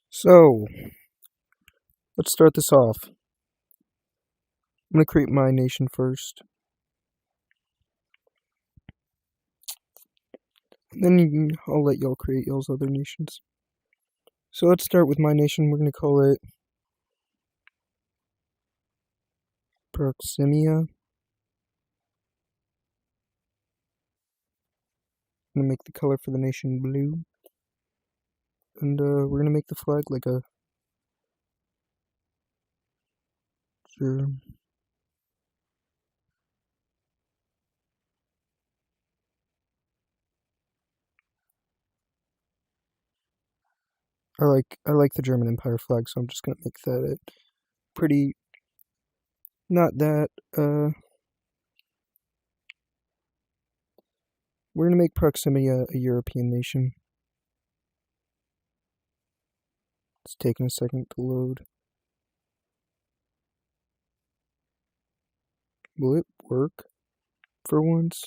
So, let's start this off. I'm going to create my nation first. Then I'll let y'all create y'all's other nations. So let's start with my nation. We're going to call it Proximia. I'm going to make the color for the nation blue. And we're going to make the flag like a germ. I like the German Empire flag, so I'm just gonna make that it pretty. Not that. We're gonna make Proximia a European nation. It's taking a second to load. Will it work for once?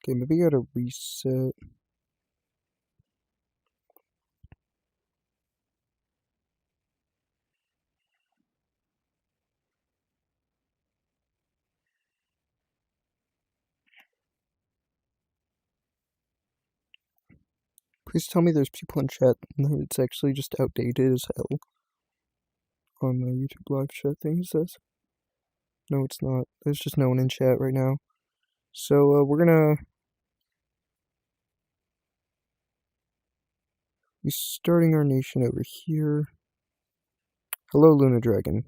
Okay, maybe I gotta reset. Please tell me there's people in chat and it's actually just outdated as hell on my YouTube live chat thing, it says. No, it's not. There's just no one in chat right now. So, we're gonna be starting our nation over here. Hello, Luna Dragon.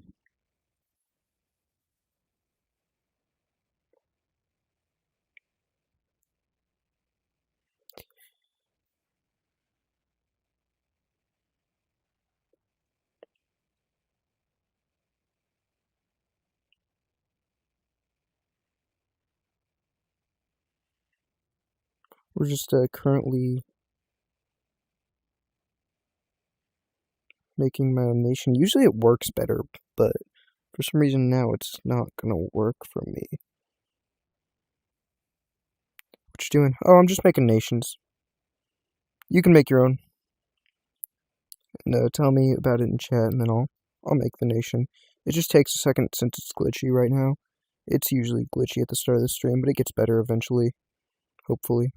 We're just currently making my own nation. Usually it works better, but for some reason now it's not gonna work for me. What you doing? Oh, I'm just making nations. You can make your own. And tell me about it in chat, and then I'll make the nation. It just takes a second since it's glitchy right now. It's usually glitchy at the start of the stream, but it gets better eventually, hopefully.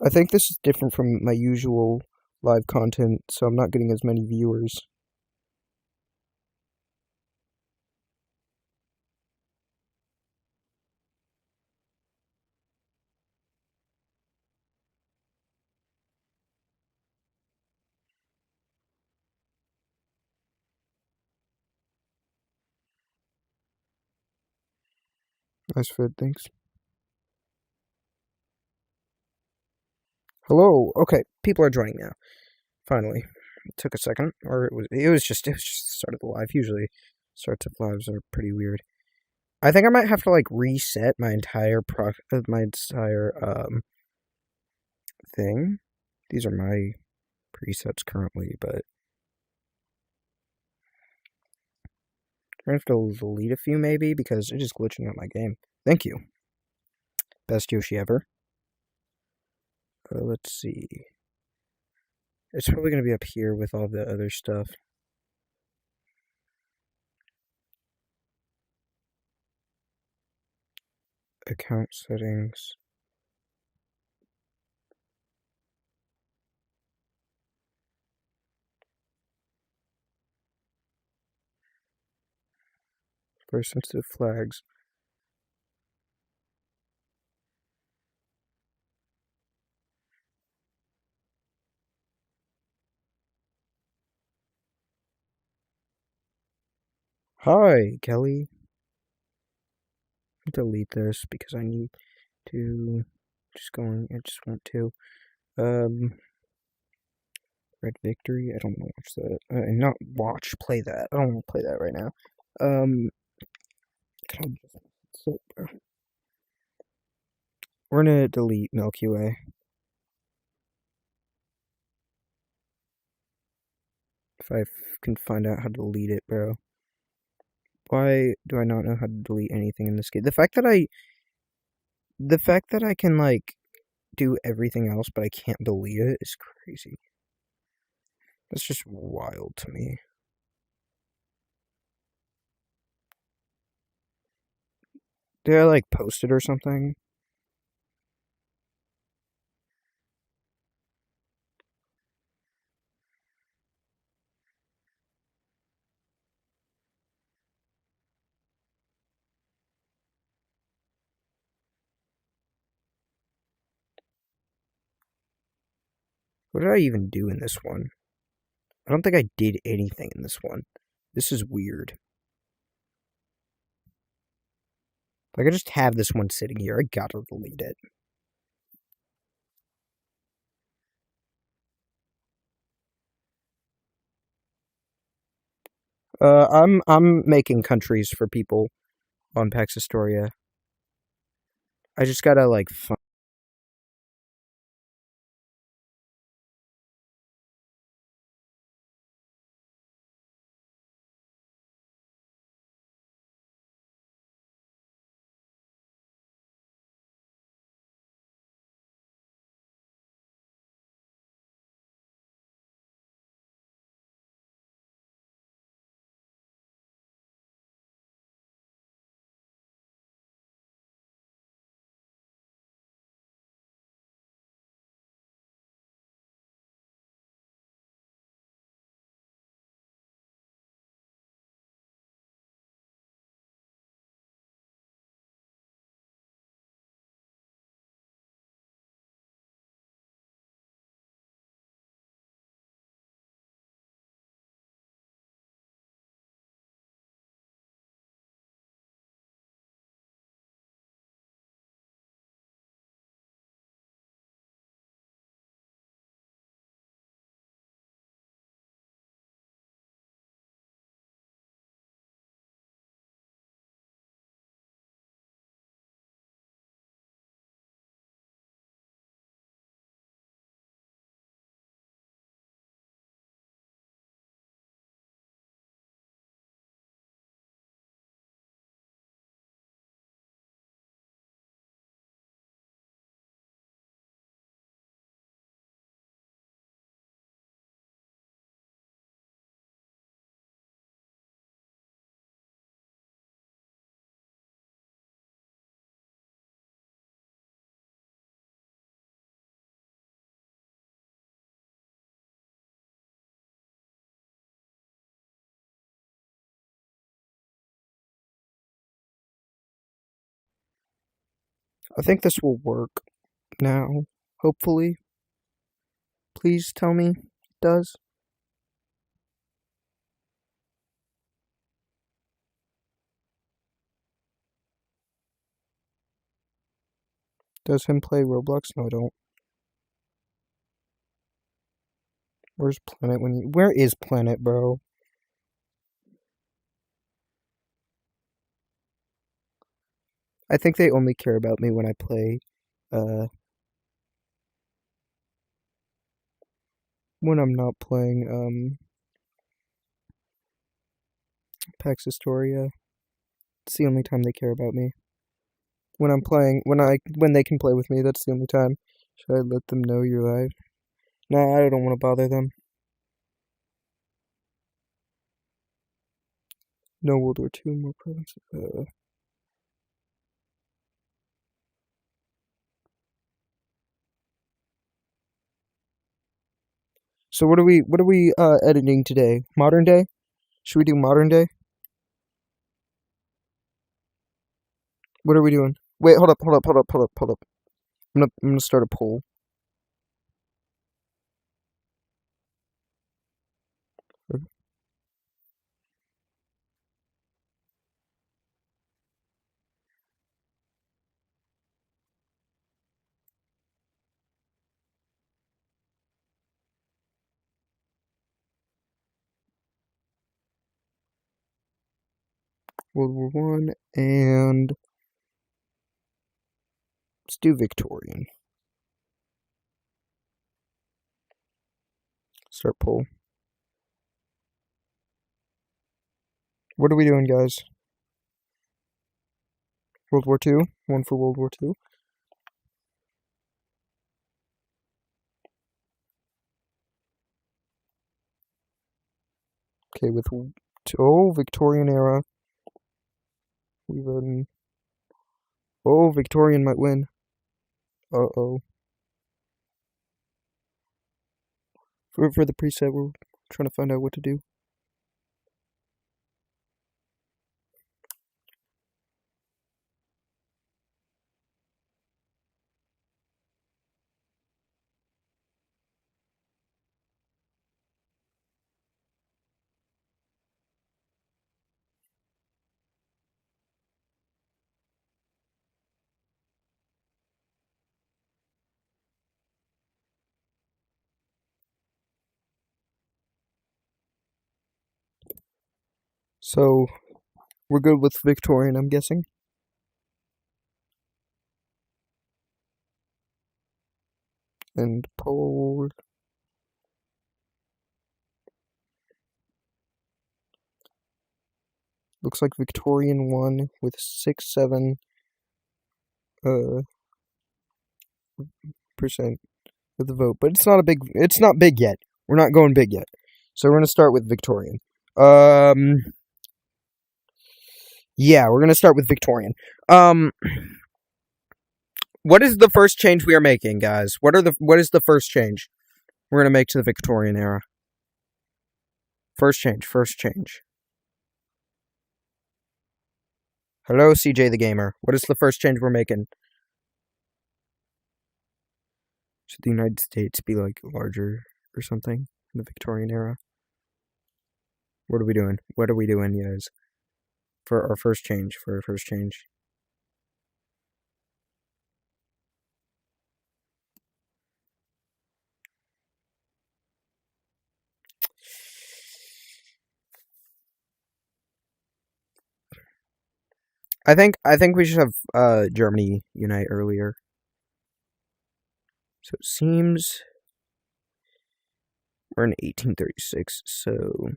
I think this is different from my usual live content, so I'm not getting as many viewers. Nice fit, thanks. Hello. Okay, people are joining now. Finally, it took a second, or it was just the start of the live. Usually, starts of lives are pretty weird. I think I might have to like reset my entire thing. These are my presets currently, but I have to delete a few maybe because it is glitching out my game. Thank you. Best Yoshi ever. Let's see. It's probably going to be up here with all the other stuff. Account settings. Very sensitive flags. Hi, Kelly. Delete this because I need to I just want to Red Victory. I don't want to watch that. Not watch, play that. I don't want to play that right now. We're gonna delete Milky Way. If I can find out how to delete it, bro. Why do I not know how to delete anything in this game? The fact that I can, like, do everything else, but I can't delete it is crazy. That's just wild to me. Did I, like, post it or something? What did I even do in this one? I don't think I did anything in this one. This is weird. Like, I just have this one sitting here. I gotta delete it. I'm making countries for people on PAX Historia. I just gotta, like, I think this will work now. Hopefully. Please tell me it does. Does him play Roblox? No, I don't. Where's Planet when you... Where is Planet, bro? I think they only care about me when I play, when I'm not playing, PAX Historia. It's the only time they care about me. When I'm playing, when they can play with me, that's the only time. Should I let them know you're live? Nah, I don't want to bother them. No World War II, more provinces. So what are we editing today? Modern day? Should we do modern day? What are we doing? Wait, hold up. I'm gonna start a poll. World War One, and let's do Victorian. Start poll. What are we doing, guys? World War II? One for World War II? Okay, with... Oh, Victorian era. We've been... Oh, Victorian might win. Uh-oh. For the preset, we're trying to find out what to do. So, we're good with Victorian, I'm guessing. And Pole... Looks like Victorian won with 6-7 percent of the vote, but it's not big yet. We're not going big yet. So we're gonna start with Victorian. Yeah, we're gonna start with Victorian. What is the first change we are making, guys? What is the first change we're gonna make to the Victorian era? First change. Hello, CJ the Gamer. What is the first change we're making? Should the United States be like larger or something in the Victorian era? What are we doing? What are we doing, guys? For our first change. I think we should have Germany unite earlier. So it seems we're in 1836, so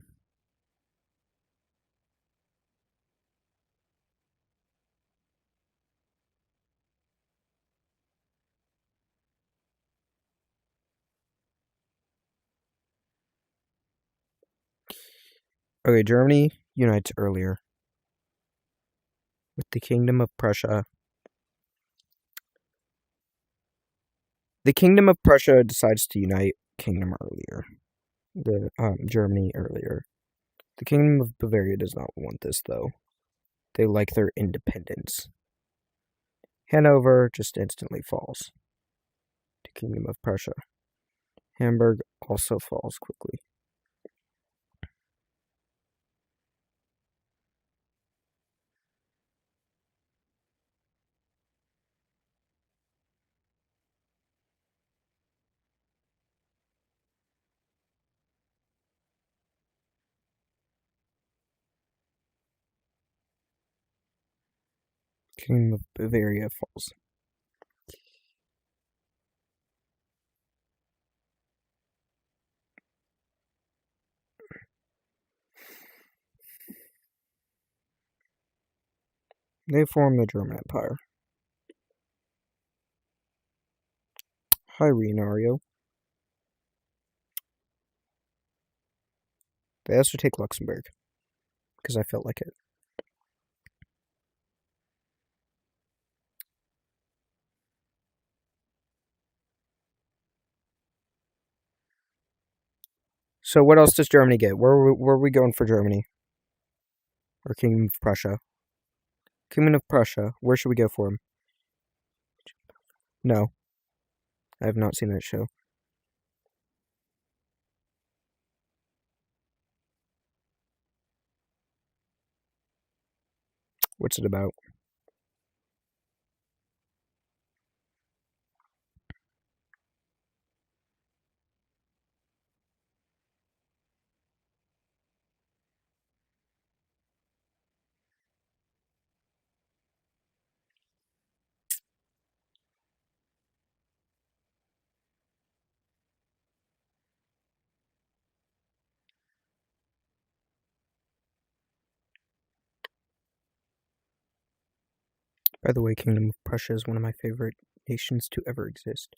okay, Germany unites earlier with the Kingdom of Prussia. The Kingdom of Prussia decides to unite Kingdom earlier. Germany earlier. The Kingdom of Bavaria does not want this, though. They like their independence. Hanover just instantly falls to Kingdom of Prussia. Hamburg also falls quickly. Kingdom of Bavaria falls. They form the German Empire. Hi, Renario. They asked to take Luxembourg because I felt like it. So what else does Germany get? Where are we going for Germany? Or Kingdom of Prussia? Kingdom of Prussia. Where should we go for him? No. I have not seen that show. What's it about? By the way, Kingdom of Prussia is one of my favorite nations to ever exist.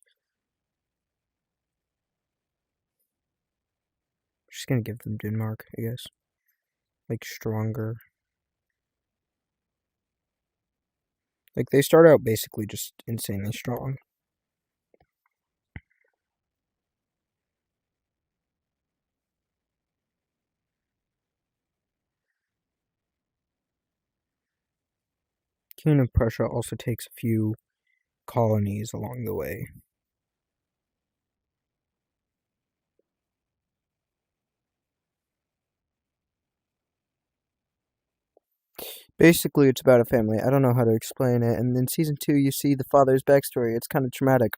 Just gonna give them Denmark, I guess. Like, stronger. Like, they start out basically just insanely strong. Kingdom of Prussia also takes a few colonies along the way. Basically, it's about a family. I don't know how to explain it. And in season 2, you see the father's backstory. It's kind of traumatic.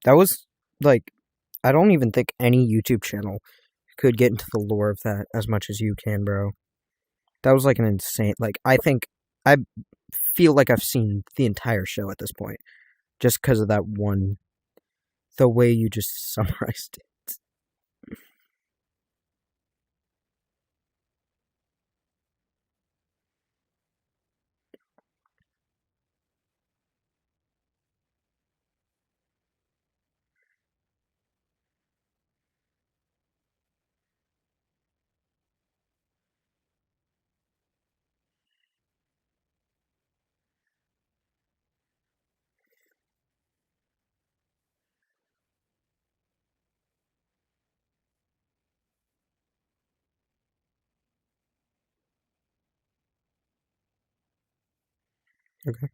That was, like, I don't even think any YouTube channel could get into the lore of that as much as you can, bro. That was, like, an insane, like, I feel like I've seen the entire show at this point. Just because of that one, the way you just summarized it. Okay.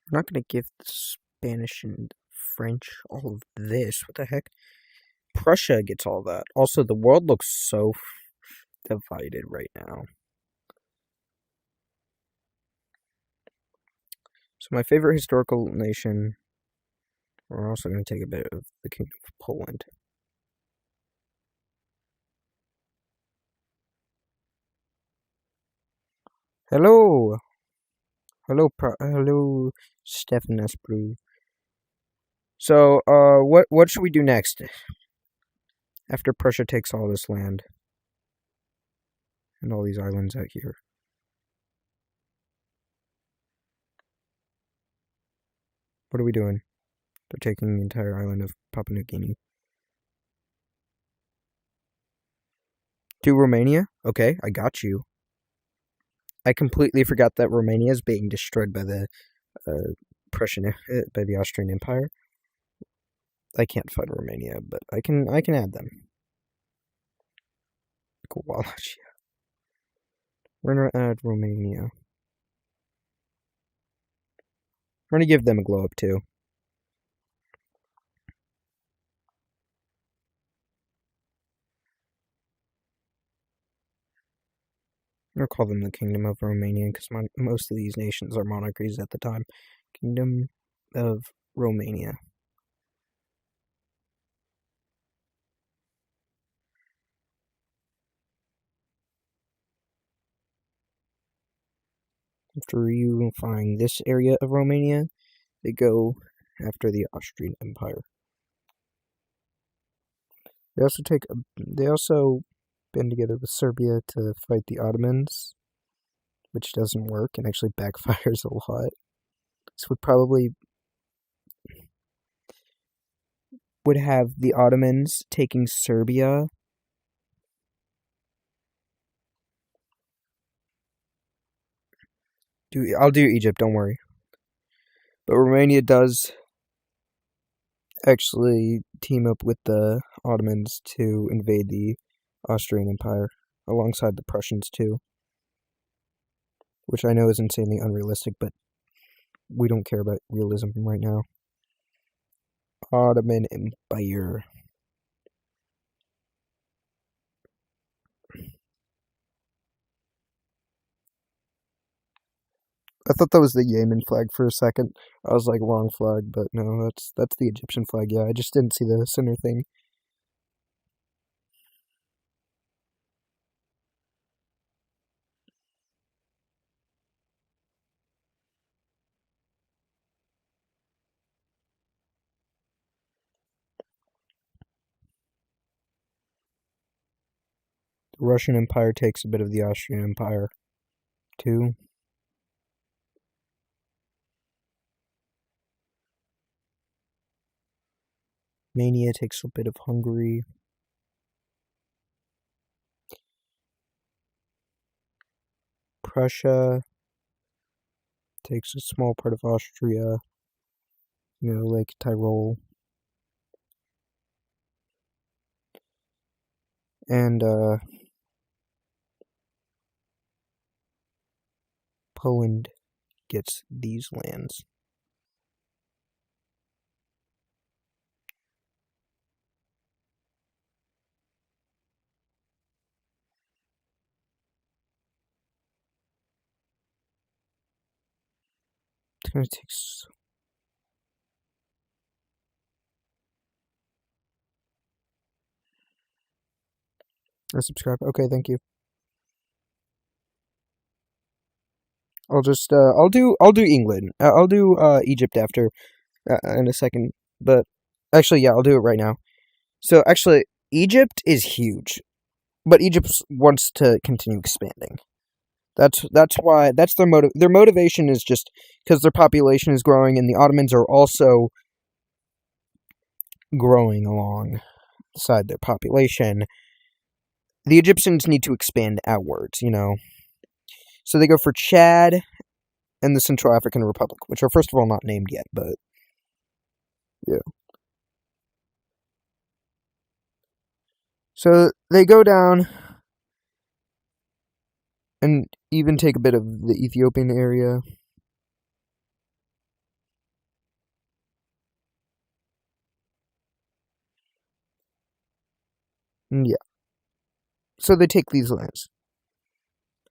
I'm not going to give the Spanish and French all of this. What the heck? Prussia gets all that. Also, the world looks so divided right now. So my favorite historical nation, we're also going to take a bit of the Kingdom of Poland. Hello! Hello, Stefan Esprou. So, what should we do next? After Prussia takes all this land. And all these islands out here. What are we doing? They're taking the entire island of Papua New Guinea. To Romania? Okay, I got you. I completely forgot that Romania is being destroyed by the by the Austrian Empire. I can't fight Romania, but I can add them. Wallachia. We're gonna add Romania. We're gonna give them a glow up too. I'm gonna call them the Kingdom of Romania because most of these nations are monarchies at the time. Kingdom of Romania. After unifying this area of Romania, they go after the Austrian Empire. They also band together with Serbia to fight the Ottomans, which doesn't work and actually backfires a lot. This would have the Ottomans taking Serbia. I'll do Egypt, don't worry. But Romania does actually team up with the Ottomans to invade the Austrian Empire, alongside the Prussians too. Which I know is insanely unrealistic, but we don't care about realism right now. Ottoman Empire. I thought that was the Yemen flag for a second. I was like, wrong flag, but no, that's the Egyptian flag. Yeah, I just didn't see the center thing. Russian Empire takes a bit of the Austrian Empire, too. Romania takes a bit of Hungary. Prussia takes a small part of Austria, like Tyrol. And, Poland gets these lands. It's gonna take subscribe. Okay, thank you. I'll just I'll do England. I'll do Egypt after in a second. But actually, yeah, I'll do it right now. So actually, Egypt is huge, but Egypt wants to continue expanding. That's why their motivation is just because their population is growing, and the Ottomans are also growing alongside their population. The Egyptians need to expand outwards, So they go for Chad and the Central African Republic, which are, first of all, not named yet, but yeah. So they go down and even take a bit of the Ethiopian area. And yeah. So they take these lands.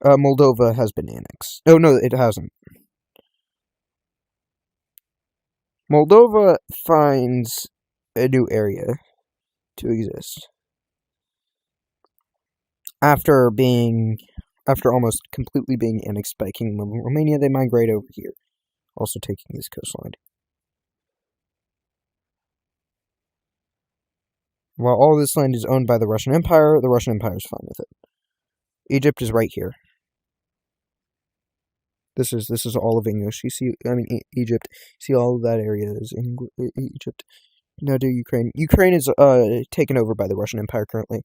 Moldova has been annexed. Oh, no, it hasn't. Moldova finds a new area to exist. After almost completely being annexed by Kingdom of Romania, they migrate over here, also taking this coastline. While all this land is owned by the Russian Empire is fine with it. Egypt is right here. This is all of English. You see, Egypt. See, all of that area is Egypt. Now do Ukraine. Ukraine is taken over by the Russian Empire currently.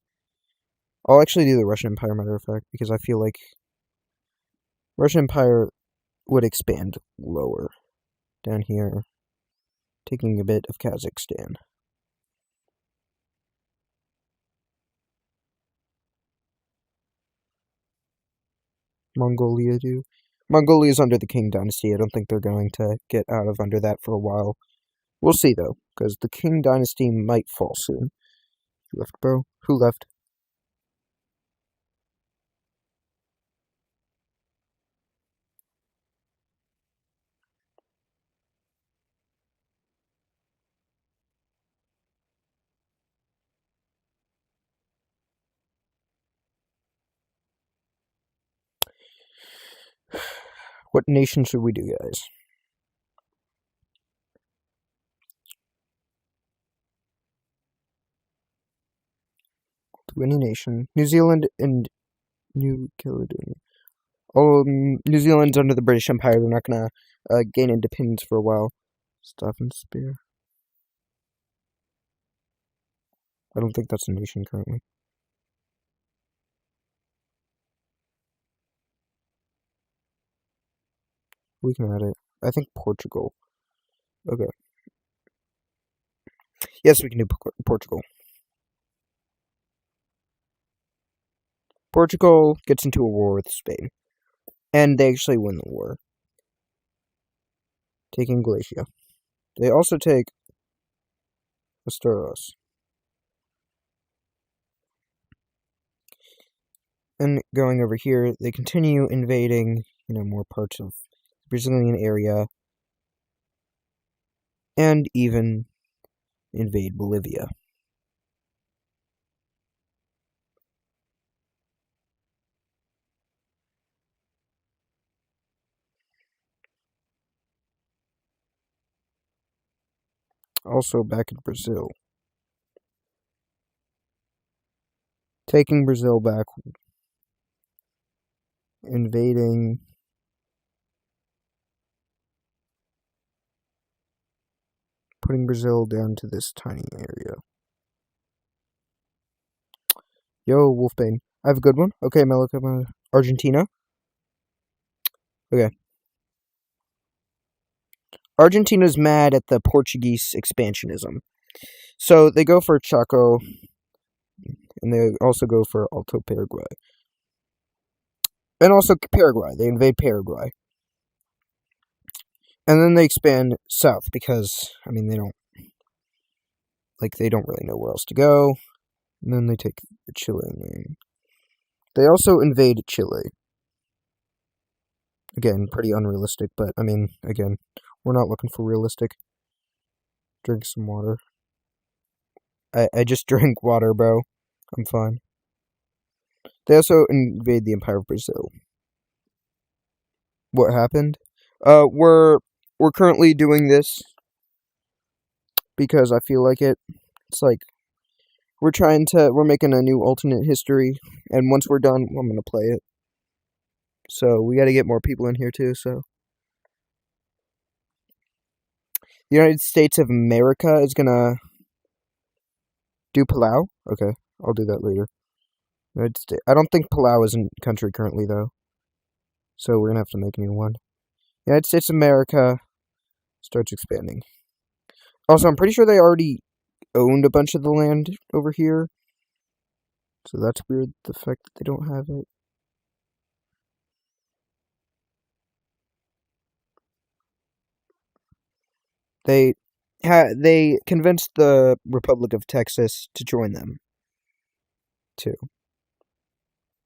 I'll actually do the Russian Empire, matter of fact, because I feel like Russian Empire would expand lower down here, taking a bit of Kazakhstan. Mongolia do. Mongolia is under the Qing dynasty. I don't think they're going to get out of under that for a while. We'll see, though, because the Qing dynasty might fall soon. Who left, bro? Who left? What nation should we do, guys? Do any nation. New Zealand and New Caledonia. Oh, New Zealand's under the British Empire. They're not going to gain independence for a while. Staff and Spear. I don't think that's a nation currently. We can add it. I think Portugal. Okay. Yes, we can do Portugal. Portugal gets into a war with Spain. And they actually win the war. Taking Galicia. They also take Asturias. And going over here, they continue invading, more parts of the Brazilian area. And even invade Bolivia. Also back in Brazil. taking Brazil back, invading, putting Brazil down to this tiny area. Yo, Wolfbane. I have a good one. Okay, Mexico, Argentina. Okay. Argentina's mad at the Portuguese expansionism. So they go for Chaco, and they also go for Alto Paraguay. And also Paraguay. They invade Paraguay. And then they expand south because, I mean, they don't really know where else to go. And then they take the Chilean land. They also invade Chile. Again, pretty unrealistic, but, I mean, again, we're not looking for realistic. Drink some water. I just drank water, bro. I'm fine. They also invade the Empire of Brazil. What happened? We're currently doing this because I feel like it. It's like we're making a new alternate history, and once we're done, I'm gonna play it. So we got to get more people in here too. So the United States of America is gonna do Palau. Okay, I'll do that later. United States. I don't think Palau is a country currently though, so we're gonna have to make a new one. United States of America starts expanding. Also, I'm pretty sure they already owned a bunch of the land over here. So that's weird, the fact that they don't have it. They convinced the Republic of Texas to join them, too.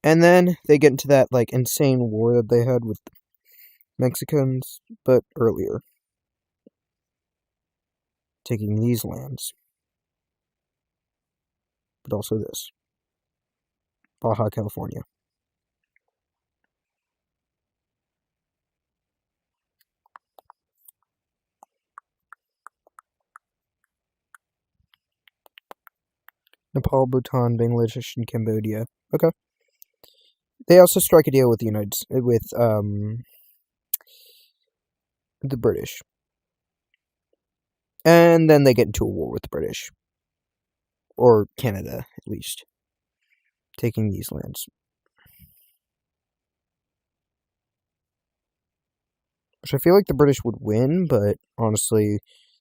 And then they get into that, like, insane war that they had with Mexicans, but earlier. Taking these lands. But also this. Baja California. Nepal, Bhutan, Bangladesh, and Cambodia. Okay. They also strike a deal with the British. And then they get into a war with the British. Or Canada, at least. Taking these lands. Which I feel like the British would win, but honestly,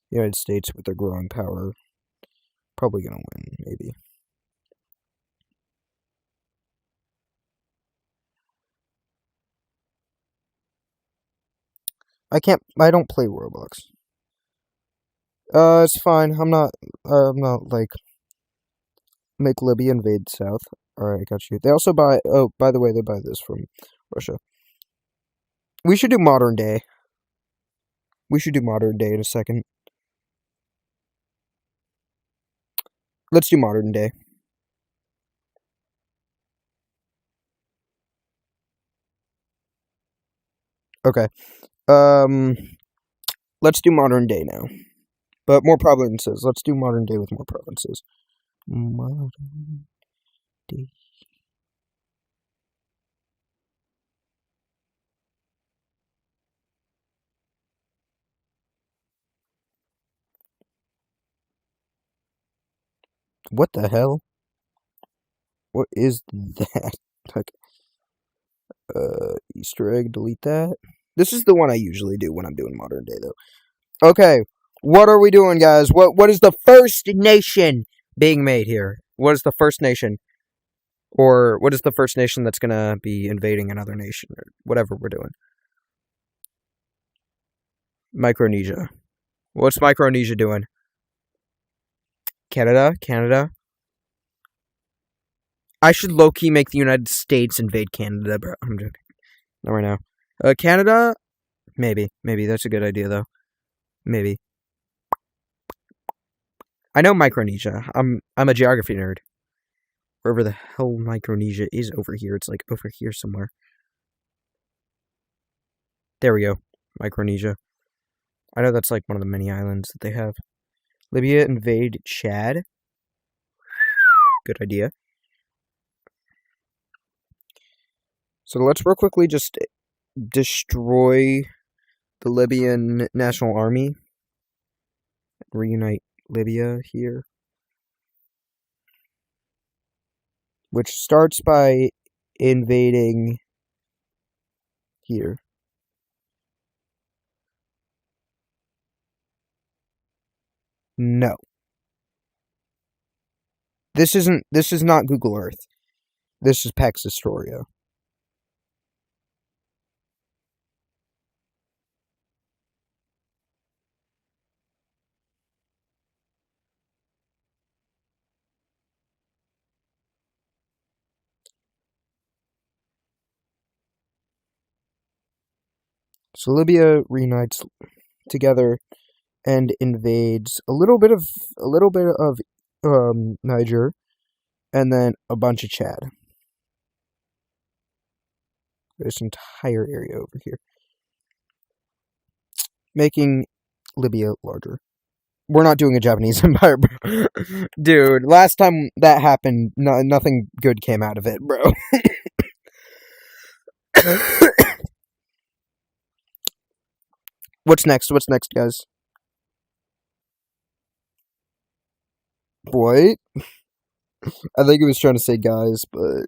the United States, with their growing power, probably gonna win, maybe. I don't play Roblox. It's fine. I'm not, like, make Libya invade South. Alright, I got you. They also buy, oh, by the way, they buy this from Russia. We should do modern day. We should do modern day in a second. Let's do modern day. Okay. Let's do modern day now. But more provinces. Let's do modern day with more provinces. Modern day. What the hell? What is that? Okay. Easter egg, delete that. This is the one I usually do when I'm doing modern day, though. Okay, what are we doing, guys? What is the first nation being made here? What is the first nation? Or what is the first nation that's gonna be invading another nation, or whatever we're doing? Micronesia. What's Micronesia doing? Canada? I should low-key make the United States invade Canada, bro. I'm joking. Not right now. Canada? Maybe. That's a good idea, though. Maybe. I know Micronesia. I'm a geography nerd. Wherever the hell Micronesia is over here. It's like over here somewhere. There we go. Micronesia. I know that's like one of the many islands that they have. Libya invade Chad. Good idea. So let's real quickly just destroy the Libyan National Army. Reunite Libya here. Which starts by invading here. No. This is not Google Earth. This is PAX Historia. So Libya reunites together and invades a little bit of Niger, and then a bunch of Chad. This entire area over here, making Libya larger. We're not doing a Japanese empire, bro. Dude. Last time that happened, nothing good came out of it, bro. What's next? What's next, guys? What? I think he was trying to say guys, but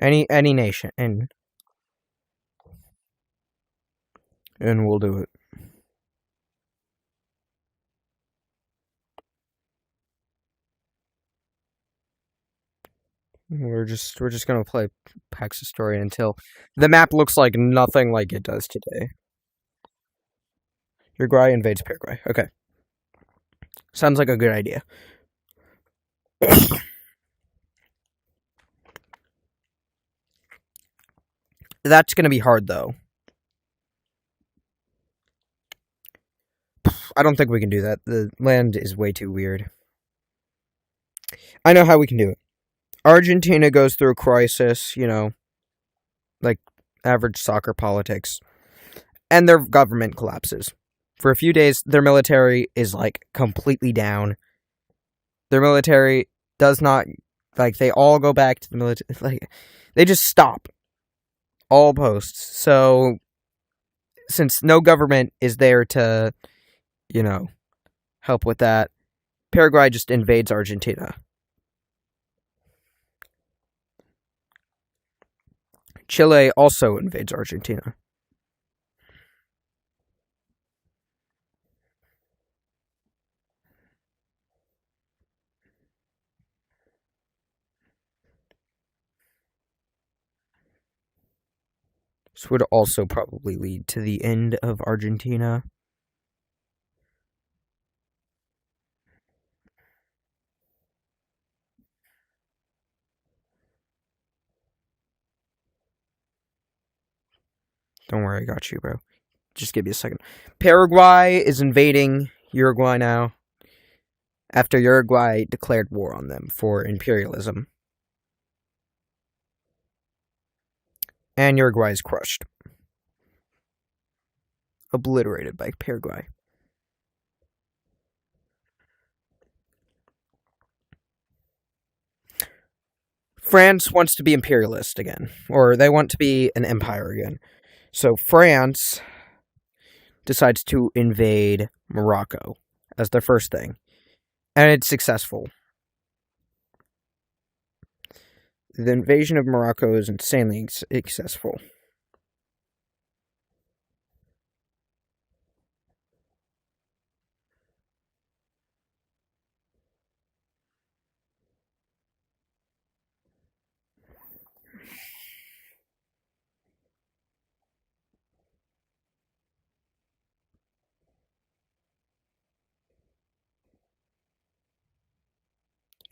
Any nation, and we'll do it. We're just gonna play PAX Historia until the map looks like nothing like it does today. Uruguay invades Paraguay. Okay. Sounds like a good idea. That's gonna be hard though. I don't think we can do that. The land is way too weird. I know how we can do it. Argentina goes through a crisis, like average soccer politics, and their government collapses. For a few days, their military is, completely down. Their military does not, they all go back to the military. They just stop all posts. So, since no government is there to, help with that, Paraguay just invades Argentina. Chile also invades Argentina. This would also probably lead to the end of Argentina. Don't worry, I got you, bro. Just give me a second. Paraguay is invading Uruguay now, after Uruguay declared war on them for imperialism. And Uruguay is crushed. Obliterated by Paraguay. France wants to be imperialist again, or they want to be an empire again. So France decides to invade Morocco as their first thing, and it's successful. The invasion of Morocco is insanely successful.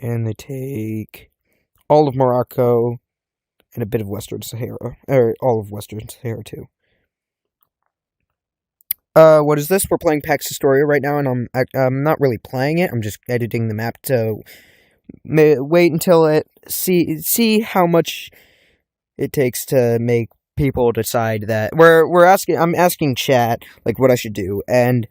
And they take all of Morocco and a bit of Western Sahara, or all of Western Sahara too. What is this? We're playing PAX Historia right now, and I'm not really playing it. I'm just editing the map to wait until it see how much it takes to make people decide that I'm asking chat what I should do, and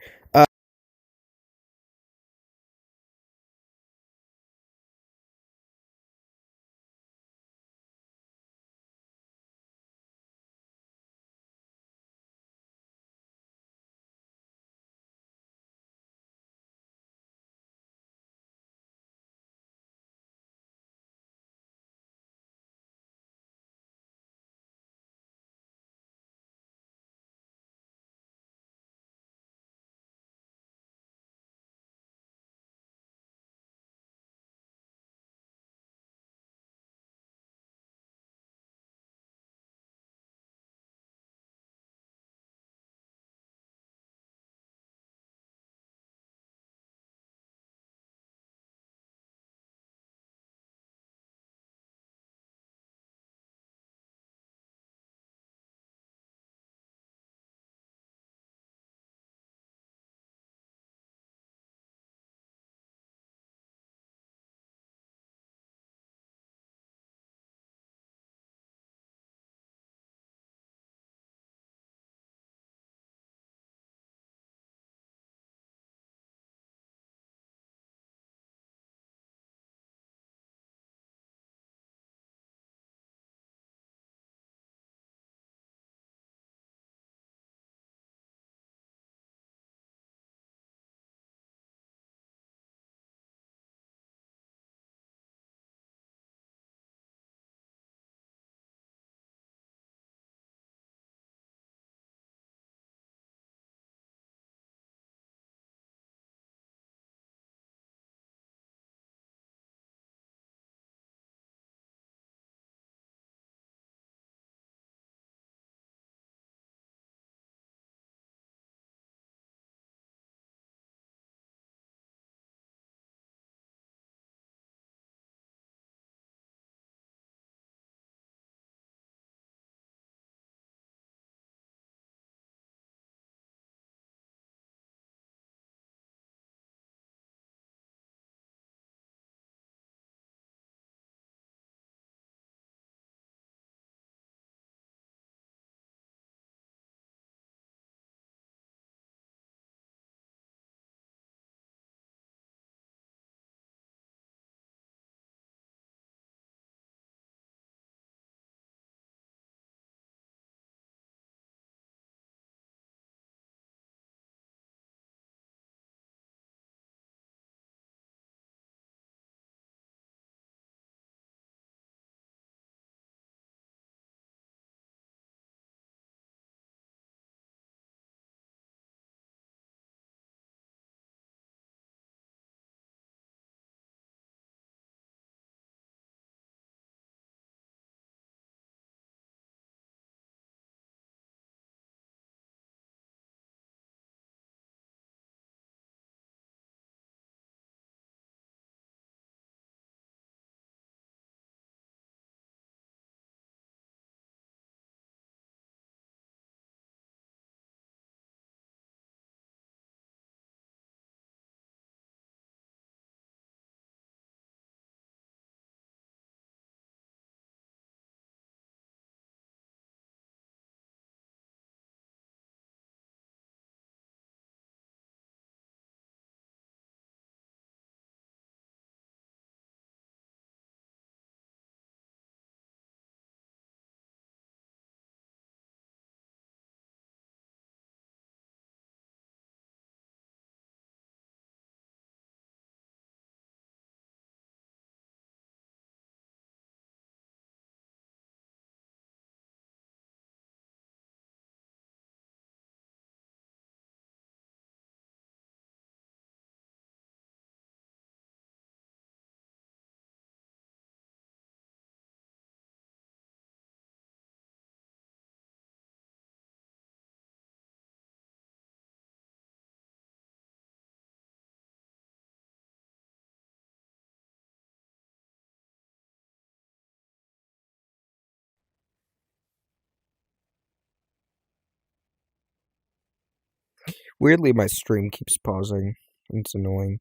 Weirdly, my stream keeps pausing. It's annoying.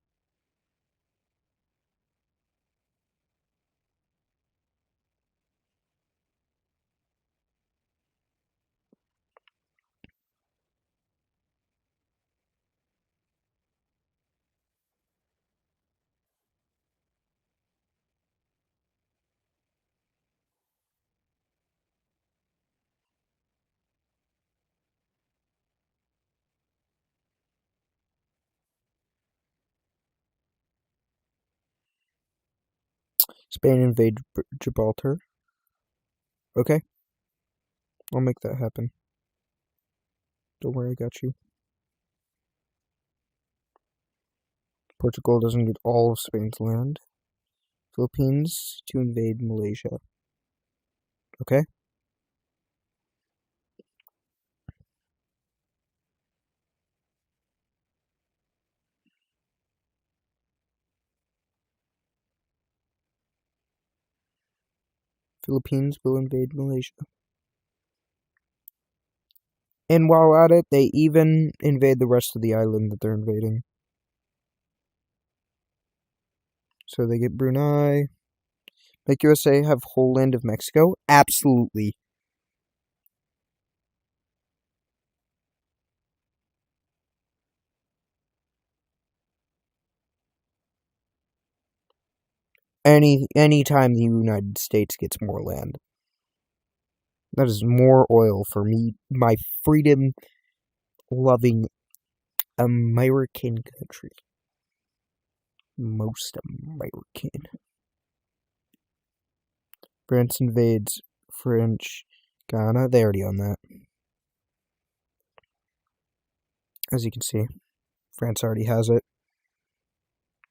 Spain invade Gibraltar. Okay. I'll make that happen. Don't worry, I got you. Portugal doesn't get all of Spain's land. Philippines to invade Malaysia. Okay. Philippines will invade Malaysia. And while at it, they even invade the rest of the island that they're invading. So they get Brunei. Make USA have whole land of Mexico? Absolutely. Any time the United States gets more land. That is more oil for me, my freedom-loving American country. Most American. France invades French Ghana. They already own that. As you can see, France already has it.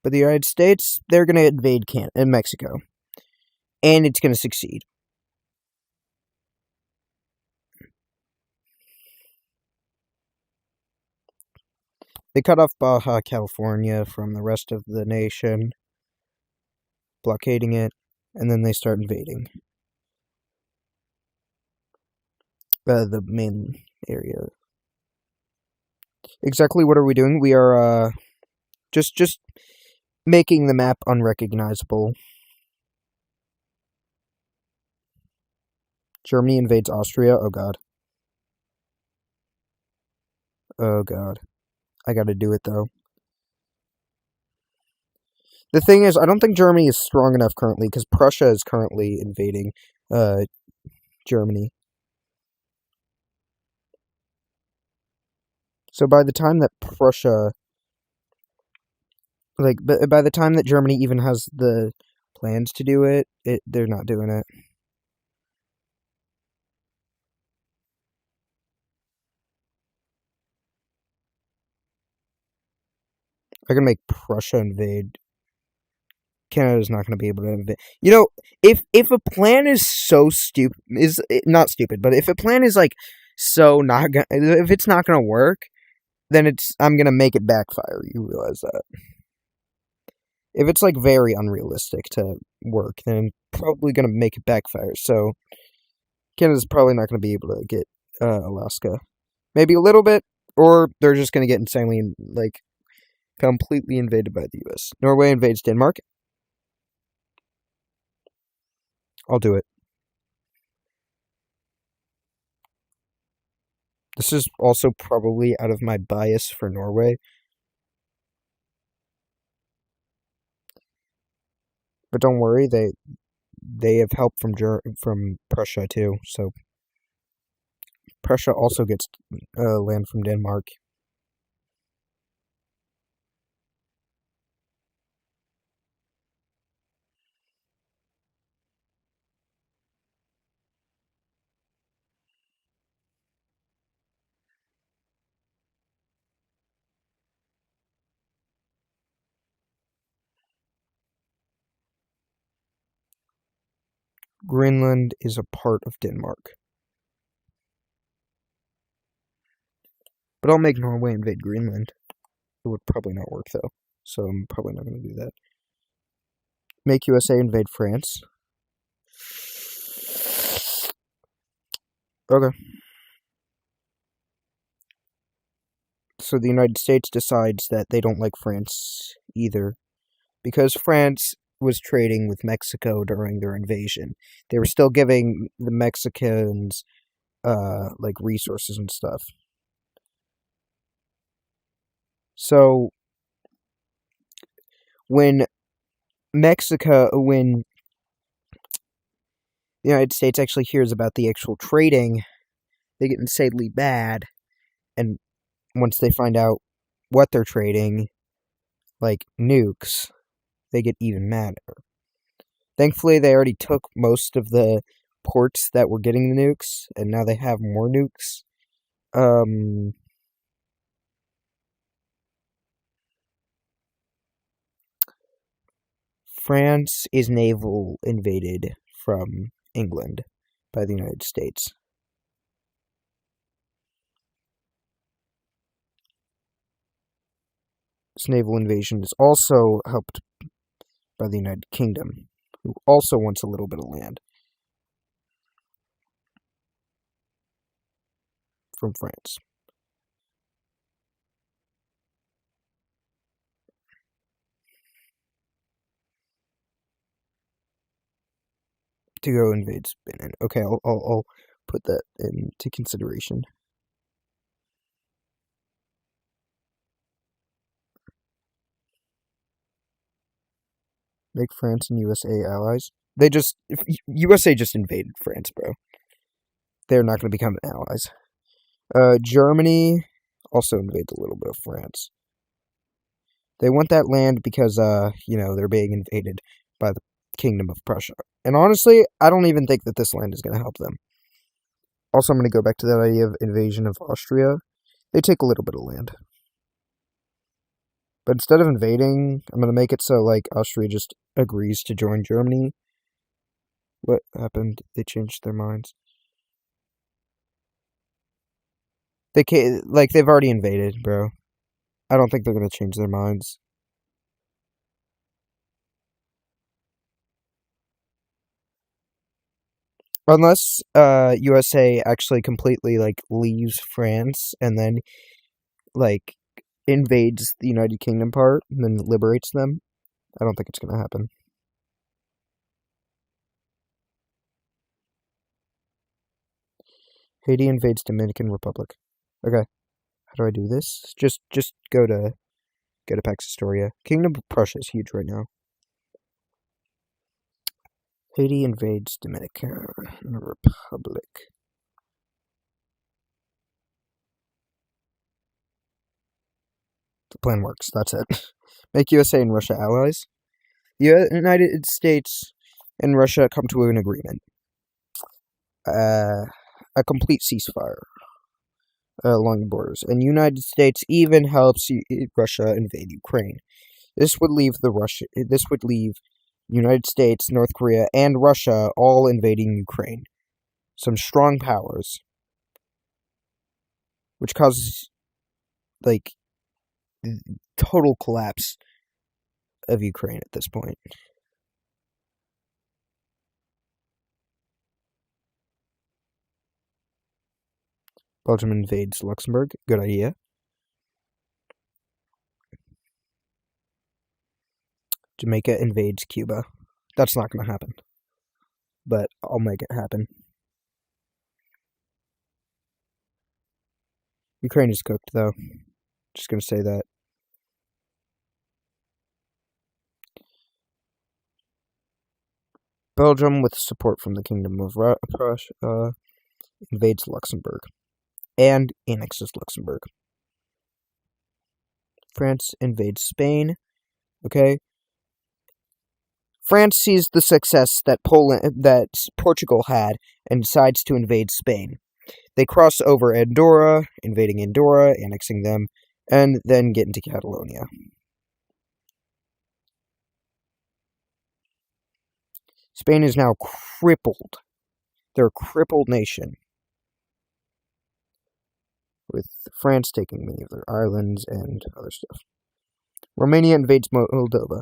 But the United States, they're going to invade Mexico. And it's going to succeed. They cut off Baja California from the rest of the nation, blockading it, and then they start invading the main area. Exactly what are we doing? We are just making the map unrecognizable. Germany invades Austria. Oh god. Oh god. I gotta do it though. The thing is, I don't think Germany is strong enough currently, because Prussia is currently invading Germany. So by the time that Prussia, by the time that Germany even has the plans to do it, they're not doing it. I can make Prussia invade. Canada's not going to be able to invade. You know, if a plan is so stupid, is not stupid, but if a plan is like so not gonna, if it's not going to work, then I'm going to make it backfire. You realize that. If it's like very unrealistic to work, then I'm probably going to make it backfire. So Canada's probably not going to be able to get Alaska. Maybe a little bit, or they're just going to get insanely completely invaded by the U.S. Norway invades Denmark. I'll do it. This is also probably out of my bias for Norway. But don't worry, they have help from Prussia too. So Prussia also gets land from Denmark. Greenland is a part of Denmark. But I'll make Norway invade Greenland. It would probably not work, though. So I'm probably not going to do that. Make USA invade France. Okay. So the United States decides that they don't like France either, because France was trading with Mexico during their invasion. They were still giving the Mexicans, like, resources and stuff. So, when the United States actually hears about the actual trading, they get insanely mad, and once they find out what they're trading, like nukes, they get even madder. Thankfully, they already took most of the ports that were getting the nukes, and now they have more nukes. France is naval invaded from England by the United States. This naval invasion is also helped by the United Kingdom, who also wants a little bit of land from France. To go invade Spain. Okay, I'll put that into consideration. Make France and USA allies. USA just invaded France, bro. They're not going to become allies. Germany also invades a little bit of France. They want that land because, they're being invaded by the Kingdom of Prussia. And honestly, I don't even think that this land is going to help them. Also, I'm going to go back to that idea of invasion of Austria. They take a little bit of land. But instead of invading, I'm going to make it so, like, Austria just agrees to join Germany. What happened? They changed their minds. They've already invaded, bro. I don't think they're going to change their minds. Unless USA actually completely, leaves France and then, invades the United Kingdom part and then liberates them. I don't think it's going to happen. Haiti invades Dominican Republic. Okay. How do I do this? Just go to Pax Historia. Kingdom of Prussia is huge right now. Haiti invades Dominican Republic. The plan works. That's it. Make USA and Russia allies. The United States and Russia come to an agreement. A complete ceasefire along the borders. And the United States even helps Russia invade Ukraine. This would leave United States, North Korea, and Russia all invading Ukraine. Some strong powers. Which causes, total collapse of Ukraine at this point. Belgium invades Luxembourg. Good idea. Jamaica invades Cuba. That's not going to happen. But I'll make it happen. Ukraine is cooked, though. Just going to say that. Belgium, with support from the Kingdom of Prussia, invades Luxembourg. And annexes Luxembourg. France invades Spain. Okay. France sees the success that Portugal had and decides to invade Spain. They cross over Andorra, invading Andorra, annexing them, and then get into Catalonia. Spain is now crippled. They're a crippled nation, with France taking many of their islands and other stuff. Romania invades Moldova.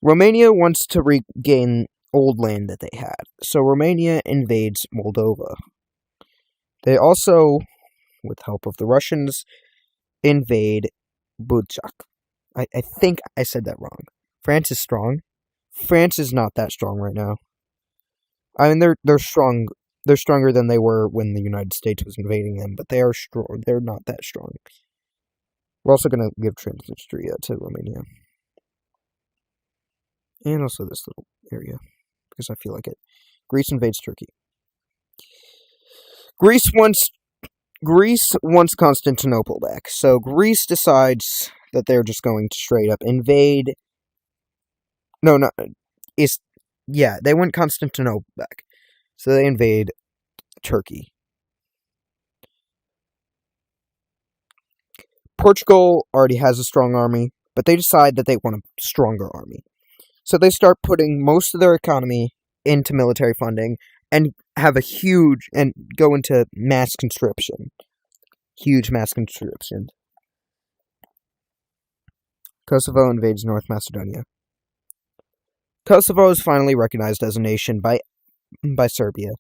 Romania wants to regain old land that they had, so Romania invades Moldova. They also, with help of the Russians, invade Budjak. I think I said that wrong. France is strong. France is not that strong right now. I mean, they're strong. They're stronger than they were when the United States was invading them, but they are strong. They're not that strong. We're also going to give Transnistria to Romania. And also this little area, because I feel like it. Greece invades Turkey. Greece wants Constantinople back, so Greece decides that they're just going to straight up invade. No, they want Constantinople back, so they invade Turkey. Portugal already has a strong army, but they decide that they want a stronger army. So they start putting most of their economy into military funding and go into mass conscription. Huge mass conscription. Kosovo invades North Macedonia. Kosovo is finally recognized as a nation by Serbia.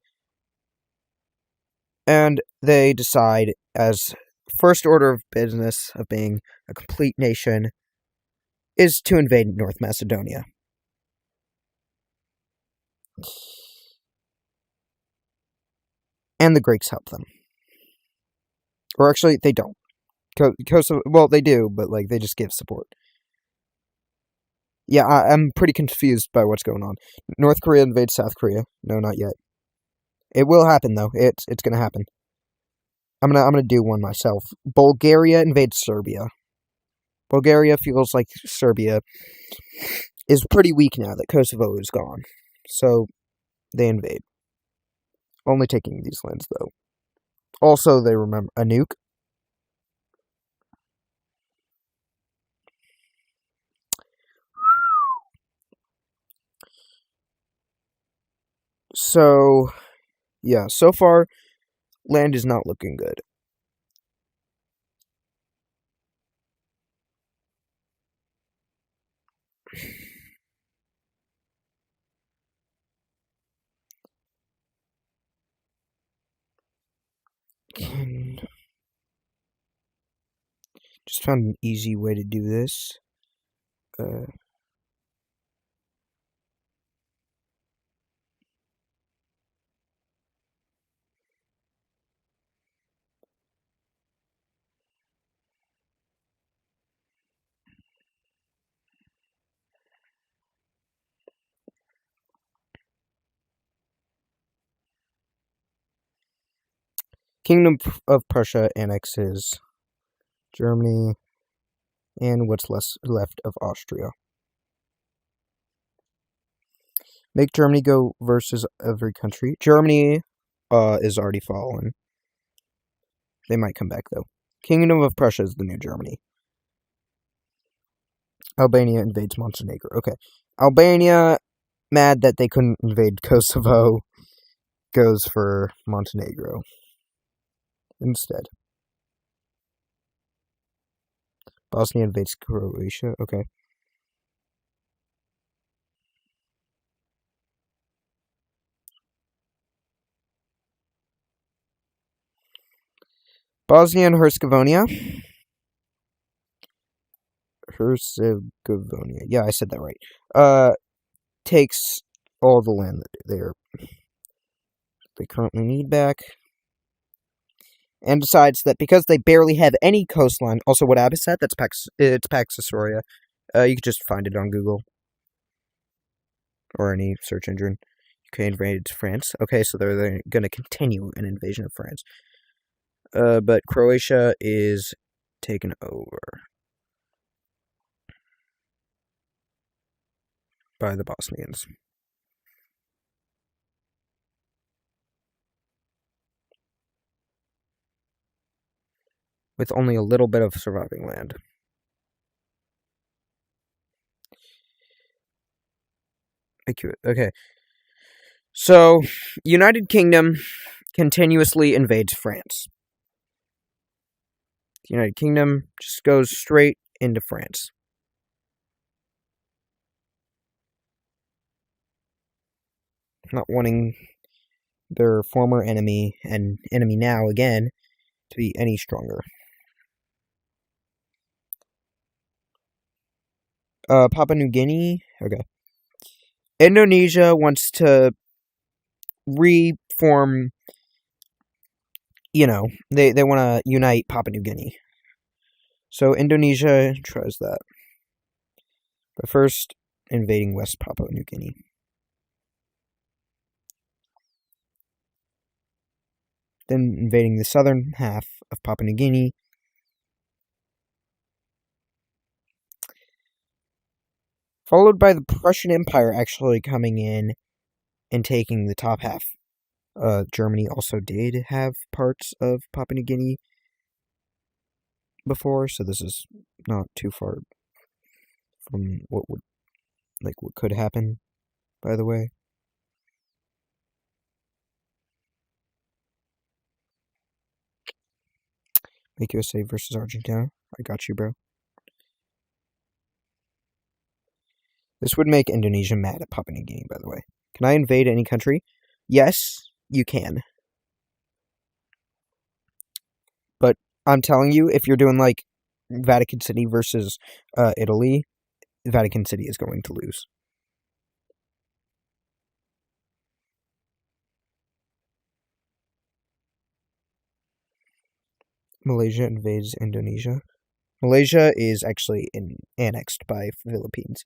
And they decide, as first order of business of being a complete nation, is to invade North Macedonia. And the Greeks help them. Or actually, they don't. Kosovo, well, they do, but they just give support. Yeah, I'm pretty confused by what's going on. North Korea invades South Korea. No, not yet. It will happen though. It's gonna happen. I'm gonna do one myself. Bulgaria invades Serbia. Bulgaria feels like Serbia is pretty weak now that Kosovo is gone, so they invade. Only taking these lands though. Also, they remember a nuke. So, yeah, so far, land is not looking good. Just found an easy way to do this. Kingdom of Prussia annexes Germany and what's left of Austria. Make Germany go versus every country. Germany is already fallen. They might come back though. Kingdom of Prussia is the new Germany. Albania invades Montenegro. Okay. Albania, mad that they couldn't invade Kosovo, goes for Montenegro instead. Bosnia invades Croatia. Okay. Bosnia and Herzegovina. Yeah, I said that right. Takes all the land that they currently need back. And decides that because they barely have any coastline, also what Abbas said, it's Pax Historia. You can just find it on Google. Or any search engine. UK invades France. Okay, so they're going to continue an invasion of France. But Croatia is taken over by the Bosnians. With only a little bit of surviving land. Okay. So, United Kingdom continuously invades France. The United Kingdom just goes straight into France. Not wanting their former enemy, and enemy now again, to be any stronger. Papua New Guinea. Okay. Indonesia wants to reform. They want to unite Papua New Guinea. So Indonesia tries that. But first, invading West Papua New Guinea. Then invading the southern half of Papua New Guinea. Followed by the Prussian Empire actually coming in and taking the top half. Germany also did have parts of Papua New Guinea before, so this is not too far from what could happen, by the way. Make USA versus Argentina. I got you, bro. This would make Indonesia mad at Papua New Guinea, by the way. Can I invade any country? Yes, you can. But I'm telling you, if you're doing like Vatican City versus Italy, Vatican City is going to lose. Malaysia invades Indonesia. Malaysia is actually annexed by Philippines.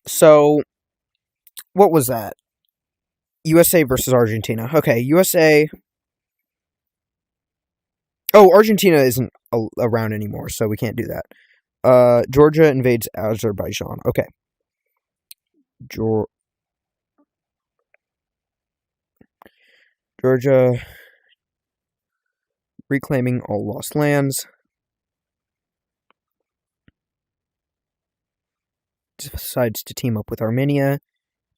So, what was that? USA versus Argentina. Okay, USA. Oh, Argentina isn't around anymore, so we can't do that. Georgia invades Azerbaijan. Okay. Georgia reclaiming all lost lands. Decides to team up with Armenia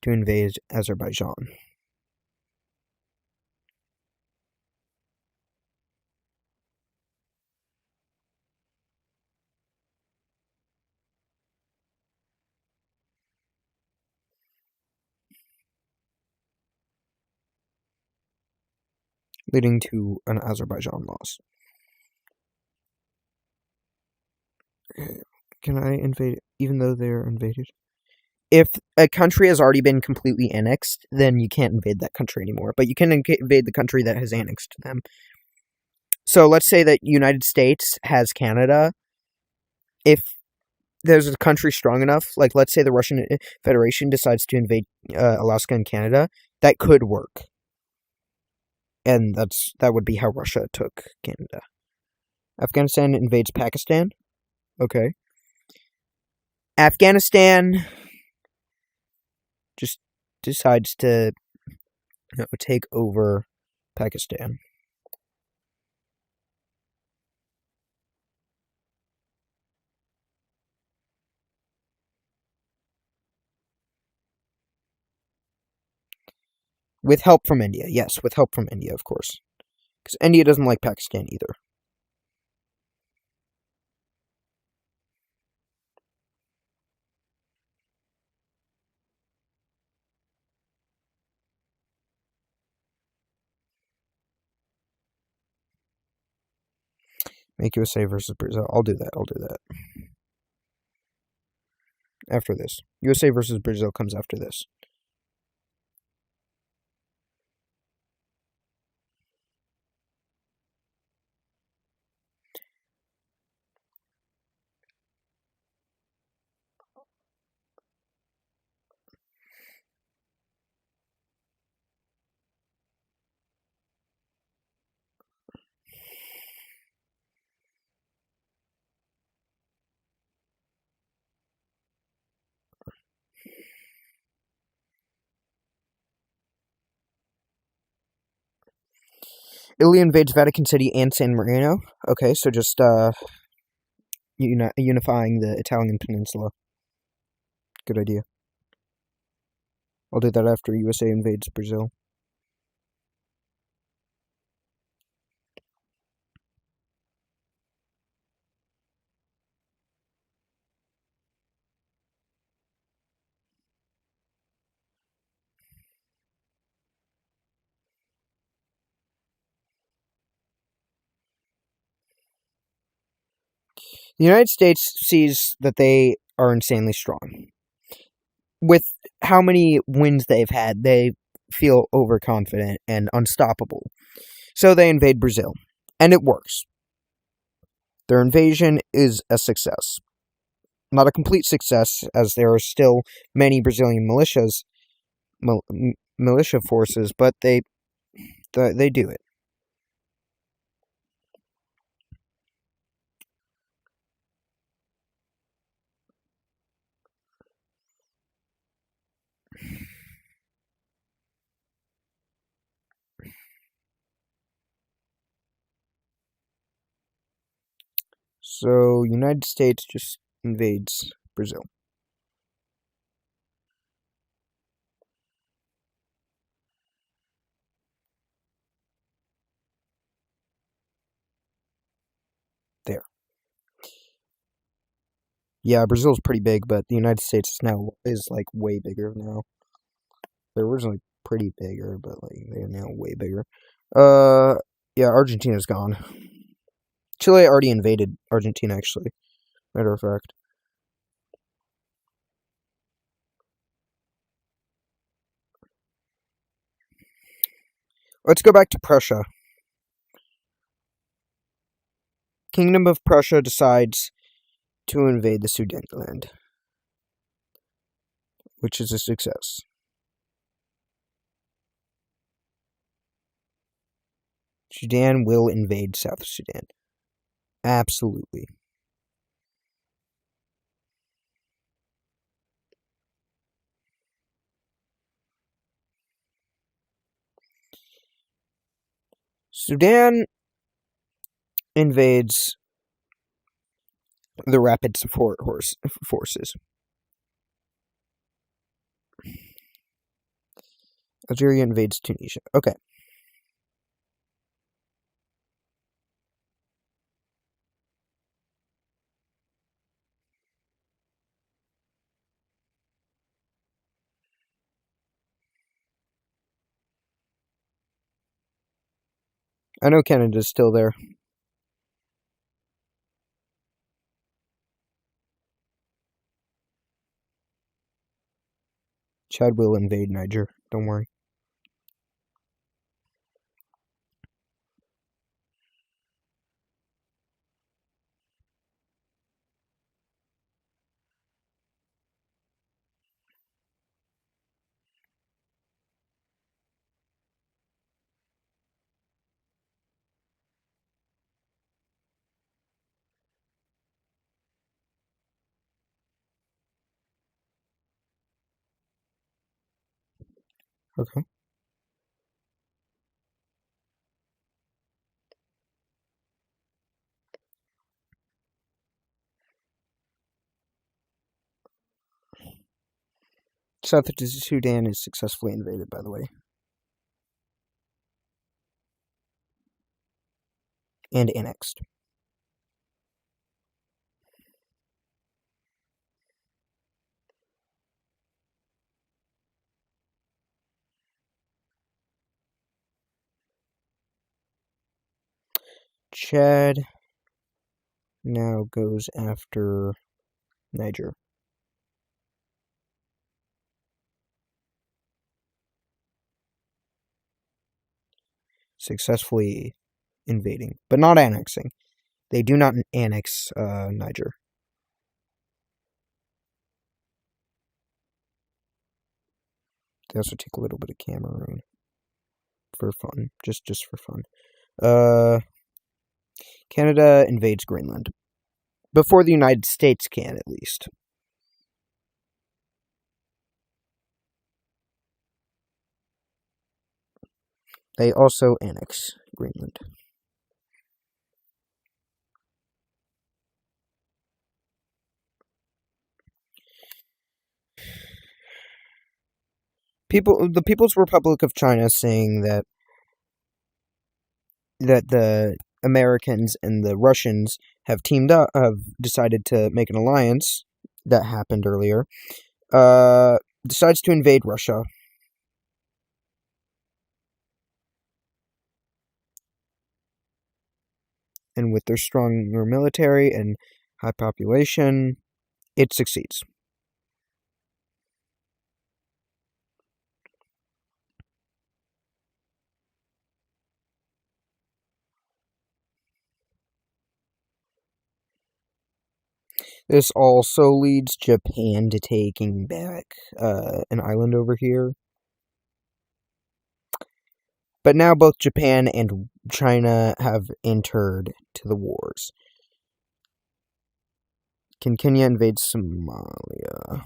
to invade Azerbaijan. Leading to an Azerbaijan loss. Can I invade, even though they're invaded? If a country has already been completely annexed, then you can't invade that country anymore. But you can invade the country that has annexed them. So let's say that United States has Canada. If there's a country strong enough, like let's say the Russian Federation decides to invade Alaska and Canada, that could work. And that would be how Russia took Canada. Afghanistan invades Pakistan. Okay. Afghanistan just decides to take over Pakistan. With help from India. Yes, with help from India, of course. Because India doesn't like Pakistan either. Make USA versus Brazil. I'll do that. After this. USA versus Brazil comes after this. Italy invades Vatican City and San Marino. Okay, so just unifying the Italian peninsula. Good idea. I'll do that after USA invades Brazil. The United States sees that they are insanely strong. With how many wins they've had, they feel overconfident and unstoppable. So they invade Brazil. And it works. Their invasion is a success. Not a complete success, as there are still many Brazilian militia forces, but they do it. So, United States just invades Brazil. There. Yeah, Brazil's pretty big, but the United States is like way bigger now. They were originally pretty bigger, but like they're now way bigger. Yeah, Argentina's gone. Chile already invaded Argentina, actually. Matter of fact. Let's go back to Prussia. Kingdom of Prussia decides to invade the Sudetenland, which is a success. Sudan will invade South Sudan. Absolutely. Sudan invades the Rapid Support Forces. Algeria invades Tunisia. Okay. I know Canada's still there. Chad will invade Niger. Don't worry. Okay. South Sudan is successfully invaded, by the way. And annexed. Chad now goes after Niger. Successfully invading, but not annexing. They do not annex Niger. They also take a little bit of Cameroon for fun, just for fun. Canada invades Greenland before the United States can, at least. They also annex Greenland. The People's Republic of China saying that the Americans and the Russians have teamed up, have decided to make an alliance that happened earlier, decides to invade Russia. And with their stronger military and high population, it succeeds. This also leads Japan to taking back an island over here. But now both Japan and China have entered to the wars. Can Kenya invade Somalia?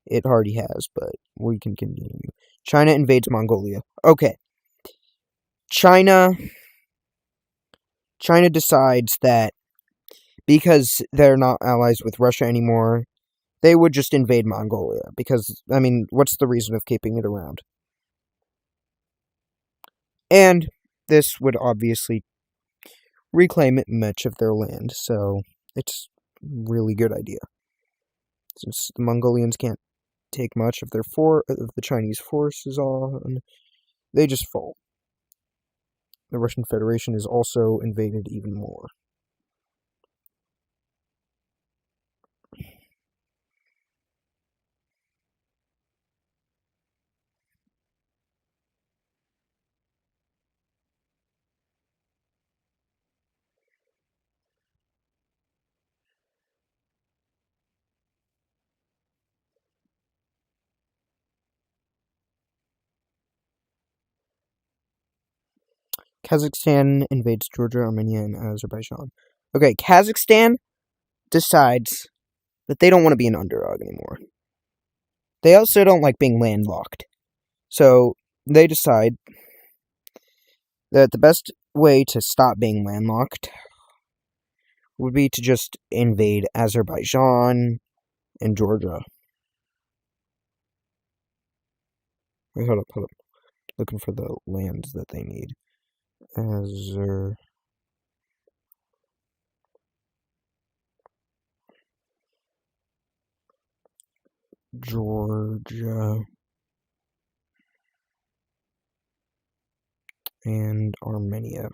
It already has, but we can continue. China invades Mongolia. Okay. China decides that because they're not allies with Russia anymore, they would just invade Mongolia. Because, I mean, what's the reason of keeping it around? And this would obviously reclaim much of their land, so it's a really good idea. Since the Mongolians can't take much of the Chinese forces on, they just fall. The Russian Federation is also invaded even more. Kazakhstan invades Georgia, Armenia, and Azerbaijan. Okay, Kazakhstan decides that they don't want to be an underdog anymore. They also don't like being landlocked. So they decide that the best way to stop being landlocked would be to just invade Azerbaijan and Georgia. Wait, hold up. Looking for the lands that they need. Georgia and Armenia.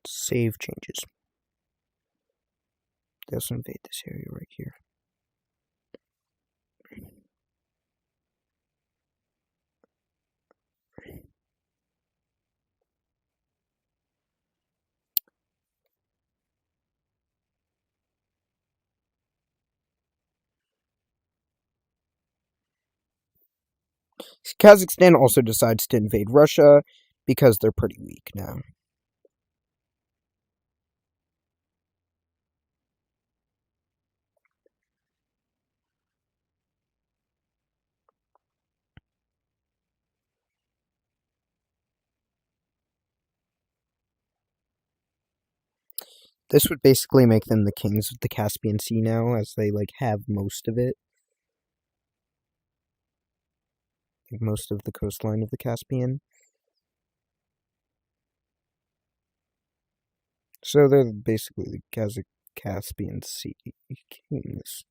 Save changes. Let's invade this area right here. Kazakhstan also decides to invade Russia because they're pretty weak now. This would basically make them the kings of the Caspian Sea now, as they have most of it. Most of the coastline of the Caspian. So they're basically the Caspian Sea kings.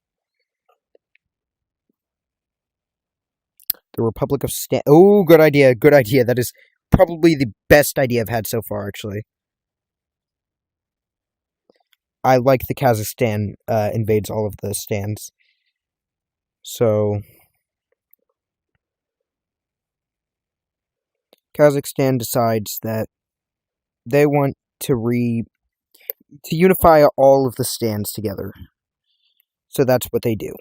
The Republic of Oh, good idea. That is probably the best idea I've had so far, actually. I like the Kazakhstan invades all of the stands. So Kazakhstan decides that they want to unify all of the stands together. So that's what they do.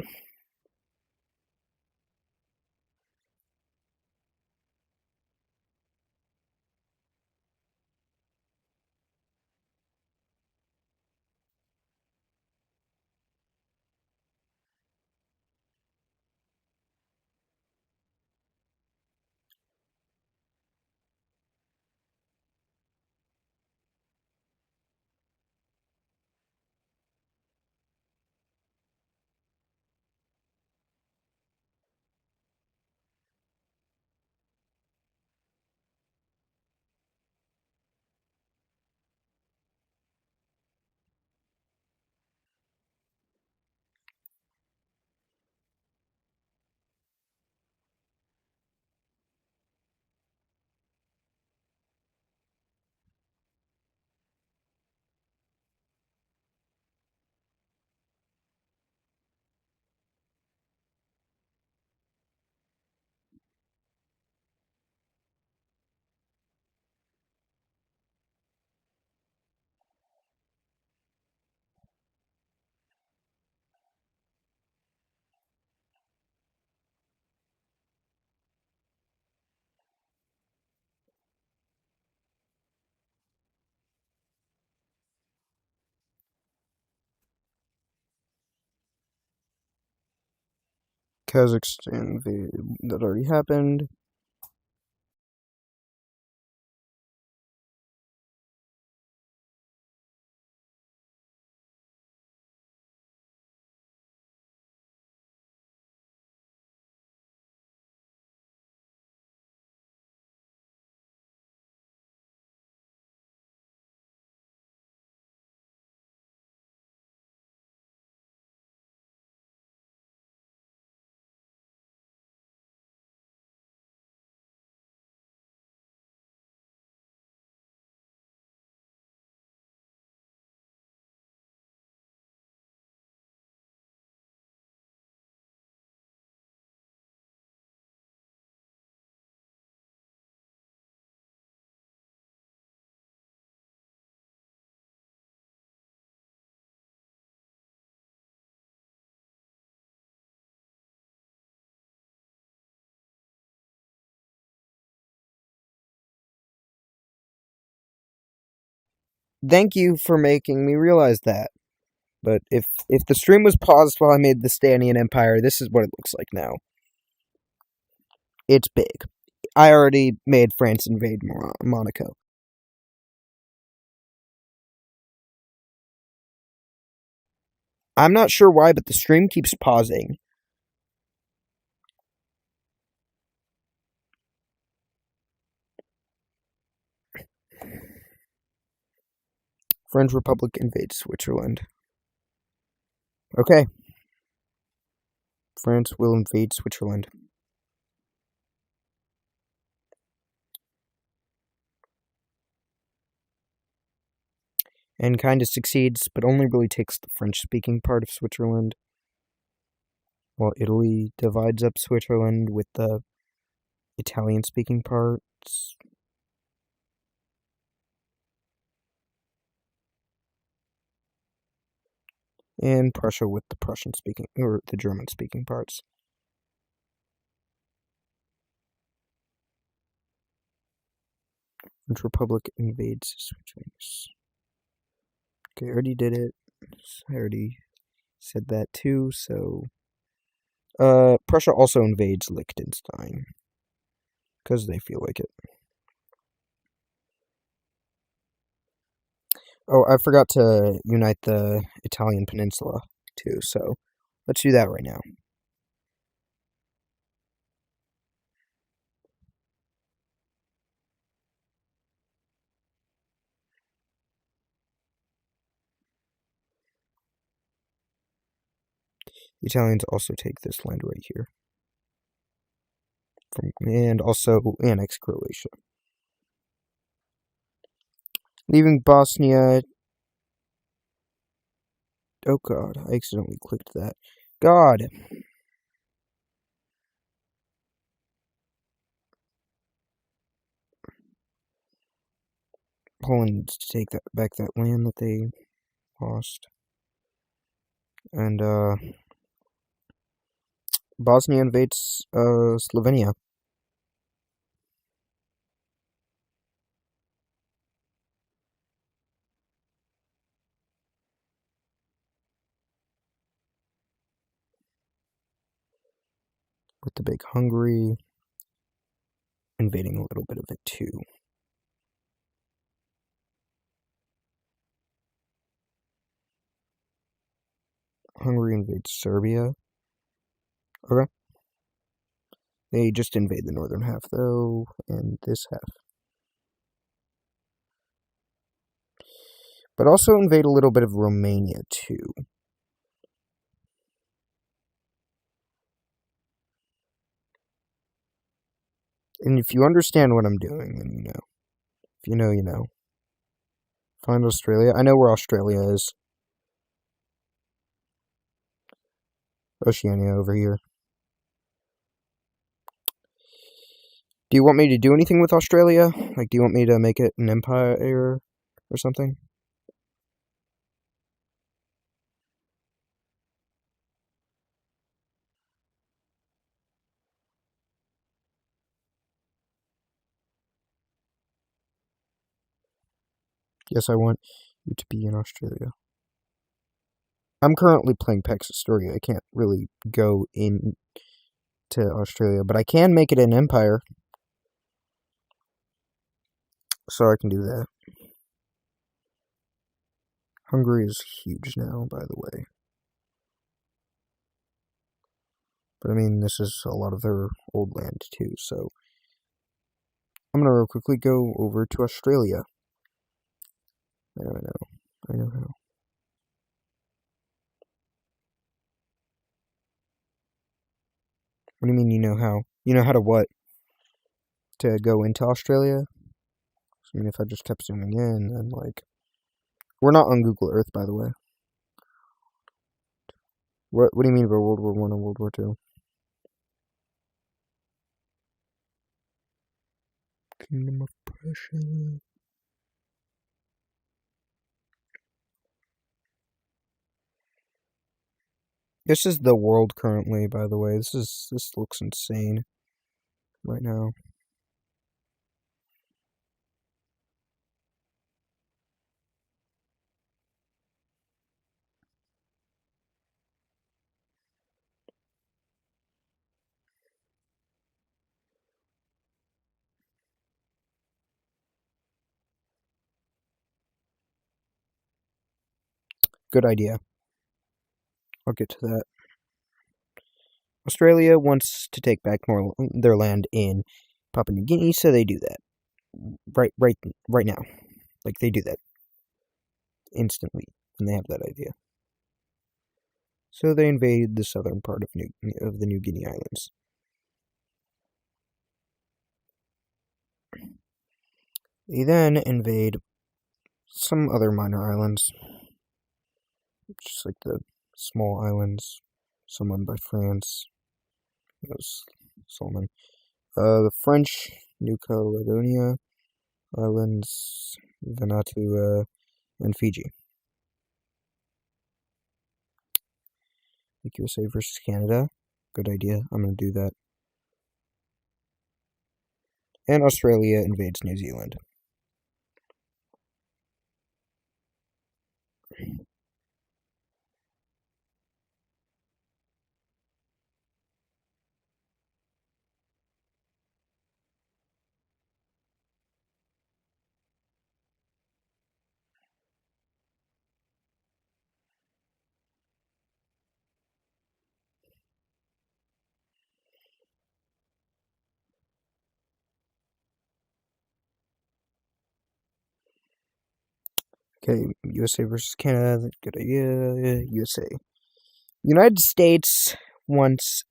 Kazakhstan that already happened. Thank you for making me realize that. But if the stream was paused while I made the Stanian Empire, this is what it looks like now. It's big. I already made France invade Monaco. I'm not sure why, but the stream keeps pausing. French Republic invades Switzerland. Okay. France will invade Switzerland. And kind of succeeds, but only really takes the French-speaking part of Switzerland. While Italy divides up Switzerland with the Italian-speaking parts. And Prussia with the Prussian-speaking, or the German-speaking parts. French Republic invades Switzerland. Okay, I already did it. I already said that too, so... Prussia also invades Liechtenstein. Because they feel like it. Oh, I forgot to unite the Italian peninsula, too, so let's do that right now. The Italians also take this land right here. And also annex Croatia. Leaving Bosnia... Oh god, I accidentally clicked that. God! Poland needs to take back that land that they lost. And, Bosnia invades, Slovenia. With the big Hungary invading a little bit of it too. Hungary invades Serbia. Okay. They just invade the northern half, though, and this half. But also invade a little bit of Romania, too. And if you understand what I'm doing, then you know. If you know, you know. Find Australia. I know where Australia is. Oceania over here. Do you want me to do anything with Australia? Like, do you want me to make it an empire or something? Yes, I want you to be in Australia. I'm currently playing PAX Historia. I can't really go in to Australia, but I can make it an empire. So I can do that. Hungary is huge now, by the way. But I mean, this is a lot of their old land too, so I'm gonna real quickly go over to Australia. I know how. What do you mean you know how? You know how to what? To go into Australia? I mean, if I just kept zooming in, then like... We're not on Google Earth, by the way. What do you mean by World War I and World War II? Kingdom of Prussia... This is the world currently, by the way. This looks insane right now. Good idea. I'll get to that. Australia wants to take back more their land in Papua New Guinea, so they do that. Right now. Like, they do that instantly when they have that idea. So they invade the southern part of the New Guinea Islands. They then invade some other minor islands, just like the small islands, some owned by France. It was Solomon. The French, New Caledonia Islands, Vanuatu, and Fiji. Like USA versus Canada. Good idea. I'm going to do that. And Australia invades New Zealand. Okay, USA versus Canada. Good idea. USA. United States wants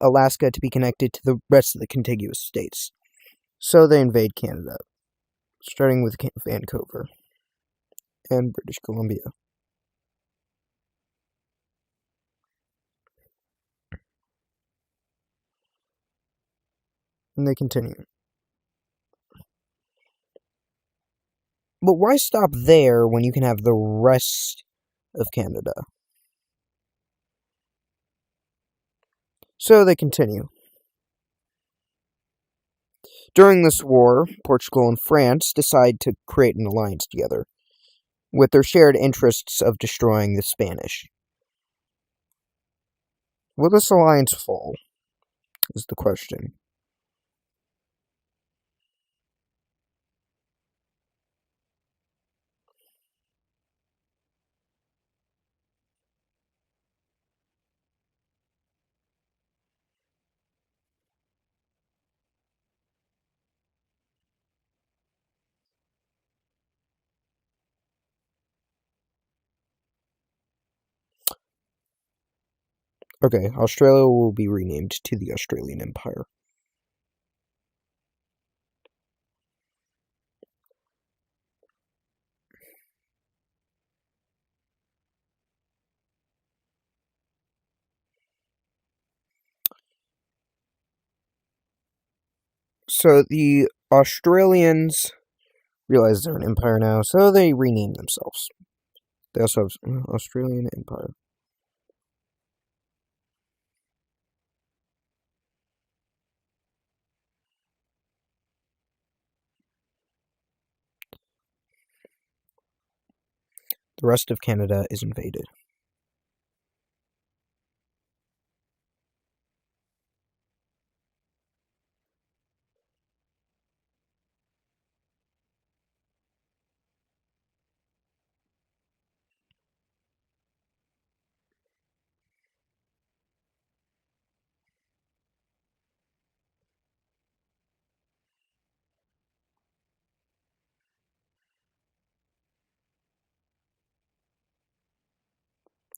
Alaska to be connected to the rest of the contiguous states. So they invade Canada, starting with Vancouver and British Columbia. And they continue. But why stop there when you can have the rest of Canada? So they continue. During this war, Portugal and France decide to create an alliance together, with their shared interests of destroying the Spanish. Will this alliance fall? Is the question. Okay, Australia will be renamed to the Australian Empire. So the Australians realize they're an empire now, so they rename themselves. They also have Australian Empire. The rest of Canada is invaded.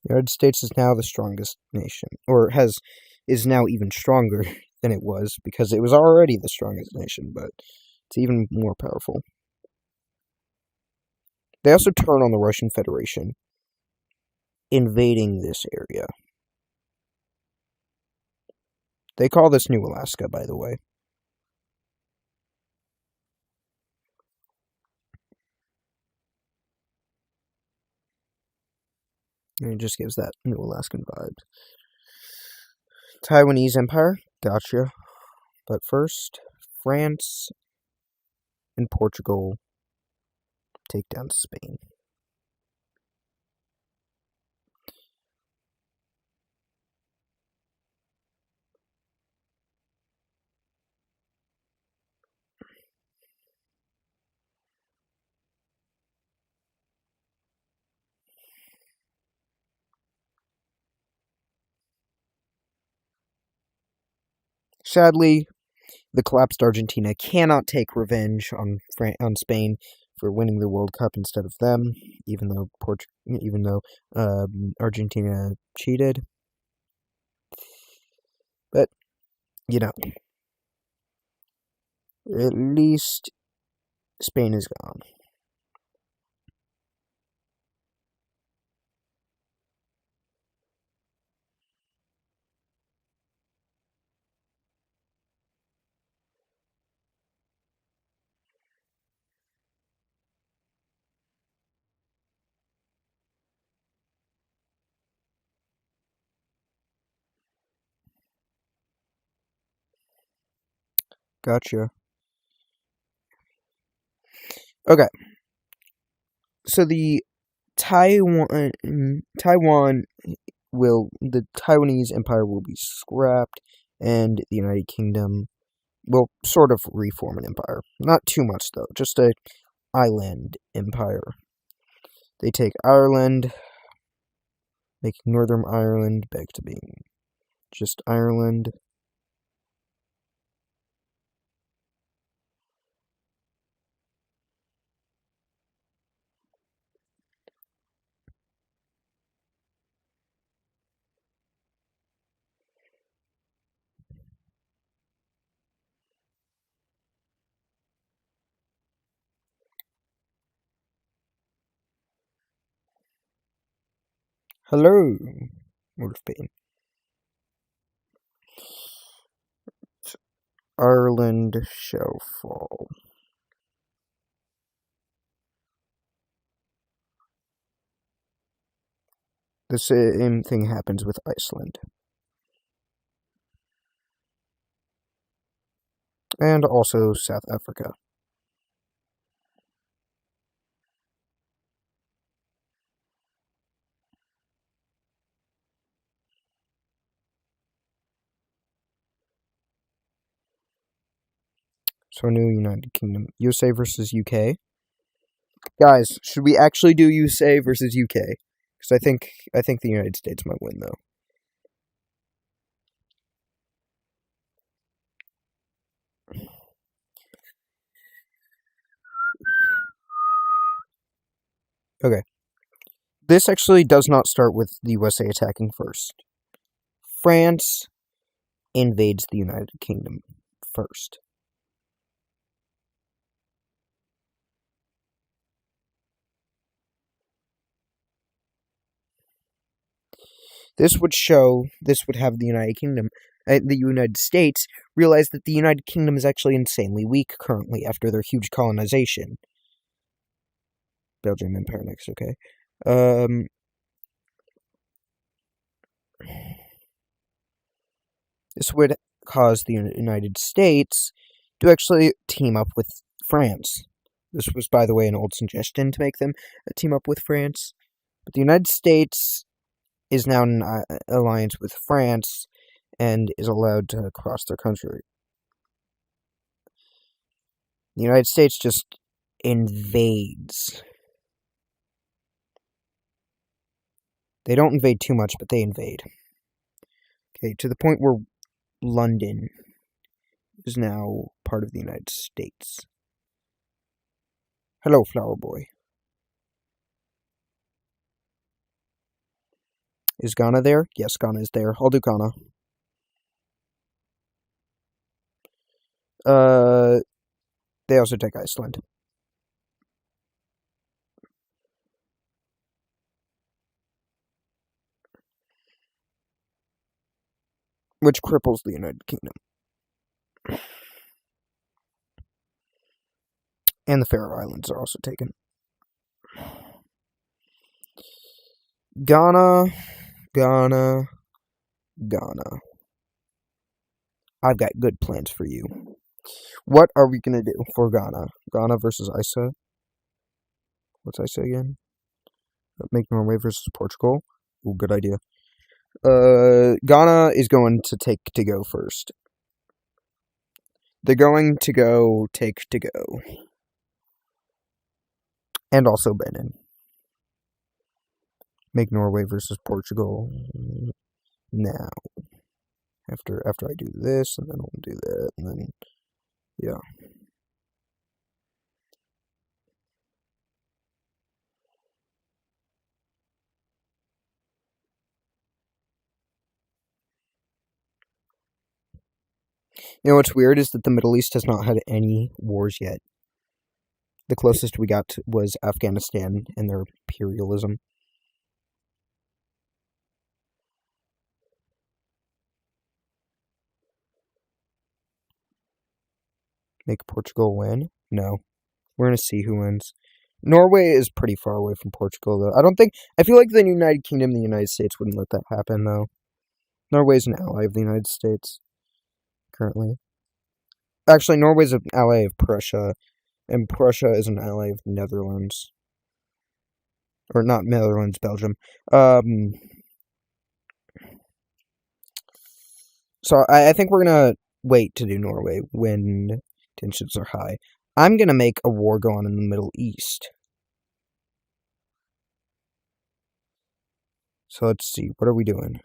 The United States is now the strongest nation, or is now even stronger than it was, because it was already the strongest nation, but it's even more powerful. They also turn on the Russian Federation, invading this area. They call this New Alaska, by the way. And it just gives that New Alaskan vibe. Taiwanese Empire, gotcha. But first, France and Portugal take down Spain. Sadly, the collapsed Argentina cannot take revenge on Spain for winning the World Cup instead of them, even though Argentina cheated. But you know, at least Spain is gone. Gotcha. Okay. So the Taiwan the Taiwanese Empire will be scrapped, and the United Kingdom will sort of reform an empire. Not too much though, just a island empire. They take Ireland, making Northern Ireland back to being just Ireland. Hello, Wolfbane. Ireland shall fall. The same thing happens with Iceland. And also South Africa. So new United Kingdom. USA versus UK. Guys, should we actually do USA versus UK? Because I think the United States might win though. Okay. This actually does not start with the USA attacking first. France invades the United Kingdom first. This would have the United States realize that the United Kingdom is actually insanely weak currently after their huge colonization. Belgium Empire next, okay. This would cause the United States to actually team up with France. This was, by the way, an old suggestion to make them team up with France. But the United States is now in an alliance with France and is allowed to cross their country. The United States just invades. They don't invade too much, but they invade. Okay, to the point where London is now part of the United States. Hello, Flower Boy. Is Ghana there? Yes, Ghana is there. I'll do Ghana. They also take Iceland. Which cripples the United Kingdom. And the Faroe Islands are also taken. Ghana. I've got good plans for you. What are we gonna do for Ghana? Ghana versus Isa. What's Isa again? Make Norway versus Portugal. Ooh, good idea. Ghana is going to go first. They're going to go take to go. And also Benin. Make Norway versus Portugal. Now. After I do this, and then I'll do that, and then, yeah. You know what's weird is that the Middle East has not had any wars yet. The closest we got was Afghanistan and their imperialism. Make Portugal win? No. We're going to see who wins. Norway is pretty far away from Portugal, though. I feel like the United Kingdom and the United States wouldn't let that happen, though. Norway's an ally of the United States, currently. Actually, Norway's an ally of Prussia, and Prussia is an ally of the Netherlands. Or not Netherlands, Belgium. So I think we're going to wait to do Norway when tensions are high. I'm going to make a war go on in the Middle East. So let's see. What are we doing?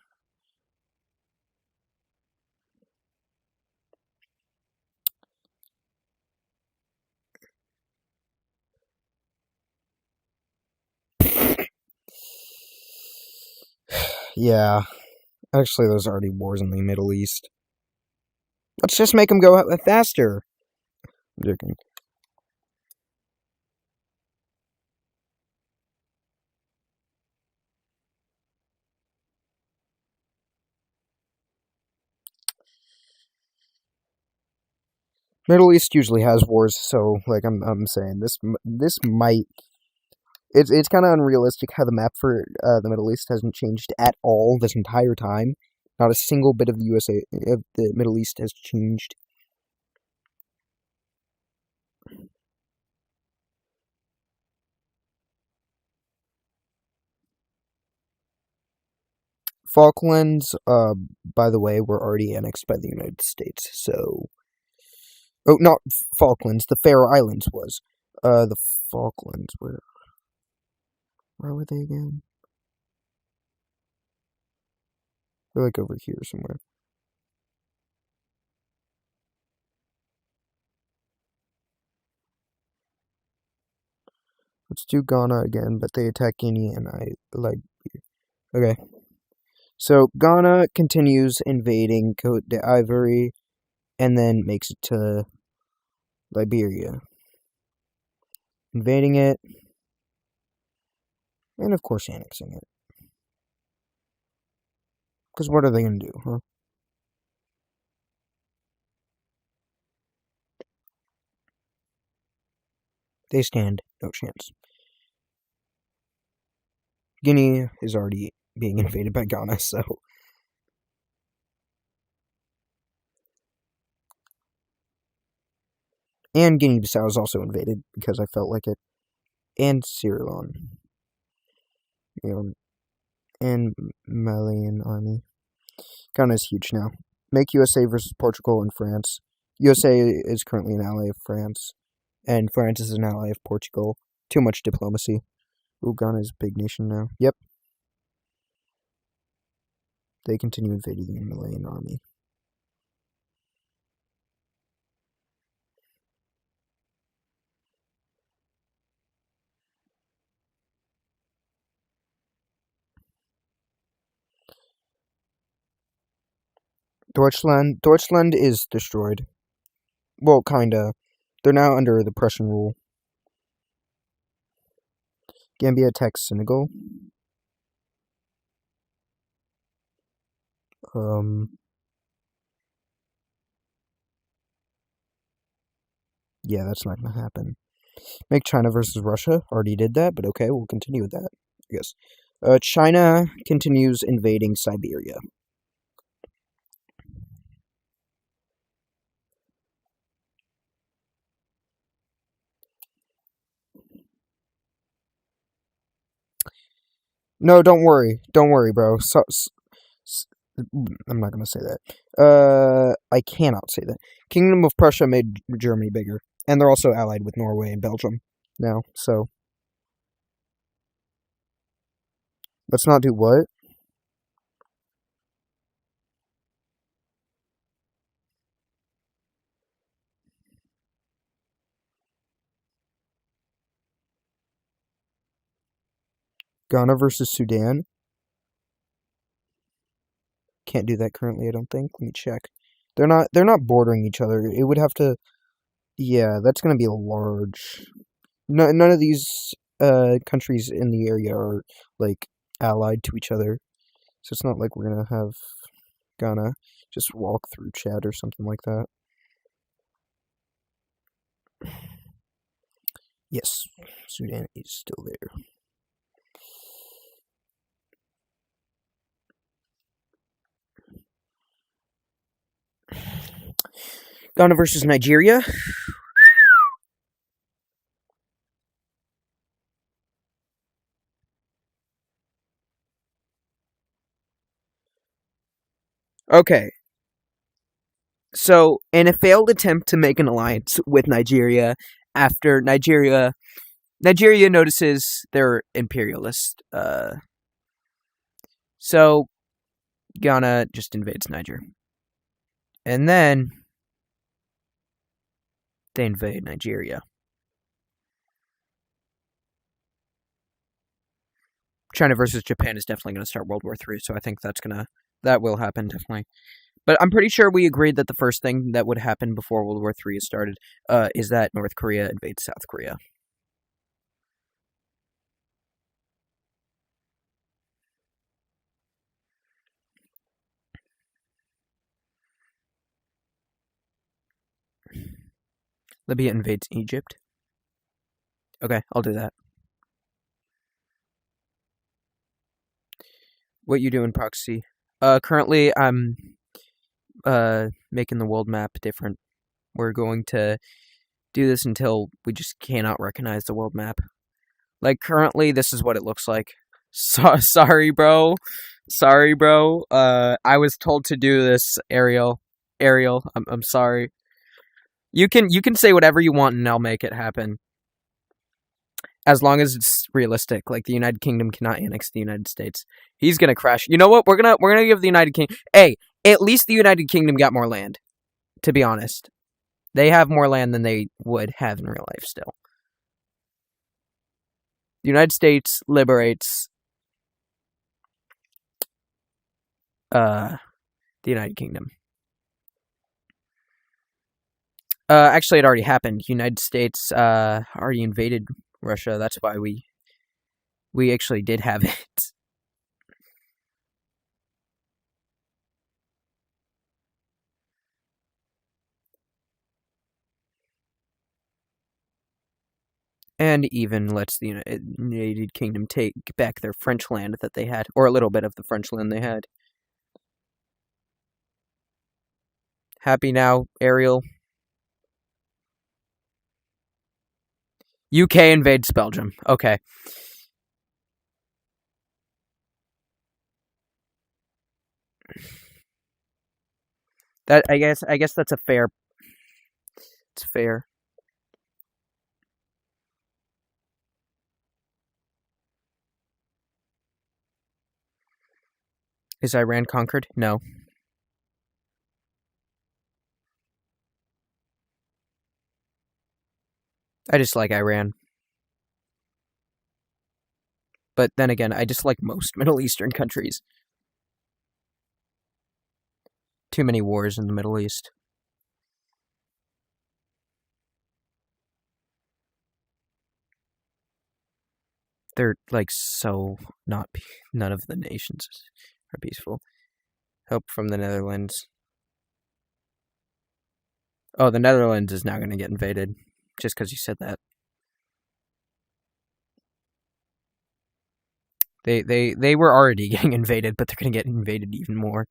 Yeah. Actually, there's already wars in the Middle East. Let's just make them go faster. I'm joking. Middle East usually has wars, so like I'm saying this might. It's kind of unrealistic how the map for the Middle East hasn't changed at all this entire time. Not a single bit of the of the Middle East has changed. Falklands, by the way, were already annexed by the United States, so... Oh, not Falklands, the Faroe Islands was. The Falklands, where were they again? They're like over here somewhere. Let's do Ghana again, but they attack Guinea and I like... Okay. So, Ghana continues invading Côte d'Ivoire, and then makes it to Liberia. Invading it, and of course annexing it. Because what are they going to do, huh? They stand no chance. Guinea is already being invaded by Ghana, so... And Guinea-Bissau is also invaded, because I felt like it. And Sierra Leone. And Malian army. Ghana is huge now. Make USA versus Portugal and France. USA is currently an ally of France, and France is an ally of Portugal. Too much diplomacy. Ooh, Ghana is a big nation now. Yep. They continue invading the Malian army. Deutschland is destroyed. Well, kinda. They're now under the Prussian rule. Gambia attacks Senegal. Yeah, that's not gonna happen. Make China versus Russia. Already did that, but okay, we'll continue with that, I guess. China continues invading Siberia. No, don't worry, bro. I'm not gonna say that. I cannot say that. Kingdom of Prussia made Germany bigger, and they're also allied with Norway and Belgium now. So let's not do what? Ghana versus Sudan. Can't do that currently, I don't think. Let me check. They're not bordering each other. It would have to. Yeah, that's gonna be large. No, none of these countries in the area are like allied to each other, so it's not like we're gonna have Ghana just walk through Chad or something like that. Yes, Sudan is still there. Ghana versus Nigeria. Okay. So, in a failed attempt to make an alliance with Nigeria, after Nigeria notices they're imperialist, so Ghana just invades Niger. And then they invade Nigeria. China versus Japan is definitely going to start World War III, so I think that will happen, definitely. But I'm pretty sure we agreed that the first thing that would happen before World War III is started is that North Korea invades South Korea. Libya invades Egypt. Okay, I'll do that. What you doing, Proxy? Currently I'm making the world map different. We're going to do this until we just cannot recognize the world map. Like currently this is what it looks like. Sorry, bro. Sorry, bro. I was told to do this, Ariel. I'm sorry. You can say whatever you want and I'll make it happen. As long as it's realistic. Like the United Kingdom cannot annex the United States. He's gonna crash. You know what? We're gonna give the United Kingdom. Hey, at least the United Kingdom got more land. To be honest, they have more land than they would have in real life. Still, the United States liberates the United Kingdom. Actually, it already happened. United States already invaded Russia. That's why we actually did have it. And even lets the United Kingdom take back their French land that they had, or a little bit of the French land they had. Happy now, Ariel? UK invades Belgium. Okay. That I guess that's a fair. It's fair. Is Iran conquered? No. I just like Iran. But then again, I dislike most Middle Eastern countries. too many wars in the Middle East. They're like so not. None of the nations are peaceful. Help from the Netherlands. Oh, the Netherlands is now going to get invaded, just because you said that. They were already getting invaded, but they're going to get invaded even more.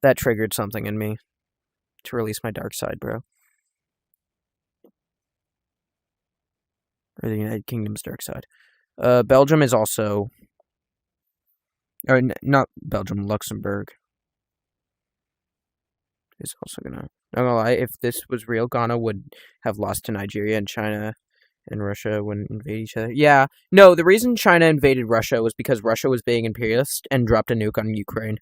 That triggered something in me to release my dark side, bro. Or the United Kingdom's dark side. Belgium is also... Or not Belgium, Luxembourg is also gonna... I'm not gonna lie, if this was real, Ghana would have lost to Nigeria, and China and Russia wouldn't invade each other. Yeah. No, the reason China invaded Russia was because Russia was being imperialist and dropped a nuke on Ukraine.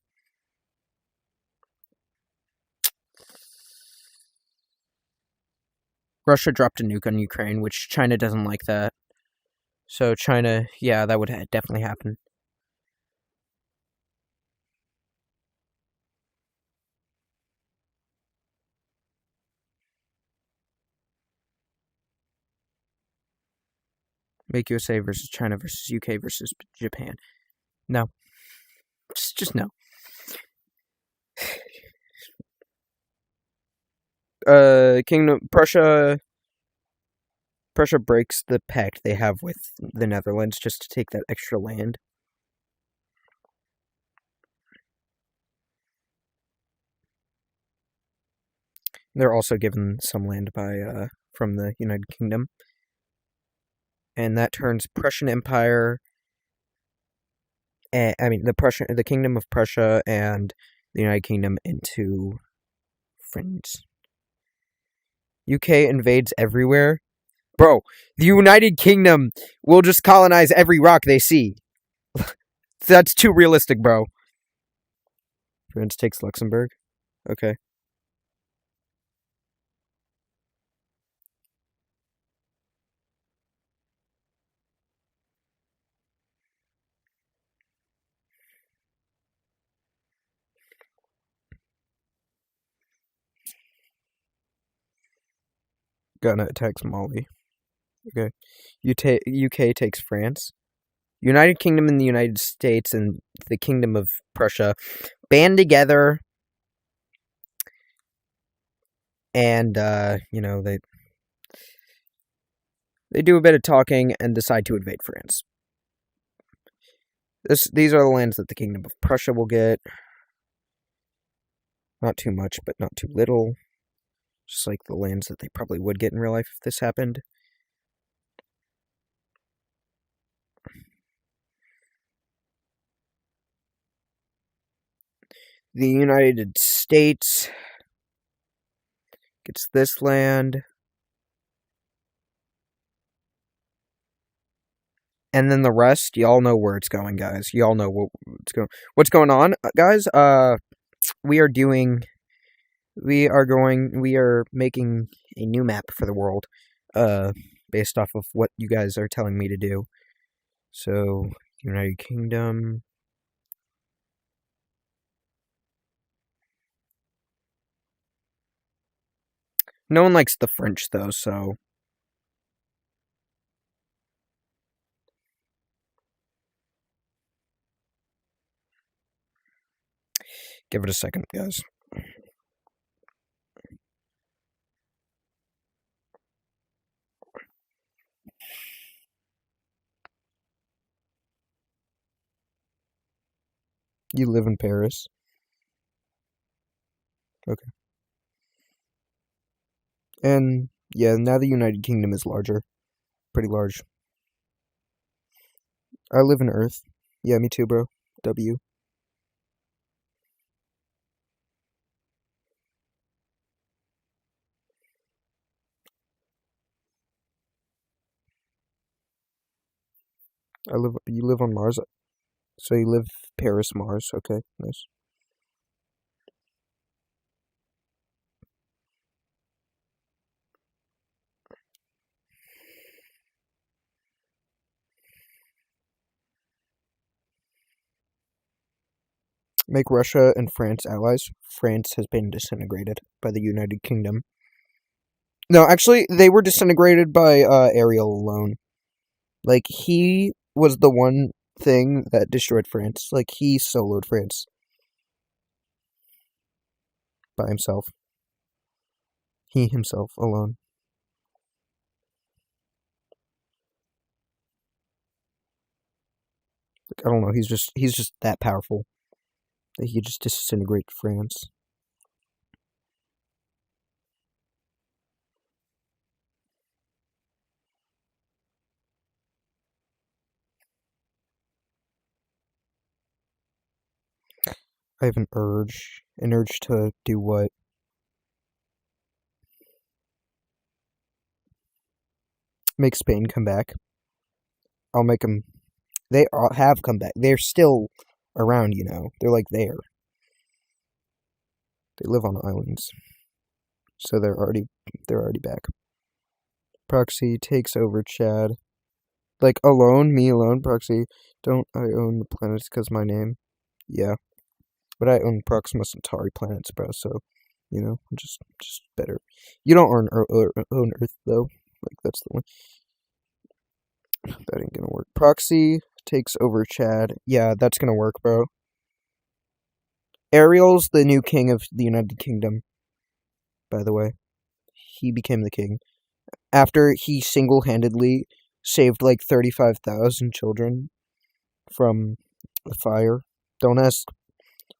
Russia dropped a nuke on Ukraine, which China doesn't like that. So China, yeah, that would definitely happen. Make USA versus China versus UK versus Japan. No. Just no. Kingdom Prussia breaks the pact they have with the Netherlands just to take that extra land. They're also given some land by from the United Kingdom. And that turns Prussian Empire, the Kingdom of Prussia and the United Kingdom into friends. UK invades everywhere. Bro, the United Kingdom will just colonize every rock they see. That's too realistic, bro. France takes Luxembourg. Okay. Ghana attacks Mali. Okay. UK takes France. United Kingdom and the United States and the Kingdom of Prussia band together, and they do a bit of talking and decide to invade France. These are the lands that the Kingdom of Prussia will get. Not too much, but not too little. Just like the lands that they probably would get in real life if this happened. The United States gets this land. And then the rest, y'all know where it's going, guys. Y'all know what's going on, guys. We are making a new map for the world, based off of what you guys are telling me to do. So, United Kingdom. No one likes the French, though, so... Give it a second, guys. You live in Paris? Okay. And, yeah, now the United Kingdom is larger. Pretty large. I live in Earth. Yeah, me too, bro. W. You live on Mars? So you live Paris, Mars. Okay, nice. Make Russia and France allies. France has been disintegrated by the United Kingdom. No, actually, they were disintegrated by Ariel alone. Like, he was the one thing that destroyed France. Like, he soloed France by himself. He himself alone. Like, I don't know, he's just that powerful that he just disintegrated France. I have an urge to do what? Make Spain come back. I'll make them. They all have come back. They're still around, you know. They're like there. They live on islands, so they're already back. Proxy takes over Chad. Like alone, me alone. Proxy, don't I own the planets because my name? Yeah, but I own Proxima Centauri planets, bro. So, you know, just better. You don't own Earth though. Like that's the one. That ain't gonna work. Proxy takes over Chad. Yeah, that's gonna work, bro. Ariel's the new king of the United Kingdom, by the way. He became the king after he single-handedly saved like 35,000 children from the fire. Don't ask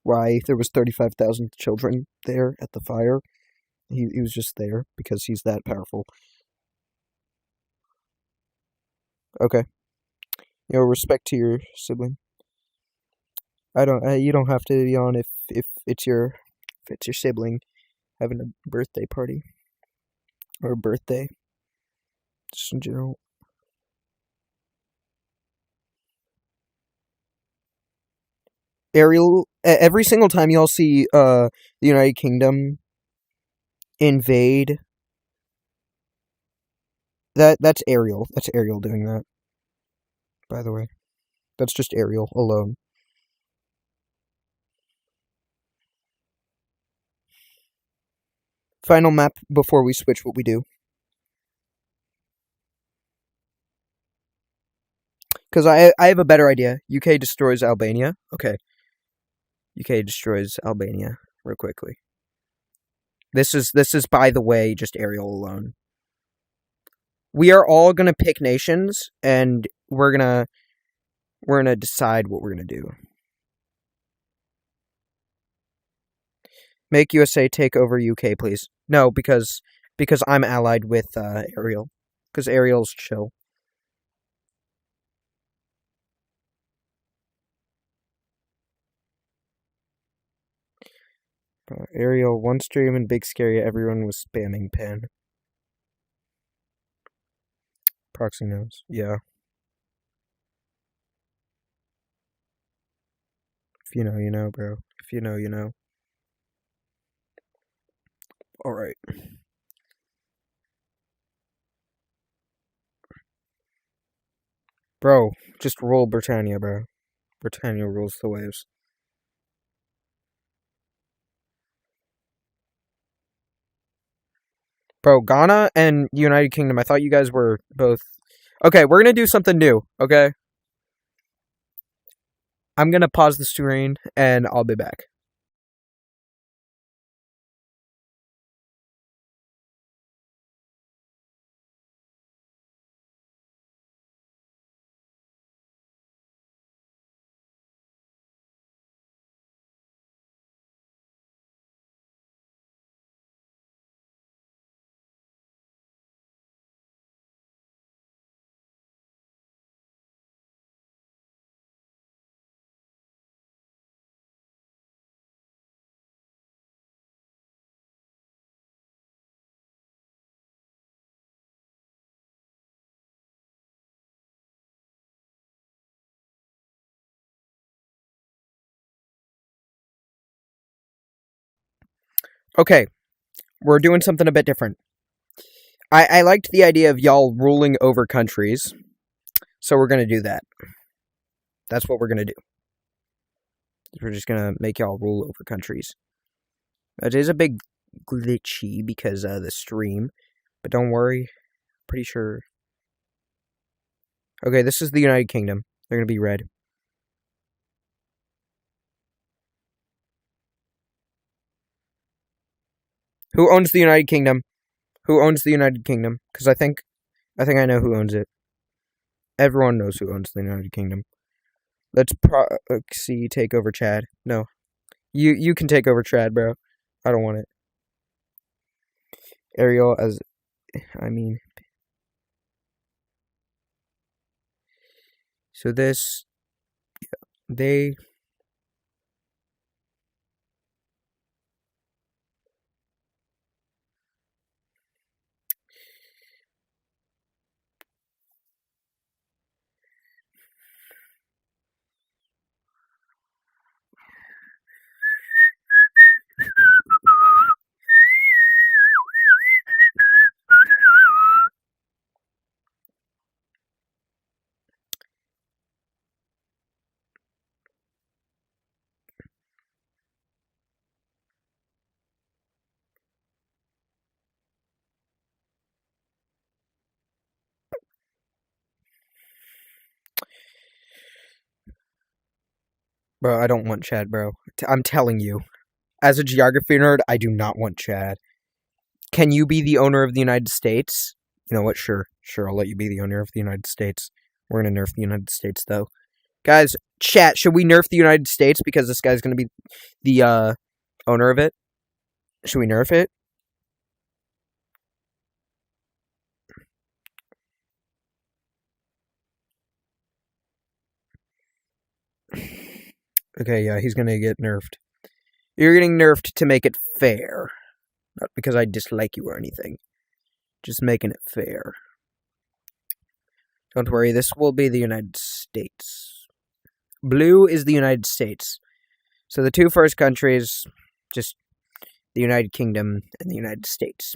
why there was 35,000 children there at the fire. He was just there because he's that powerful. Okay. You know, respect to your sibling. You don't have to be on if it's your sibling having a birthday party or a birthday, just in general. Ariel, every single time y'all see the United Kingdom invade, that's Ariel. That's Ariel doing that. By the way, that's just Ariel alone. Final map before we switch what we do. Because I have a better idea. UK destroys Albania. Okay. UK destroys Albania real quickly. This is by the way just Ariel alone. We are all gonna pick nations and we're gonna decide what we're gonna do. Make USA take over UK, please. No, because I'm allied with Ariel. Because Ariel's chill. Ariel, one stream in Big Scary, everyone was spamming pen. Proxy knows. Yeah. If you know, you know, bro. If you know, you know. Alright. Bro, just roll Britannia, bro. Britannia rules the waves. Bro, Ghana and United Kingdom, I thought you guys were both... Okay, we're gonna do something new, okay? I'm gonna pause the screen, and I'll be back. Okay, we're doing something a bit different. I liked the idea of y'all ruling over countries, so we're gonna do that. That's what we're gonna do. We're just gonna make y'all rule over countries. It is a big glitchy because of the stream, but don't worry. Pretty sure. Okay, this is the United Kingdom. They're gonna be red. Who owns the United Kingdom? Who owns the United Kingdom? Because I think I know who owns it. Everyone knows who owns the United Kingdom. Let's see. Take over Chad. No, you can take over Chad, bro. I don't want it. Ariel as, I mean. So this, yeah, they. Bro, I don't want Chad, bro. I'm telling you. As a geography nerd, I do not want Chad. Can you be the owner of the United States? You know what? Sure, I'll let you be the owner of the United States. We're gonna nerf the United States, though. Guys, chat, should we nerf the United States because this guy's gonna be the owner of it? Should we nerf it? Okay, yeah, he's gonna get nerfed. You're getting nerfed to make it fair. Not because I dislike you or anything. Just making it fair. Don't worry, this will be the United States. Blue is the United States. So the two first countries, just the United Kingdom and the United States.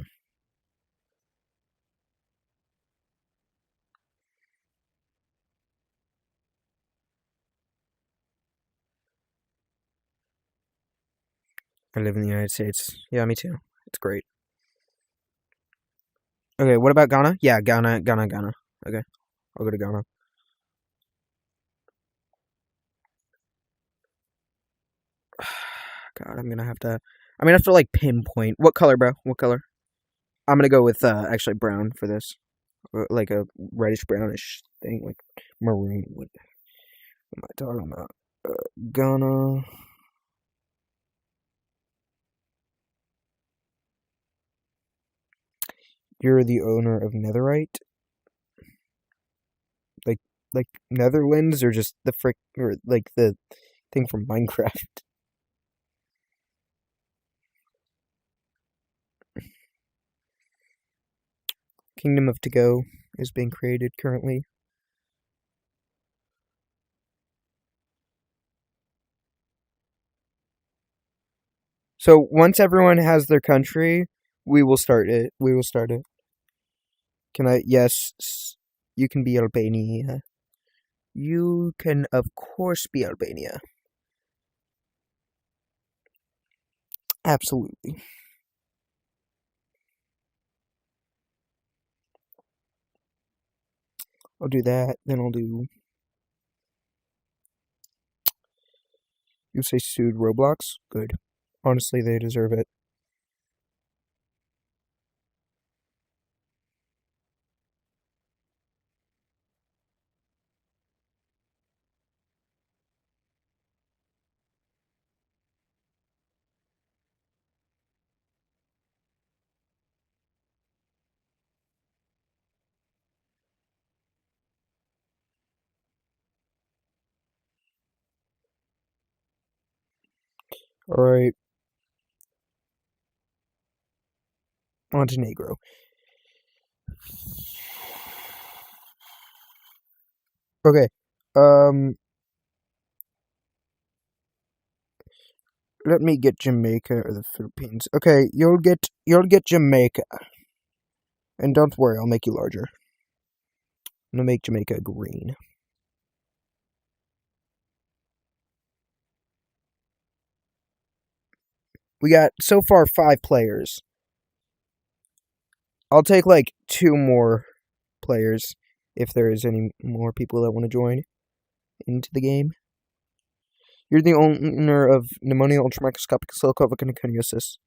I live in the United States. Yeah, me too. It's great. Okay, what about Ghana? Yeah, Ghana. Okay, I'll go to Ghana. God, I'm gonna have to like pinpoint. What color, bro? What color? I'm gonna go with actually brown for this. Like a reddish brownish thing, like maroon. What am I talking about? Ghana. You're the owner of Netherite? Like Netherlands, or just the or like the thing from Minecraft? Kingdom of To Go is being created currently. So once everyone has their country, we will start it. Can I? Yes, you can be Albania. You can, of course, be Albania. Absolutely. I'll do that. Then I'll do. You say sued Roblox? Good. Honestly, they deserve it. Alright. Montenegro. Okay. Let me get Jamaica or the Philippines. Okay, you'll get Jamaica. And don't worry, I'll make you larger. I'm gonna make Jamaica green. We got, so far, 5 players. I'll take, like, 2 more players if there is any more people that want to join into the game. You're the owner of pneumonia ultramicroscopic silicovic and coniosis.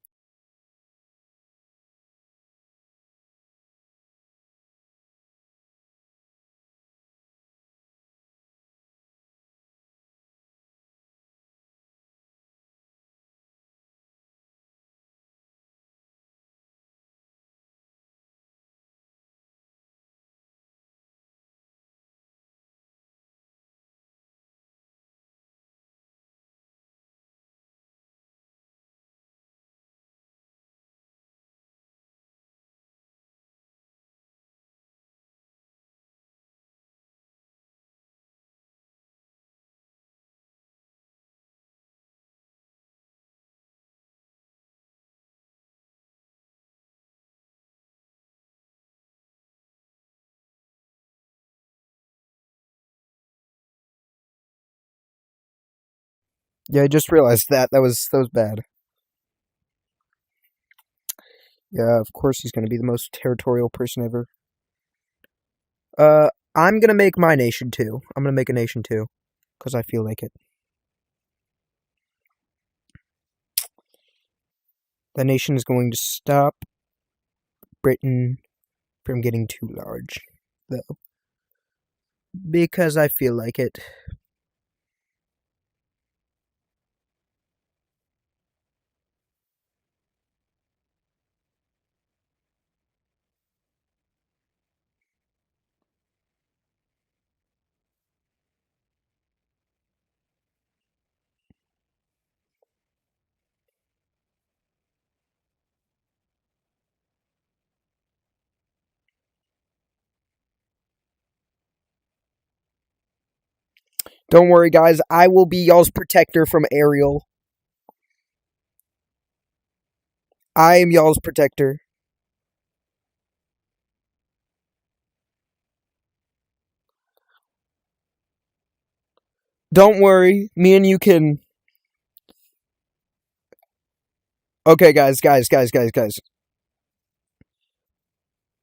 Yeah, I just realized that. That was bad. Yeah, of course he's going to be the most territorial person ever. I'm going to make my nation too. I'm going to make a nation too. Because I feel like it. That nation is going to stop Britain from getting too large, though. Because I feel like it. Don't worry, guys. I will be y'all's protector from Ariel. I am y'all's protector. Don't worry. Me and you can... Okay, guys. We're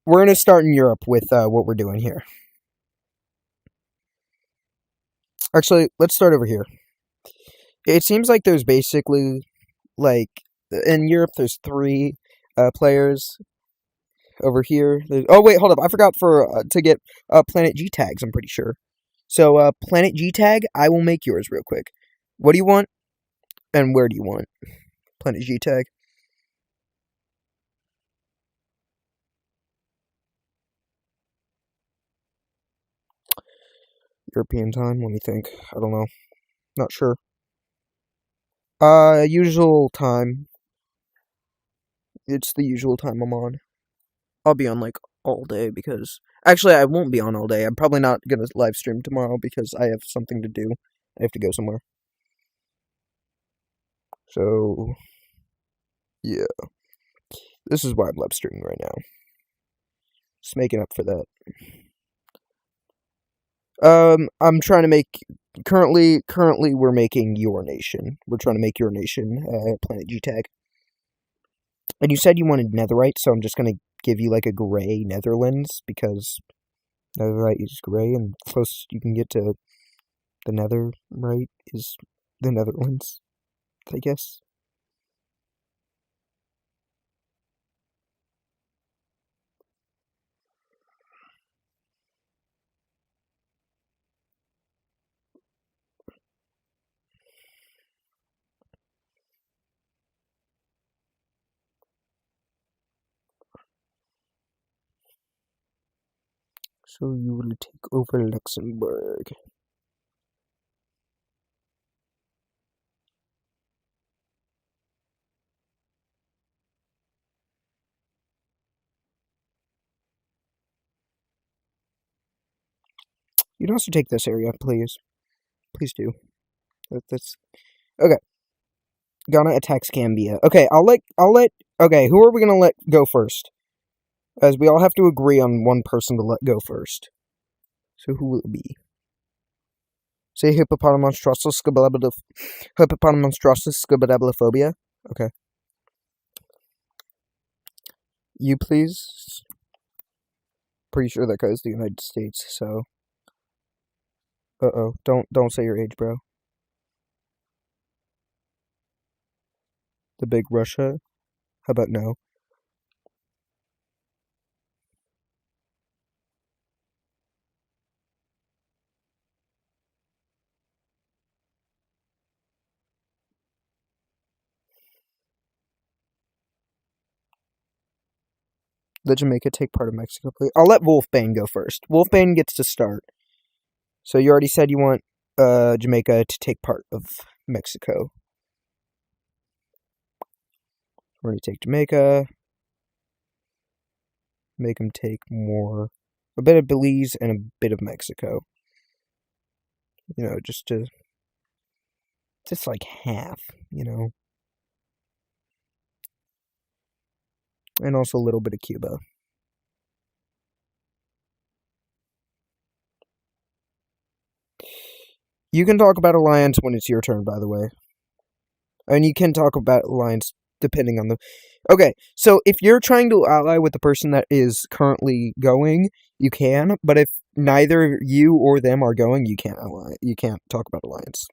going to start in Europe with what we're doing here. Actually, let's start over here. It seems like there's basically, like, in Europe, there's 3 players. Over here, oh wait, hold up! I forgot to get Planet G tags. I'm pretty sure. So Planet G tag, I will make yours real quick. What do you want, and where do you want Planet G tag? European time. Let me think. I don't know. Not sure. Usual time. It's the usual time I'm on. I'll be on, like, all day because... Actually, I won't be on all day. I'm probably not going to live stream tomorrow because I have something to do. I have to go somewhere. So... yeah. This is why I'm live streaming right now. Just making up for that. I'm trying to make... Currently, we're making your nation. We're trying to make your nation, Planet G tag. And you said you wanted netherite, so I'm just gonna give you, like, a gray Netherlands, because netherite is gray, and the closest you can get to the netherite is the Netherlands, I guess. So you will take over Luxembourg. You can also take this area, please. Please do. That's okay. Ghana attacks Gambia. Okay, I'll let. Okay, who are we gonna let go first? As we all have to agree on one person to let go first. So who will it be? Say hippopotamonstrossus scabalabalophobia. Okay. You please? Pretty sure that guy's the United States, so... Uh-oh. Don't say your age, bro. The big Russia? How about no? Let Jamaica take part of Mexico, please. I'll let Wolfbane go first. Wolfbane gets to start. So you already said you want Jamaica to take part of Mexico. We're going to take Jamaica. Make them take more. A bit of Belize and a bit of Mexico. You know, just like half, you know. And also a little bit of Cuba. You can talk about alliance when it's your turn, by the way. And you can talk about alliance depending on the... Okay, so if you're trying to ally with the person that is currently going, you can. But if neither you or them are going, you can't ally. You can't talk about alliance.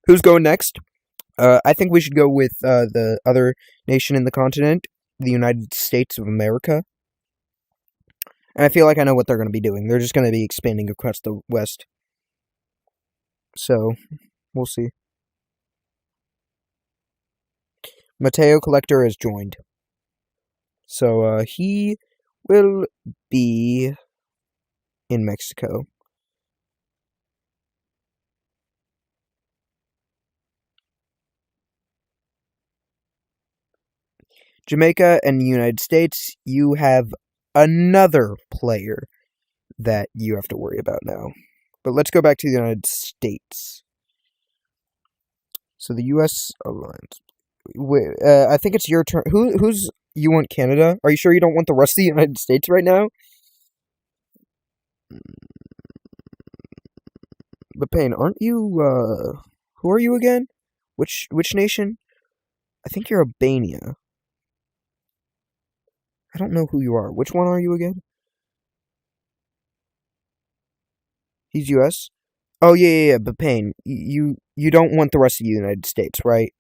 Who's going next? I think we should go with the other nation in the continent, the United States of America. And I feel like I know what they're going to be doing. They're just going to be expanding across the West. So, we'll see. Mateo Collector has joined. So, he will be in Mexico. Jamaica and the United States, you have another player that you have to worry about now. But let's go back to the United States. So the U.S. alliance. I think it's your turn. Who's you want Canada? Are you sure you don't want the rest of the United States right now? But Payne, aren't you? Who are you again? Which nation? I think you're Albania. I don't know who you are. Which one are you again? He's U.S. Oh yeah. But Payne, you don't want the rest of the United States, right?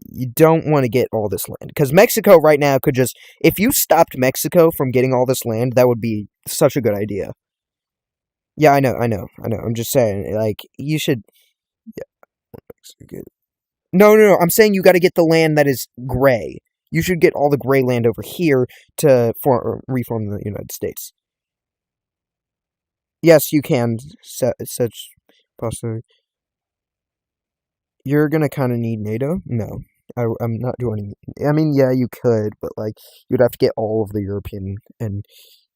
You don't want to get all this land. Because Mexico right now could just... If you stopped Mexico from getting all this land, that would be such a good idea. Yeah, I know. I'm just saying, like, you should... Yeah. No. I'm saying you got to get the land that is gray. You should get all the gray land over here to reform the United States. Yes, you can. Such possibility. You're going to kind of need NATO? No. I'm not joining. I mean, yeah, you could, but, like, you'd have to get all of the European and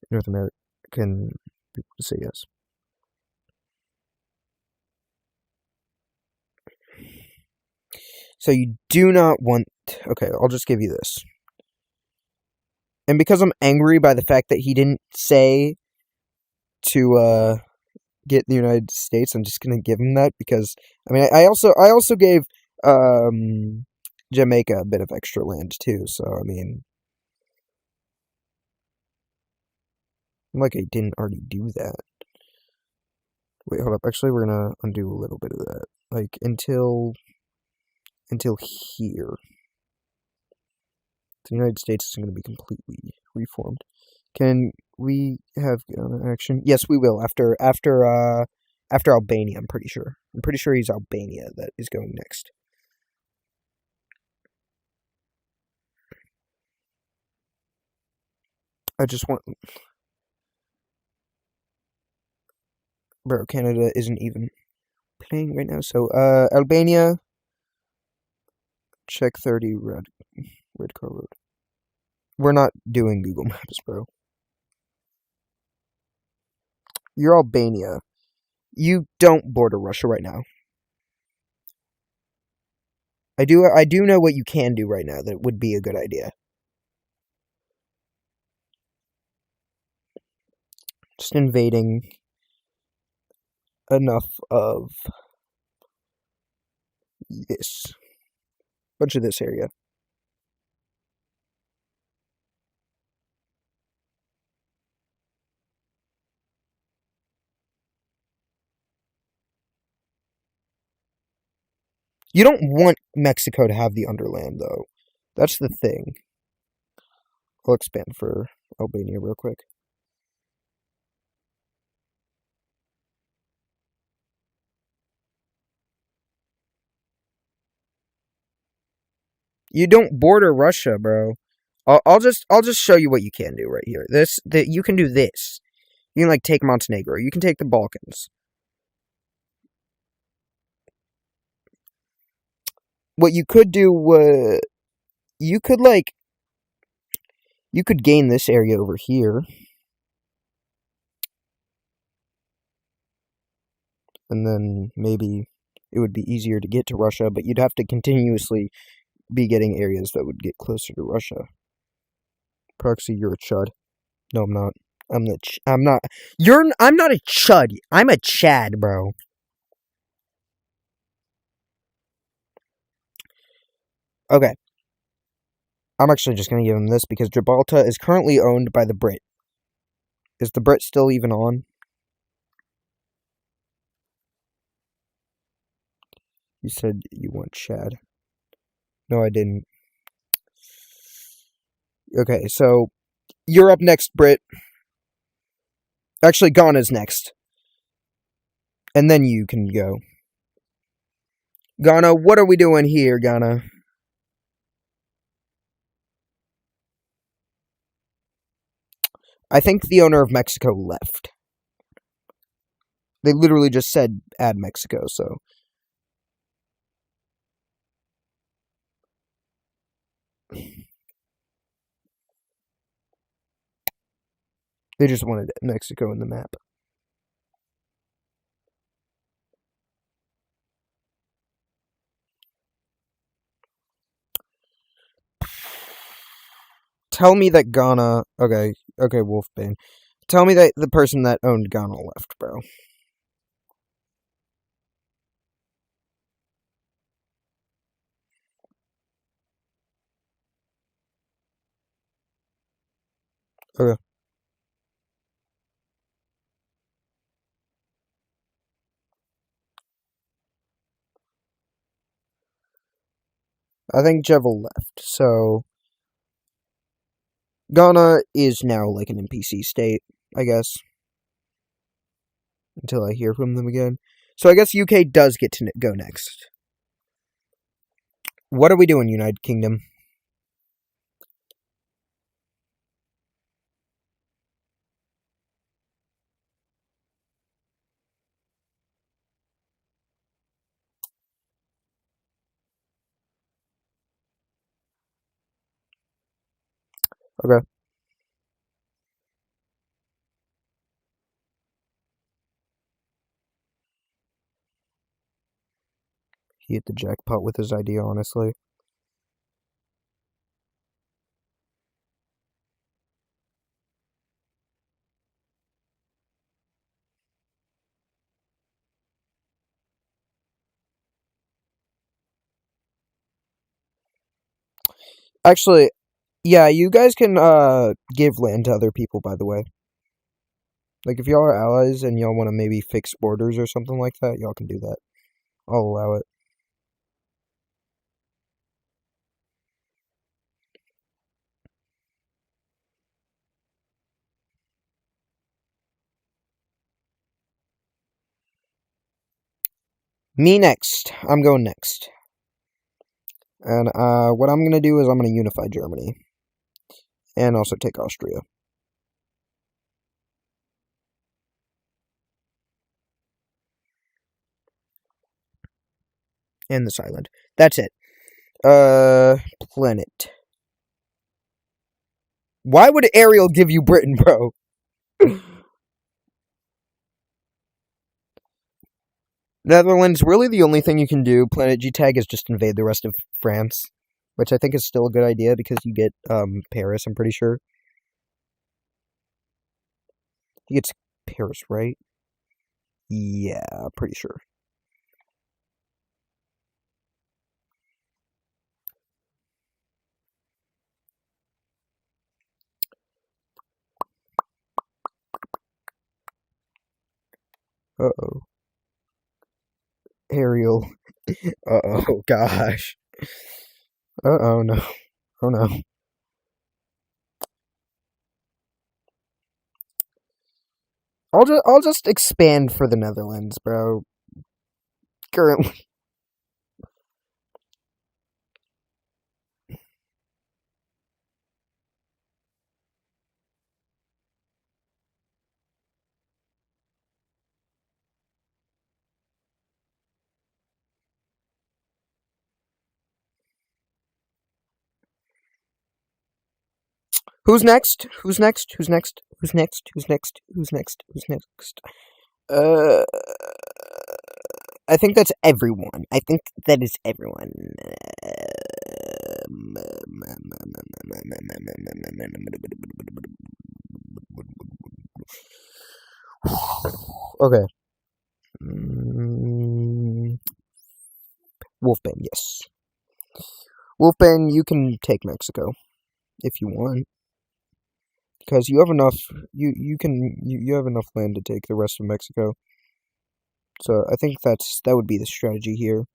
North American people to say yes. So you do not want... Okay, I'll just give you this. And because I'm angry by the fact that he didn't say to get the United States, I'm just gonna give him that because I mean I also gave Jamaica a bit of extra land too, so I mean like I didn't already do that. Wait, hold up. Actually, we're gonna undo a little bit of that. Like until here. The United States is going to be completely reformed. Can we have action? Yes, we will. After Albania, I'm pretty sure. I'm pretty sure he's Albania that is going next. I just want... Bro, Canada isn't even playing right now. So, Albania, check 30, red car road. We're not doing Google Maps, bro. You're Albania. You don't border Russia right now. I do know what you can do right now that would be a good idea. Just invading enough of this. Bunch of this area. You don't want Mexico to have the underland, though. That's the thing. I'll expand for Albania real quick. You don't border Russia, bro. I'll just show you what you can do right here. You can do this. You can like take Montenegro. You can take the Balkans. What you could do you could gain this area over here. And then maybe it would be easier to get to Russia, but you'd have to continuously be getting areas that would get closer to Russia. Proxy, you're a chud. No, I'm not. I'm not. I'm not a chud. I'm a Chad, bro. Okay. I'm actually just gonna give him this because Gibraltar is currently owned by the Brit. Is the Brit still even on? You said you want Chad. No, I didn't. Okay, so you're up next, Brit. Actually, Ghana's next. And then you can go. Ghana, what are we doing here, Ghana? I think the owner of Mexico left. They literally just said add Mexico, so. They just wanted Mexico in the map. Tell me that Ghana... Okay, Wolfbane. Tell me that the person that owned Ghana left, bro. Okay. I think Jevil left, so... Ghana is now like an NPC state, I guess. Until I hear from them again. So I guess UK does get to go next. What are we doing, United Kingdom? Okay. He hit the jackpot with his idea, honestly. Actually, yeah, you guys can give land to other people, by the way. Like, if y'all are allies and y'all want to maybe fix borders or something like that, y'all can do that. I'll allow it. Me next. I'm going next. And what I'm going to do is I'm going to unify Germany. And also take Austria. And this island. That's it. Planet. Why would Ariel give you Britain, bro? Netherlands, really the only thing you can do, Planet G-Tag, is just invade the rest of France. Which I think is still a good idea because you get Paris, I'm pretty sure. He gets Paris, right? Yeah, pretty sure. Uh-oh. Ariel. Uh-oh, gosh. Uh-oh, no. Oh, no. I'll just expand for the Netherlands, bro. Currently. Who's next? Who's next? Who's next? Who's next? Who's next? Who's next? Who's next? Uh, I think that's everyone. I think that is everyone. Okay. Wolfbane, yes. Wolfbane, you can take Mexico if you want, because you have enough. You have enough land to take the rest of Mexico. So I think that would be the strategy here.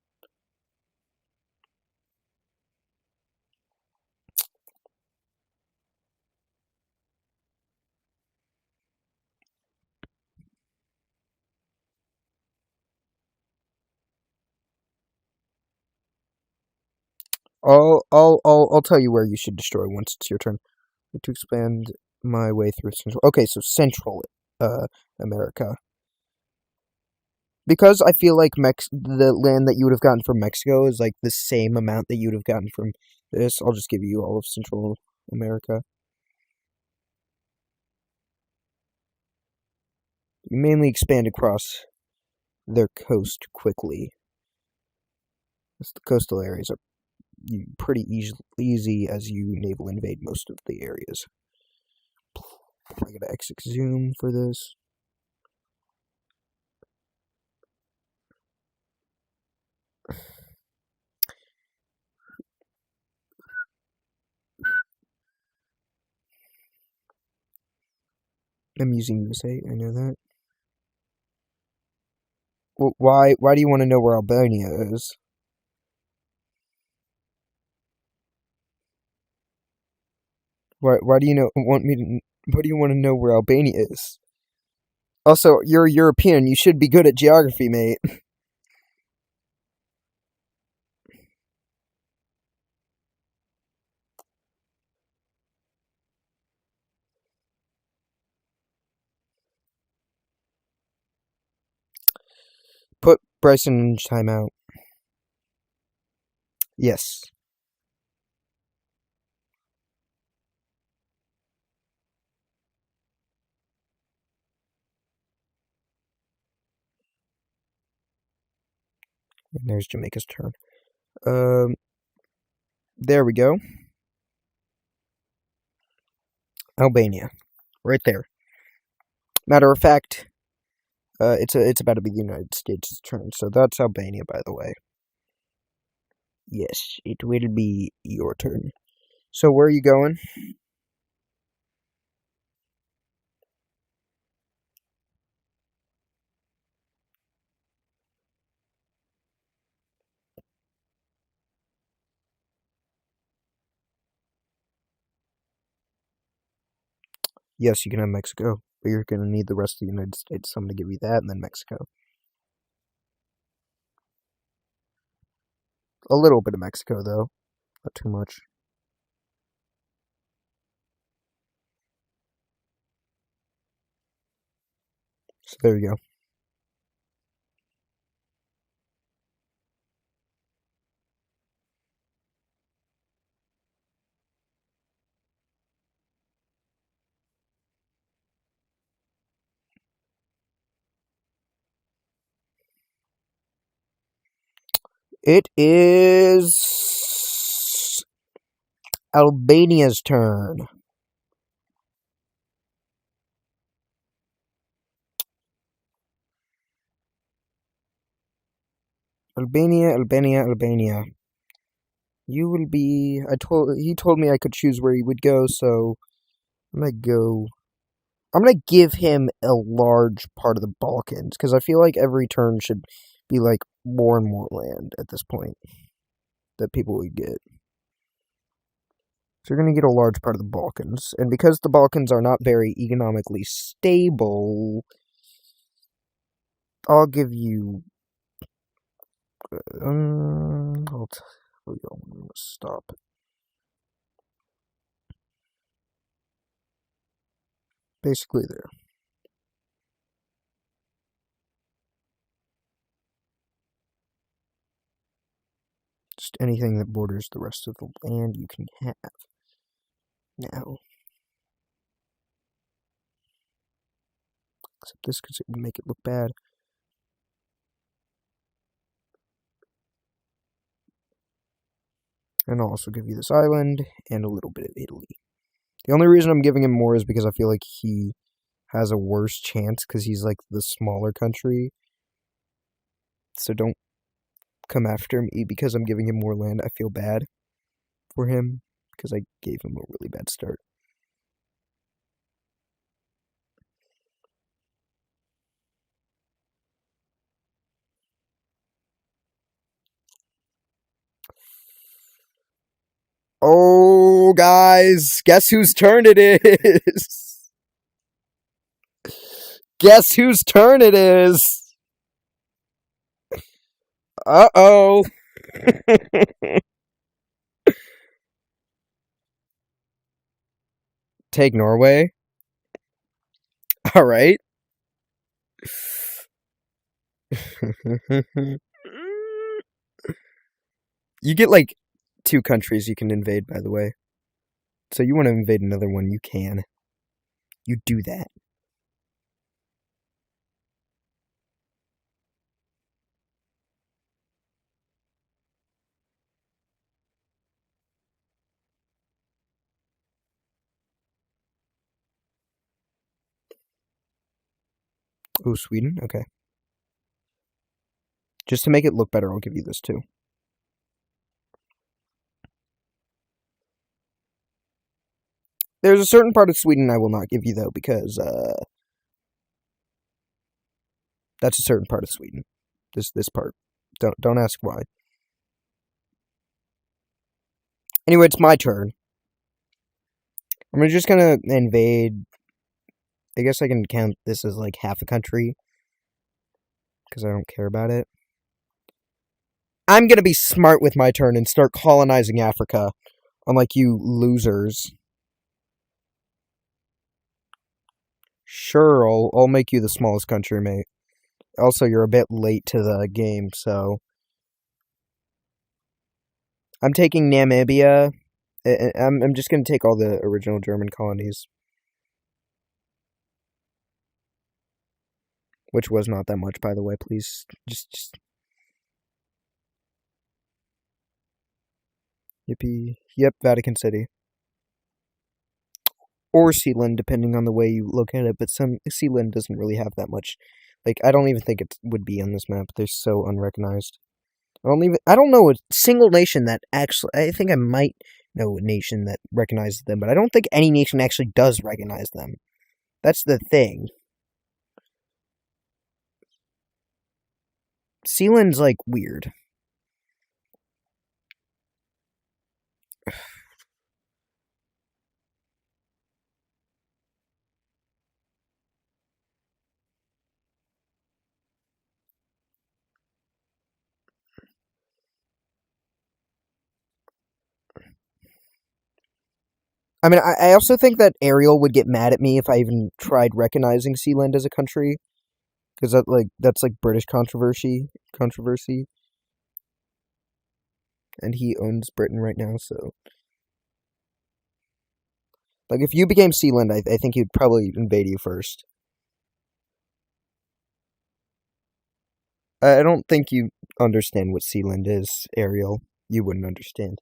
I'll tell you where you should destroy once it's your turn. To expand my way through Central. Okay, so Central America. Because I feel like the land that you would have gotten from Mexico is like the same amount that you would have gotten from this, I'll just give you all of Central America. You mainly expand across their coast quickly. The coastal areas are pretty easy as you naval invade most of the areas. I gotta exit zoom for this. I'm using USA, I know that. Well, why do you want to know where Albania is? Why do you want to know where Albania is? Also, you're European, you should be good at geography, mate. Put Bryson in timeout. Yes. And there's Jamaica's turn. There we go. Albania. Right there. Matter of fact, it's about to be the United States' turn, so that's Albania, by the way. Yes, it will be your turn. So where are you going? Yes, you can have Mexico, but you're going to need the rest of the United States, so I'm going to give you that, and then Mexico. A little bit of Mexico, though. Not too much. So there you go. It is Albania's turn. Albania. You will be. He told me I could choose where he would go, so I'm gonna go I'm going to give him a large part of the Balkans, because I feel like every turn should be, like, more and more land at this point that people would get. So you're going to get a large part of the Balkans. And because the Balkans are not very economically stable, I'll give you... I'll tell you, I'm going to stop. Basically there. Just anything that borders the rest of the land you can have. Now. Except this, because it would make it look bad. And I'll also give you this island, and a little bit of Italy. The only reason I'm giving him more is because I feel like he has a worse chance, because he's like the smaller country. So don't come after me because I'm giving him more land. I feel bad for him, because I gave him a really bad start. Oh, guys, guess whose turn it is? Guess whose turn it is? Uh-oh. Take Norway. All right. You get, like, 2 countries you can invade, by the way. So you want to invade another one, you can. You do that. Oh, Sweden? Okay. Just to make it look better, I'll give you this too. There's a certain part of Sweden I will not give you, though, because, that's a certain part of Sweden. This part. Don't ask why. Anyway, it's my turn. I'm just gonna invade... I guess I can count this as, like, half a country. Because I don't care about it. I'm gonna be smart with my turn and start colonizing Africa. Unlike you losers. Sure, I'll make you the smallest country, mate. Also, you're a bit late to the game, so... I'm taking Namibia. I'm just gonna take all the original German colonies. Which was not that much, by the way, please. Just... Yippee. Yep, Vatican City. Or Sealand, depending on the way you look at it, but Sealand doesn't really have that much. Like, I don't even think it would be on this map. They're so unrecognized. I don't know a single nation that actually... I think I might know a nation that recognizes them, but I don't think any nation actually does recognize them. That's the thing. Sealand's, like, weird. I mean, I also think that Ariel would get mad at me if I even tried recognizing Sealand as a country. Because that's like British controversy. And he owns Britain right now, so... Like, if you became Sealand, I think he'd probably invade you first. I don't think you understand what Sealand is, Ariel. You wouldn't understand.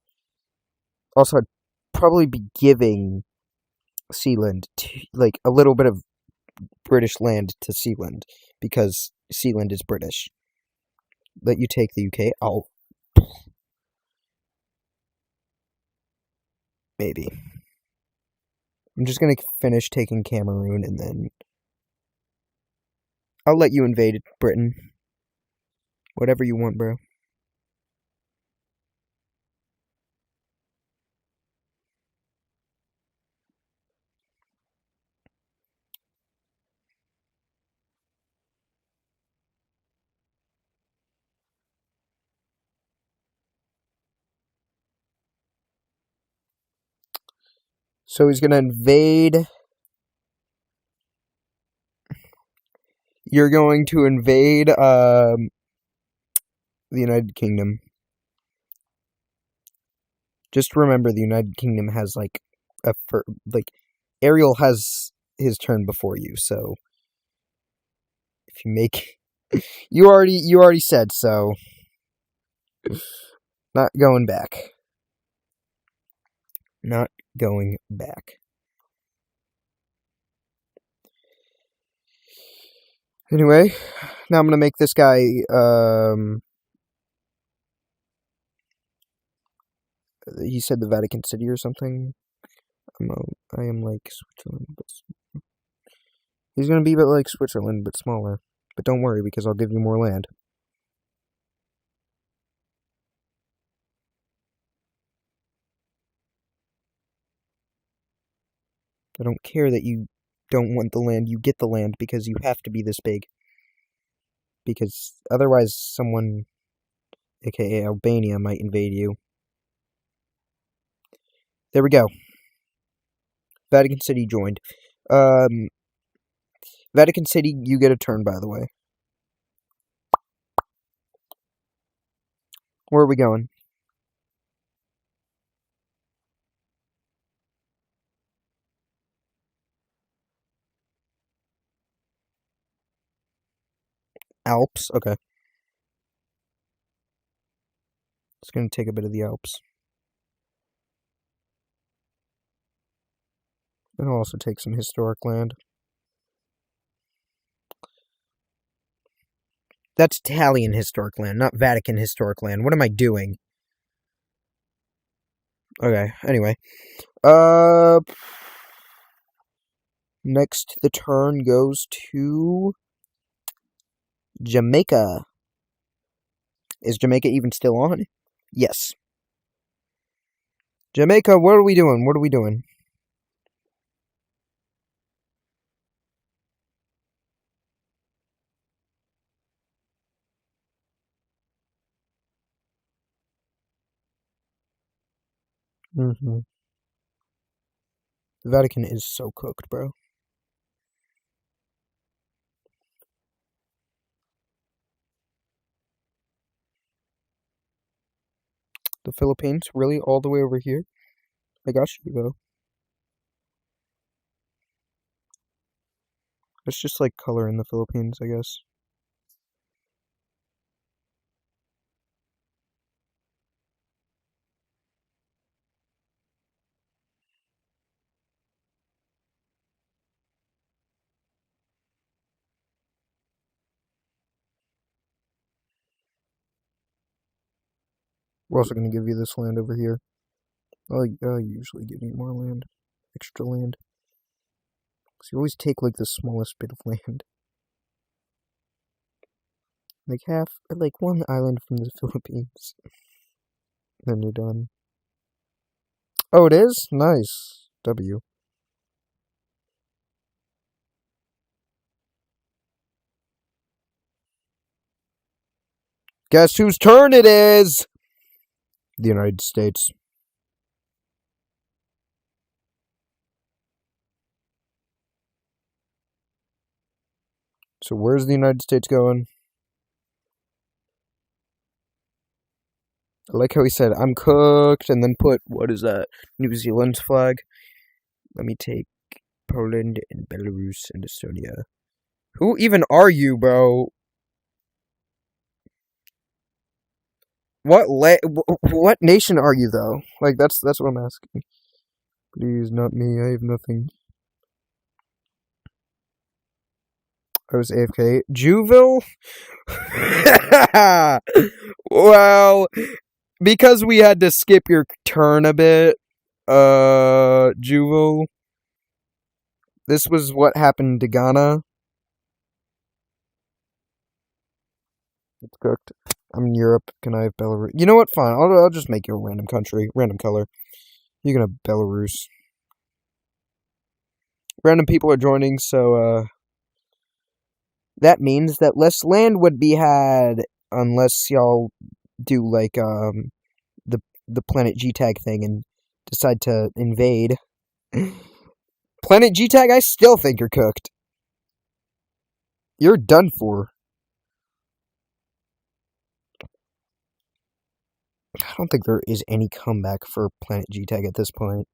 Also, I'd probably be giving Sealand, like, a little bit of British land to Sealand, because Sealand is British. Let you take the UK? Maybe. I'm just gonna finish taking Cameroon, and then I'll let you invade Britain. Whatever you want, bro. So he's gonna invade. You're going to invade the United Kingdom. Just remember, the United Kingdom has Ariel has his turn before you. So if you make, you already said so. Not going back. Not going back. Anyway, now I'm gonna make this guy, he said the Vatican City or something. I am like Switzerland, but he's gonna be a bit like Switzerland, but smaller. But don't worry, because I'll give you more land. I don't care that you don't want the land. You get the land because you have to be this big. Because otherwise someone, aka Albania, might invade you. There we go. Vatican City joined. Vatican City, you get a turn, by the way. Where are we going? Alps? Okay. It's going to take a bit of the Alps. And I'll also take some historic land. That's Italian historic land, not Vatican historic land. What am I doing? Okay, anyway. Next, the turn goes to Jamaica. Is Jamaica even still on? Yes. Jamaica, what are we doing? What are we doing? The Vatican is so cooked, bro. The Philippines? Really? All the way over here? I got you, though. It's just like color in the Philippines, I guess. We're also going to give you this land over here. I'll usually give you more land. Extra land. So you always take, like, the smallest bit of land. Like one island from the Philippines. Then you're done. Oh, it is? Nice. W. Guess whose turn it is? The United States. So where's the United States going? I like how he said, I'm cooked, and then put, what is that? New Zealand's flag. Let me take Poland and Belarus and Estonia. Who even are you, bro? What nation are you, though? Like, that's what I'm asking. Please, not me. I have nothing. I was AFK. Juville? Well, because we had to skip your turn a bit, Juville, This was what happened to Ghana. It's cooked. I'm in Europe. Can I have Belarus? You know what? Fine. I'll just make you a random country, random color. You're gonna have Belarus. Random people are joining, so that means that less land would be had unless y'all do like the Planet G tag thing and decide to invade. Planet G tag, I still think you're cooked. You're done for. I don't think there is any comeback for Planet G tag at this point.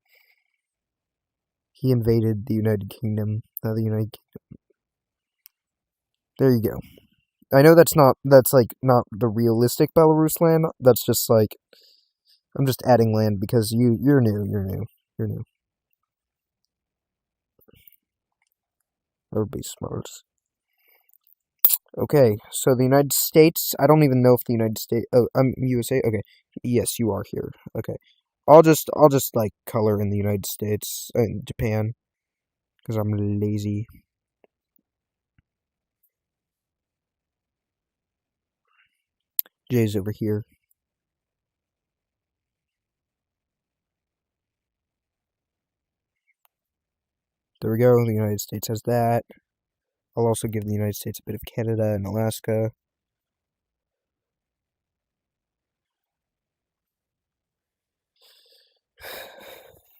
He invaded the United Kingdom. The United Kingdom. There you go. I know that's not not the realistic Belarus land. That's just like I'm just adding land because you're new. That would be smart. Okay, so the United States. I don't even know if the United States. Oh, I'm USA. Okay, yes, you are here. Okay, I'll just like color in the United States and Japan because I'm lazy. Jay's over here. There we go. The United States has that. I'll also give the United States a bit of Canada and Alaska.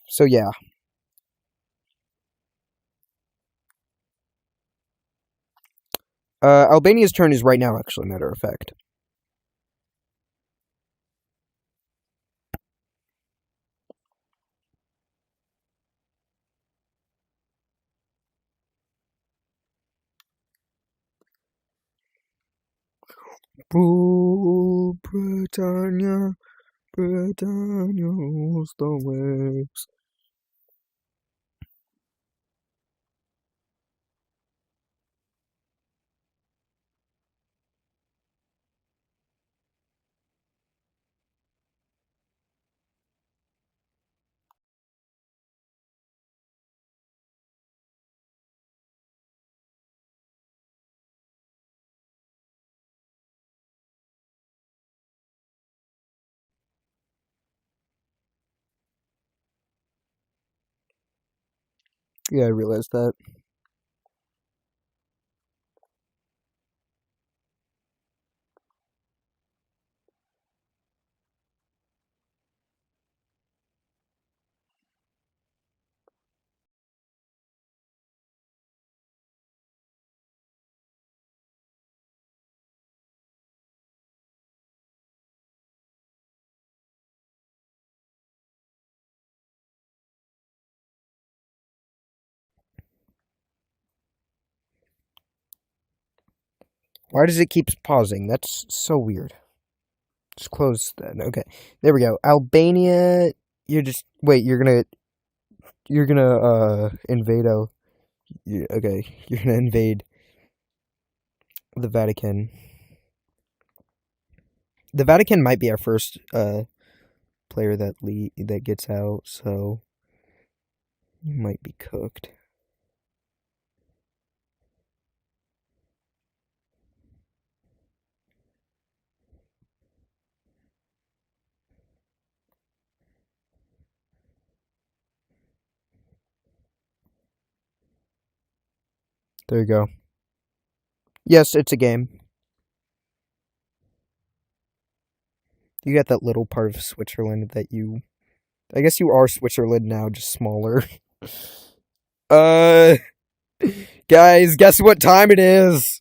So yeah. Albania's turn is right now, actually, matter of fact. Britannia, Britannia rules the waves. Yeah, I realized that. Why does it keep pausing? That's so weird. Just close that. Okay, there we go. Albania. You're just wait. You're gonna invade. Okay, you're gonna invade the Vatican. The Vatican might be our first player that gets out, so you might be cooked. There you go. Yes, it's a game. You got that little part of Switzerland that you... I guess you are Switzerland now, just smaller. uh... Guys, guess what time it is?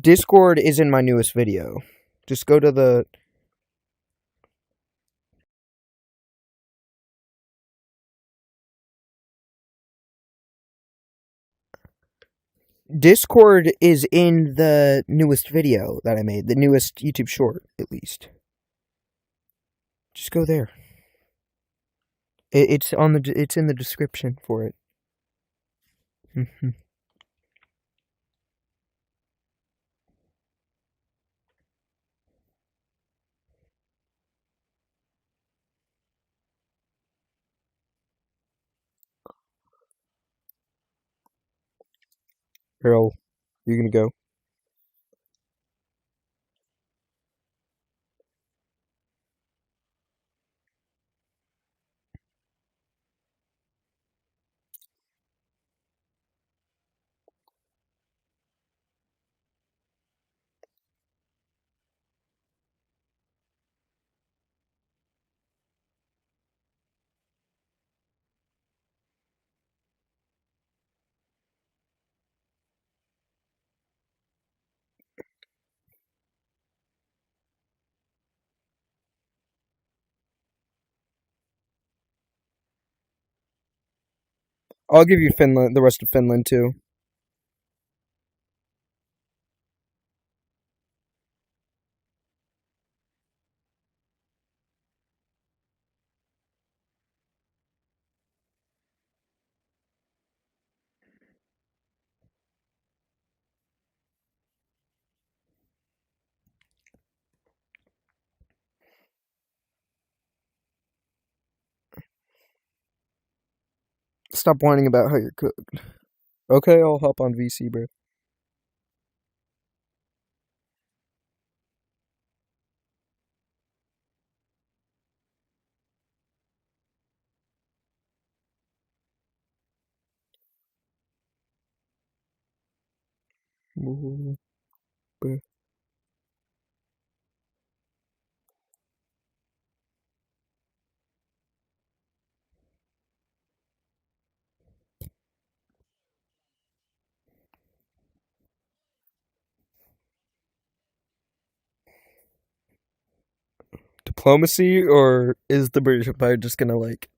Discord is in my newest video. Just go to the... Discord is in the newest video that I made. The newest YouTube short, at least. Just go there. It's in the description for it. Earl, you gonna go? I'll give you Finland, the rest of Finland too. Stop whining about how you're cooked. Okay, I'll hop on VC, bro. Ooh, bro. Diplomacy, or is the British Empire just gonna like...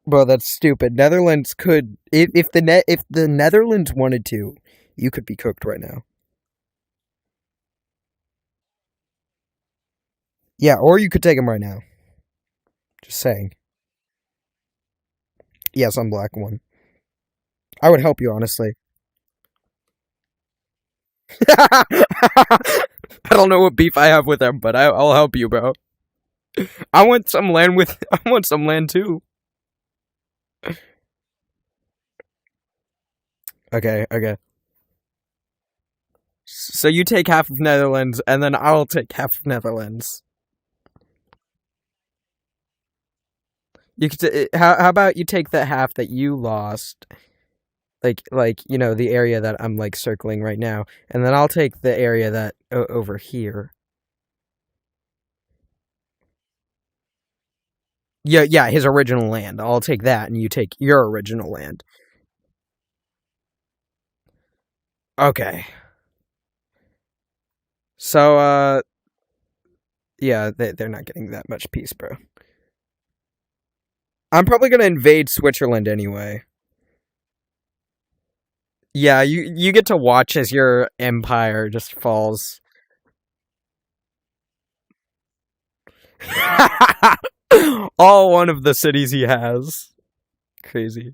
Bro, that's stupid. Netherlands could... If the Netherlands wanted to, you could be cooked right now. Yeah, or you could take him right now. Just saying. Yes, I'm black one. I would help you, honestly. I don't know what beef I have with them, but I'll help you, bro. I want some land I want some land too. Okay. So you take half of Netherlands, and then I'll take half of Netherlands. You could. How about you take the half that you lost, like you know the area that I'm like circling right now, and then I'll take the area that over here. Yeah, his original land. I'll take that, and you take your original land. Okay. So, yeah, they're not getting that much peace, bro. I'm probably gonna invade Switzerland anyway. Yeah, you get to watch as your empire just falls. All one of the cities he has. Crazy.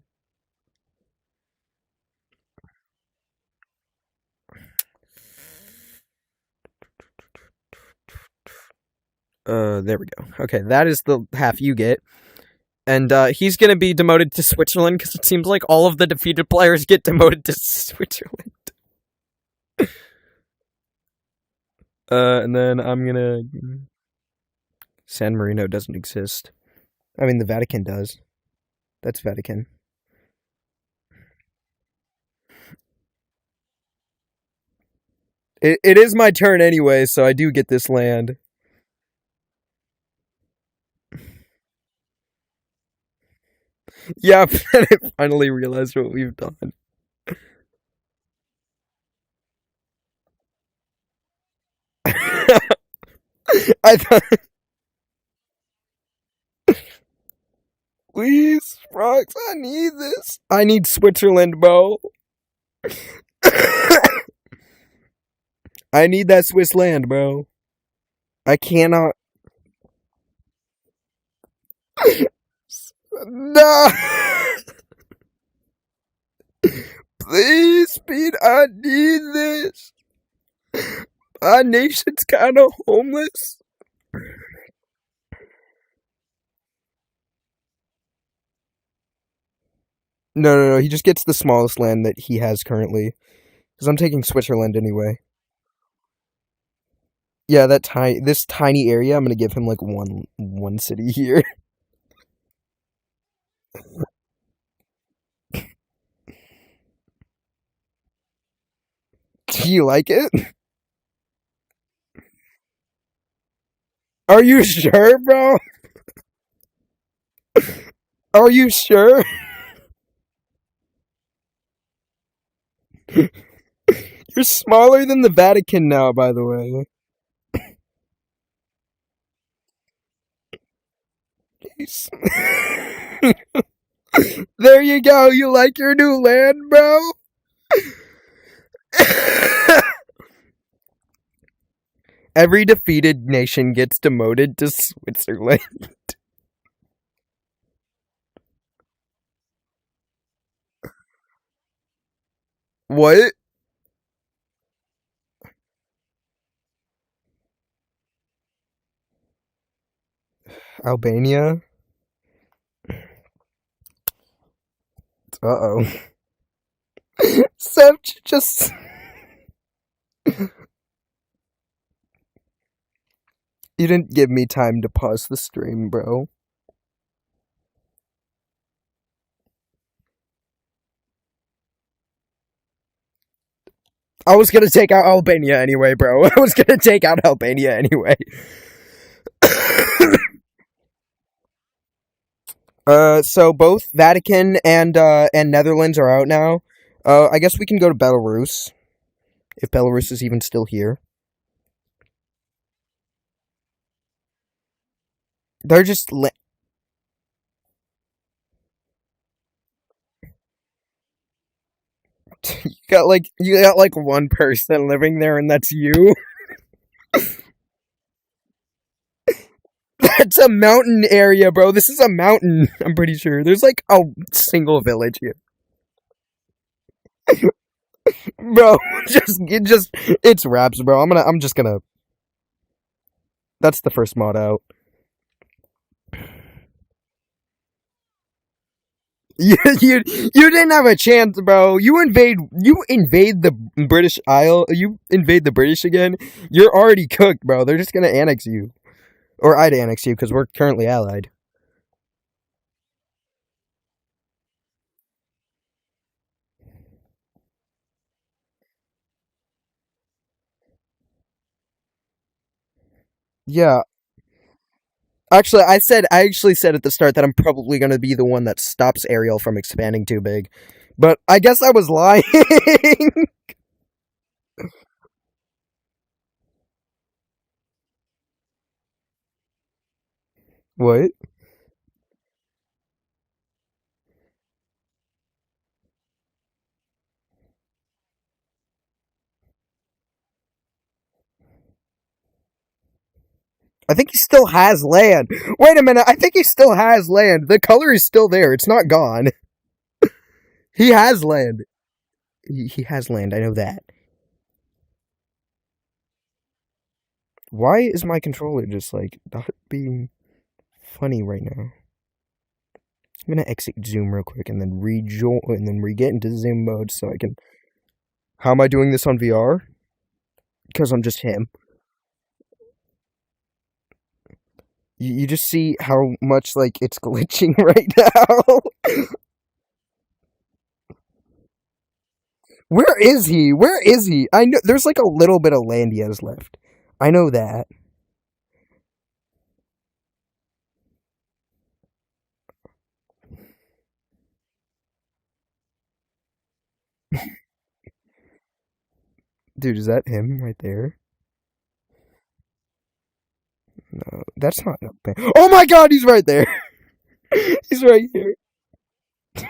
There we go. Okay, that is the half you get. And he's gonna be demoted to Switzerland because it seems like all of the defeated players get demoted to Switzerland. And then I'm gonna... San Marino doesn't exist. I mean, the Vatican does. That's Vatican. It is my turn anyway, so I do get this land. Yeah, I finally realized what we've done. I thought, please, Frogs, I need this. I need Switzerland, bro. I need that Swiss land, bro. I cannot. No! Please, Pete, I need this. Our nation's kind of homeless. No. He just gets the smallest land that he has currently. Because I'm taking Switzerland anyway. Yeah, this tiny area, I'm gonna give him like one city here. Do you like it? Are you sure, bro? Are you sure? You're smaller than the Vatican now, by the way. There you go. You like your new land, bro? Every defeated nation gets demoted to Switzerland. What? Albania? Uh-oh. Seb just... You didn't give me time to pause the stream, bro. I was gonna take out Albania anyway, bro. I was gonna take out Albania anyway. So both Vatican and Netherlands are out now. I guess we can go to Belarus. If Belarus is even still here. They're just... you got like one person living there, and that's you. That's a mountain area, bro. This is a mountain. I'm pretty sure there's like a single village here, bro. It's raps, bro. I'm just gonna. That's the first mod out. You didn't have a chance, bro. You invade the British Isle. You invade the British again. You're already cooked, bro. They're just gonna annex you, or I'd annex you because we're currently allied. Yeah. Actually, I actually said at the start that I'm probably gonna be the one that stops Ariel from expanding too big, but I guess I was lying. What? I think he still has land. Wait a minute. I think he still has land. The color is still there. It's not gone. He has land. He has land. I know that. Why is my controller just like not being funny right now? I'm gonna exit Zoom real quick and then rejoin and then re-get into Zoom mode so I can. How am I doing this on VR? Because I'm just him. You just see how much like it's glitching right now. Where is he? Where is he? I know there's like a little bit of land he has left. I know that. Dude, is that him right there? No, that's not. Oh my God, he's right there. He's right here.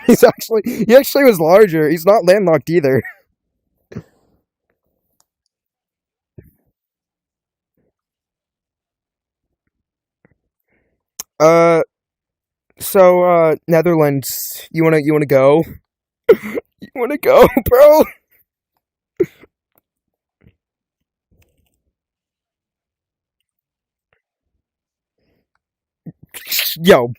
He actually was larger. He's not landlocked either. Uh, Netherlands, you wanna go? You wanna go, bro? Yo,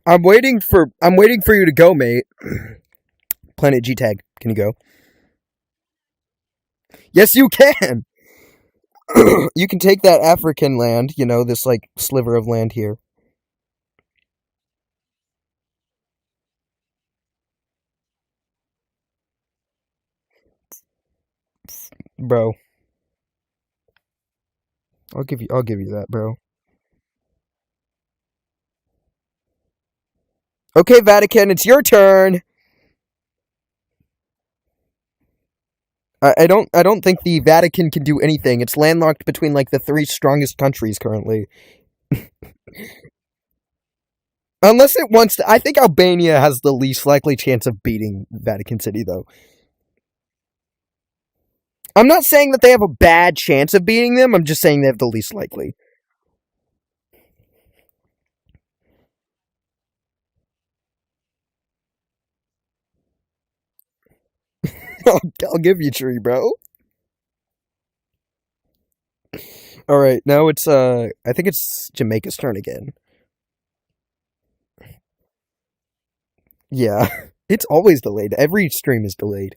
I'm waiting for you to go, mate. Planet G tag, can you go? Yes, you can. You can take that African land, this like sliver of land here, bro. I'll give you that, bro. Okay, Vatican, it's your turn. I don't think the Vatican can do anything. It's landlocked between like the three strongest countries currently. Unless it wants to. I think Albania has the least likely chance of beating Vatican City, though. I'm not saying that they have a bad chance of beating them. I'm just saying they have the least likely. I'll give you tree, bro. All right, now it's I think it's Jamaica's turn again. Yeah, it's always delayed. Every stream is delayed.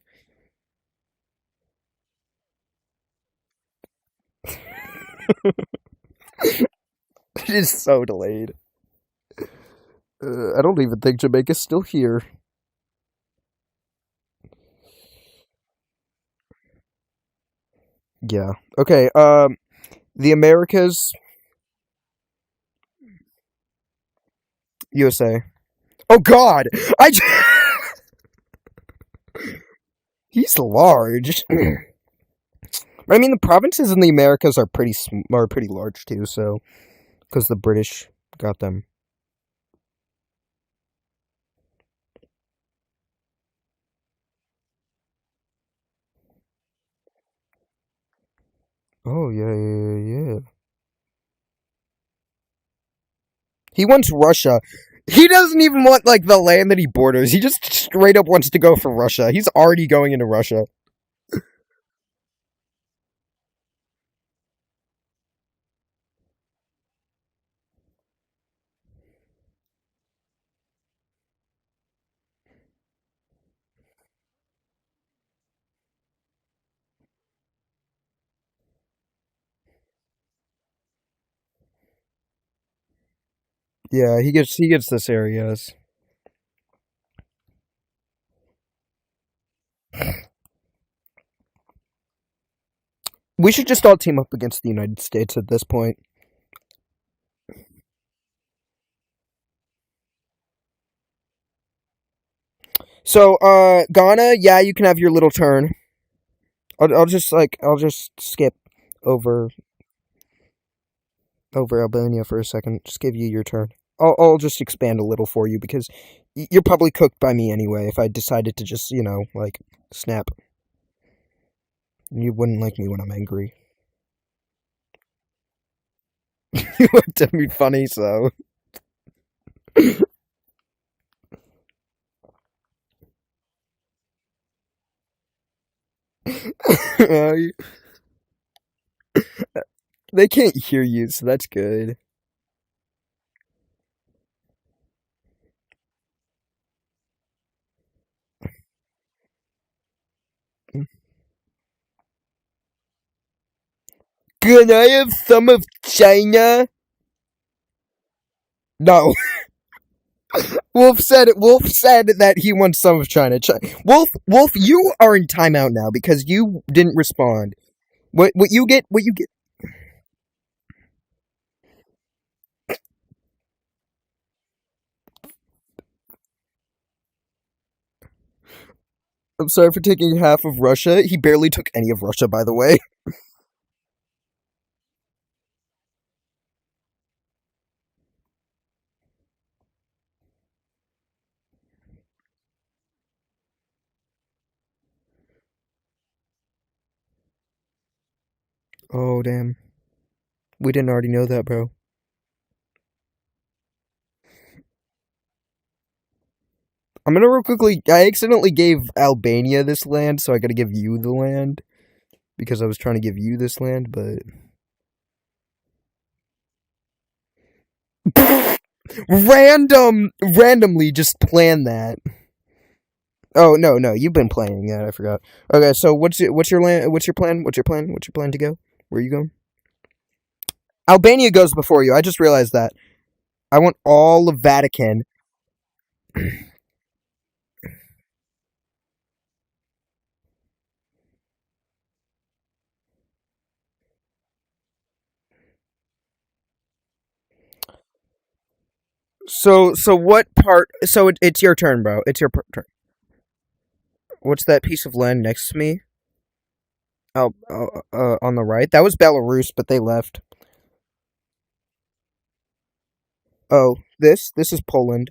It is so delayed. I don't even think Jamaica's still here. Yeah. Okay. The Americas, USA. Oh God, I. He's large. I mean, the provinces in the Americas are pretty large too. So, because the British got them. Oh yeah, yeah, yeah, yeah. He wants Russia. He doesn't even want like the land that he borders. He just straight up wants to go for Russia. He's already going into Russia. Yeah, he gets this area. Yes. We should just all team up against the United States at this point. So, Ghana, yeah, you can have your little turn. I'll just skip over Albania for a second. Just give you your turn. I'll just expand a little for you because you're probably cooked by me anyway. If I decided to just like snap, you wouldn't like me when I'm angry. You looked at me funny, so. They can't hear you, so that's good. Can I have some of China? No. Wolf said that he wants some of China. Wolf, you are in timeout now because you didn't respond. What you get? What you get? I'm sorry for taking half of Russia. He barely took any of Russia, by the way. Oh, damn. We didn't already know that, bro. I'm gonna real quickly. I accidentally gave Albania this land, so I gotta give you the land. Because I was trying to give you this land, but. Randomly just plan that. Oh no, you've been playing that. I forgot. Okay, so what's your land? What's your plan? What's your plan to go? Where are you going? Albania goes before you. I just realized that. I want all of Vatican. So what part? So it's your turn, bro. It's your turn. What's that piece of land next to me? Oh, on the right. That was Belarus, but they left. Oh, this is Poland.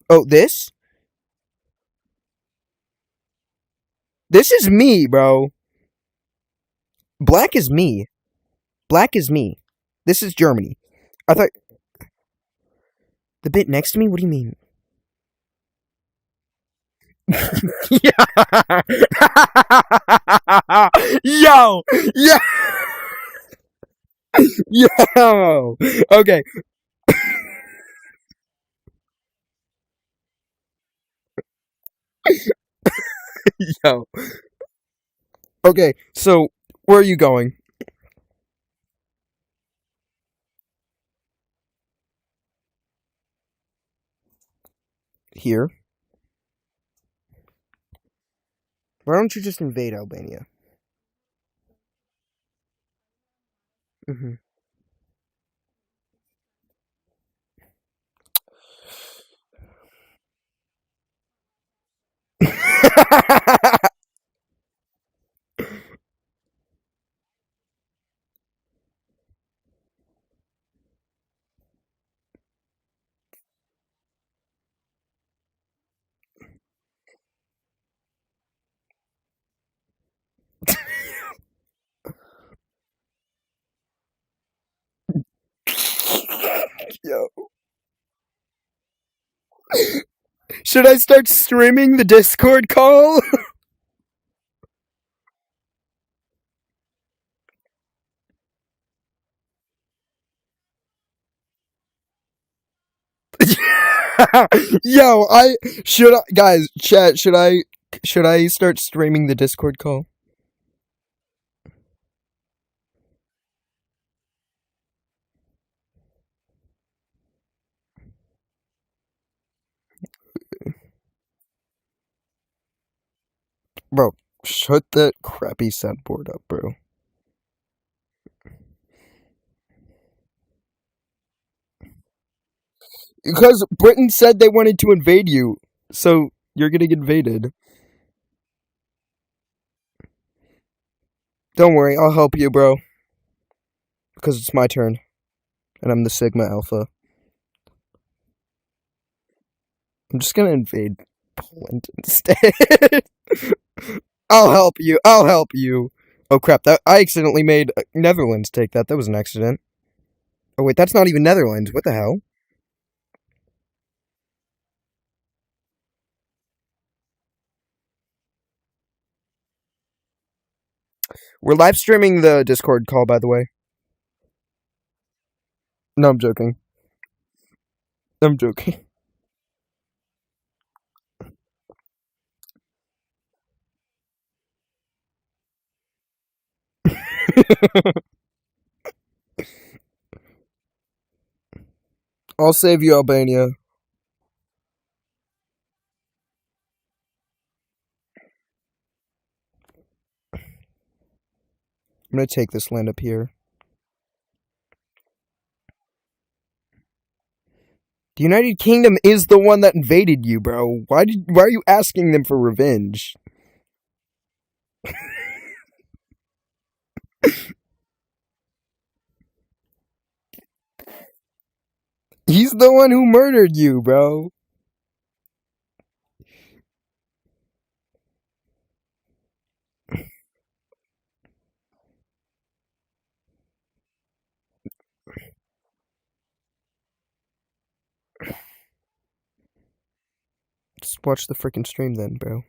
Oh, this is me, bro. Black is me. Black is me. This is Germany. I thought the bit next to me. What do you mean? Yeah. Yo, yo, yo. Okay, yo. Okay, so where are you going? Here. Why don't you just invade Albania? Hmm. Yo. Should I start streaming the Discord call? Yo, I should I, guys, chat, should I start streaming the Discord call? Bro, shut that crappy soundboard up, bro. Because Britain said they wanted to invade you, so you're getting invaded. Don't worry, I'll help you, bro. Because it's my turn, and I'm the Sigma Alpha. I'm just gonna invade Poland instead. I'll help you. I'll help you. Oh crap! That I accidentally made Netherlands take that. That was an accident. Oh wait, that's not even Netherlands. What the hell? We're live streaming the Discord call, by the way. No, I'm joking. I'm joking. I'll save you, Albania. I'm gonna take this land up here. The United Kingdom is the one that invaded you, bro. Why are you asking them for revenge? He's the one who murdered you, bro. Just watch the freaking stream then, bro.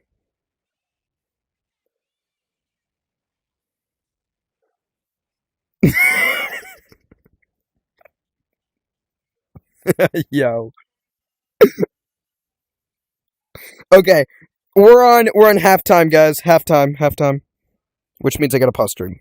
Yo. Okay. We're on halftime, guys. Halftime. Which means I gotta pause stream.